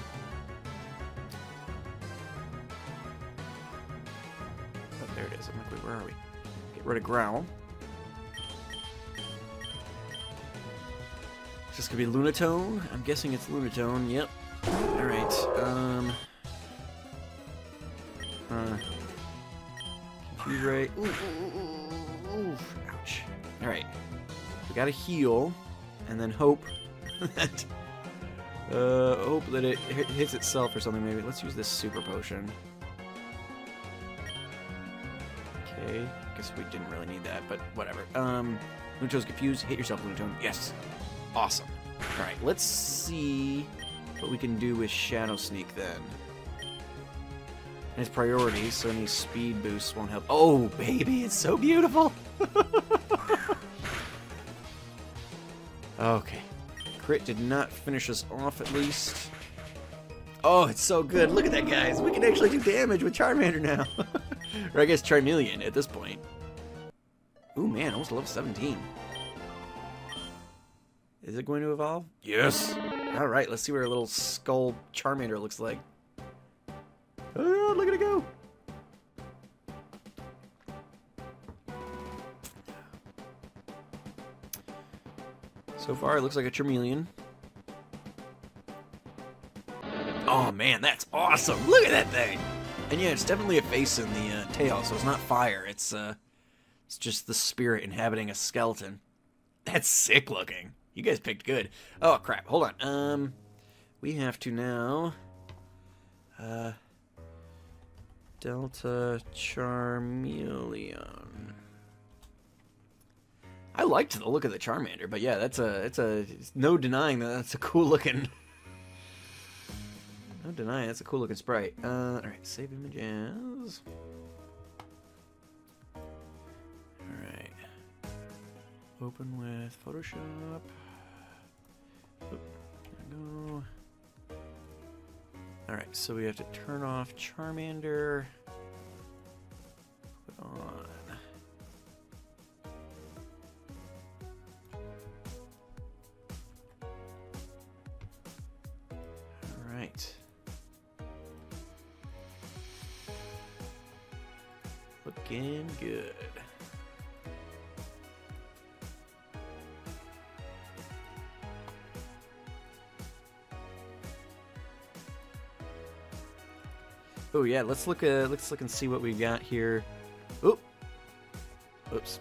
Speaker 1: there it is. I'm like, wait, where are we? Get rid of Growl. Is this gonna be Lunatone? I'm guessing it's Lunatone. Yep. All right. Confuse Ray. Ooh. Ouch. All right. We gotta heal, and then hope that it hits itself or something. Maybe let's use this super potion. Okay. Guess we didn't really need that, but whatever. Lunatone's confused. Hit yourself, Lunatone. Yes. Awesome. All right. Let's see what we can do with Shadow Sneak then. And his priorities, so any speed boosts won't help. Oh, baby, it's so beautiful. Okay. Crit did not finish us off, at least. Oh, it's so good. Look at that, guys. We can actually do damage with Charmander now. Or I guess Charmeleon at this point. Ooh, man, almost level 17. Is it going to evolve? Yes. All right, let's see what our little skull Charmander looks like. Oh, look at it go. So far, it looks like a Charmeleon. Oh, man, that's awesome. Look at that thing. And yeah, it's definitely a face in the tail, so it's not fire. It's just the spirit inhabiting a skeleton. That's sick looking. You guys picked good. Oh, crap. Hold on. We have to now... Delta Charmeleon. I liked the look of the Charmander, but yeah, it's no denying that that's a cool looking. No denying that's a cool looking sprite. All right, save images. All right, open with Photoshop. Oop, there we go. All right, so we have to turn off Charmander. Put on. All right. Looking good. Oh yeah, let's look and see what we got here. Oop. Oops.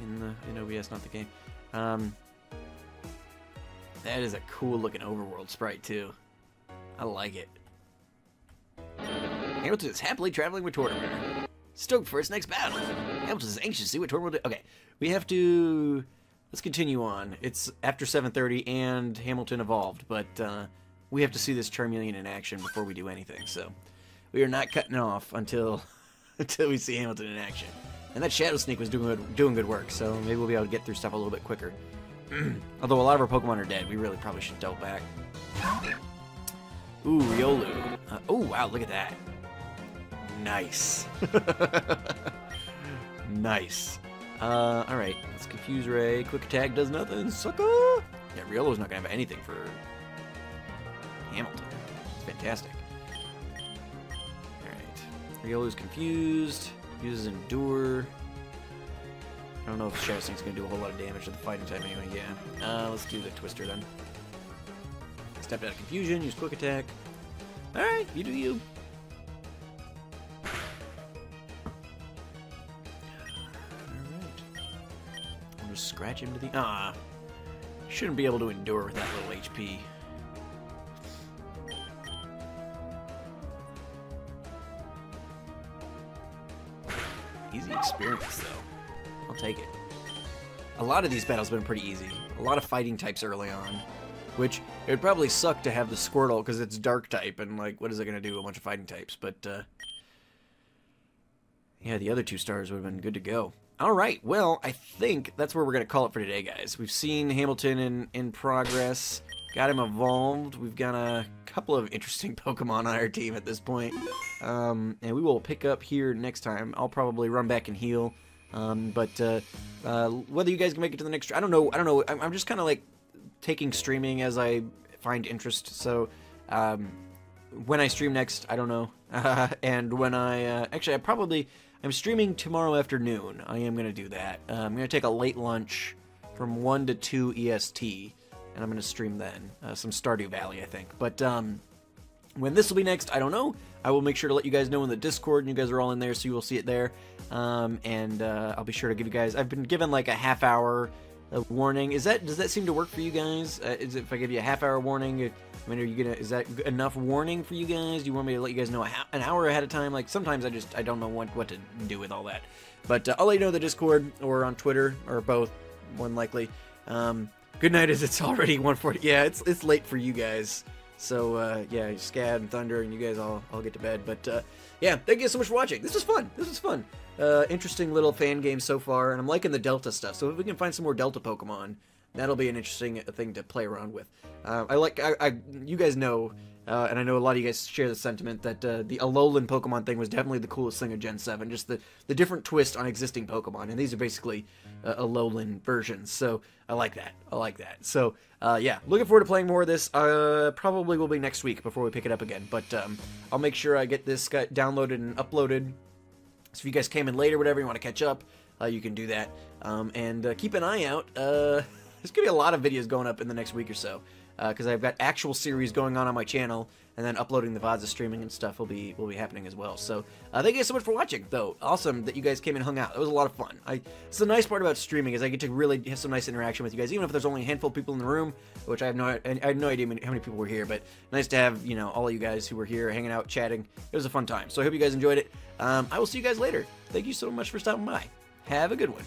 Speaker 1: In OBS, not the game. That is a cool looking overworld sprite too. I like it. Hamilton is happily traveling with Tortimer. Stoked for its next battle. Hamilton is anxious to see what Tortimer will do. Okay, we have to... Let's continue on. It's after 7:30 and Hamilton evolved, but we have to see this Charmeleon in action before we do anything, so we are not cutting off until we see Hamilton in action. And that Shadow Sneak was doing good work, so maybe we'll be able to get through stuff a little bit quicker. Although a lot of our Pokemon are dead, we really probably should double back. Ooh, Riolu. Oh, wow, look at that. Nice. Nice. Alright, let's Confuse Ray. Quick Attack does nothing. Sucker! Yeah, Riolu's not going to have anything for Hamilton. It's fantastic. Alright. Riolu's confused. Uses Endure. I don't know if Shadow Sneak's going to do a whole lot of damage to the fighting type anyway. Yeah. Let's do the Twister then. Step out of confusion. Use Quick Attack. Alright, you do you. Alright. I'll just scratch him to the... Shouldn't be able to endure with that little HP. Easy experience, though. I'll take it. A lot of these battles have been pretty easy. A lot of fighting types early on. Which, it would probably suck to have the Squirtle, because it's Dark type, and, like, what is it going to do? A bunch of fighting types. But, yeah, the other 2 stars would have been good to go. Alright, well, I think that's where we're going to call it for today, guys. We've seen Hamilton in progress. Got him evolved. We've got a couple of interesting Pokemon on our team at this point. And we will pick up here next time. I'll probably run back and heal. But whether you guys can make it to the next... I don't know. I'm just kind of like taking streaming as I find interest. So when I stream next, I don't know. And when I... actually, I'm streaming tomorrow afternoon. I am going to do that. I'm going to take a late lunch. from 1 to 2 EST, and I'm going to stream then. Some Stardew Valley, I think. But when this will be next, I don't know. I will make sure to let you guys know in the Discord, and you guys are all in there, so you will see it there. And I'll be sure to give you guys... I've been given like a half-hour warning. Does that seem to work for you guys? If I give you a half-hour warning, I mean, is that enough warning for you guys? Do you want me to let you guys know an hour ahead of time? Like, sometimes I don't know what to do with all that. But I'll let you know in the Discord or on Twitter, or both, more than likely. Good night, as it's already 1:40. Yeah, it's late for you guys. So, yeah, Scad and Thunder and you guys all get to bed. But, yeah, thank you so much for watching. This was fun. Interesting little fan game so far, and I'm liking the Delta stuff. So if we can find some more Delta Pokemon, that'll be an interesting thing to play around with. You guys know, and I know a lot of you guys share the sentiment that the Alolan Pokemon thing was definitely the coolest thing of Gen 7. Just the different twist on existing Pokemon, and these are basically Alolan versions. So I like that. So yeah, looking forward to playing more of this. Probably will be next week before we pick it up again. But I'll make sure I get this downloaded and uploaded. So if you guys came in later, whatever, you want to catch up, you can do that. And keep an eye out. There's going to be a lot of videos going up in the next week or so. Because I've got actual series going on my channel, and then uploading the VODs, streaming and stuff will be happening as well. So thank you guys so much for watching, though. Awesome that you guys came and hung out. It was a lot of fun. It's the nice part about streaming is I get to really have some nice interaction with you guys, even if there's only a handful of people in the room, which I have no idea how many people were here, but nice to have, you know, all of you guys who were here hanging out, chatting. It was a fun time. So I hope you guys enjoyed it. I will see you guys later. Thank you so much for stopping by. Have a good one.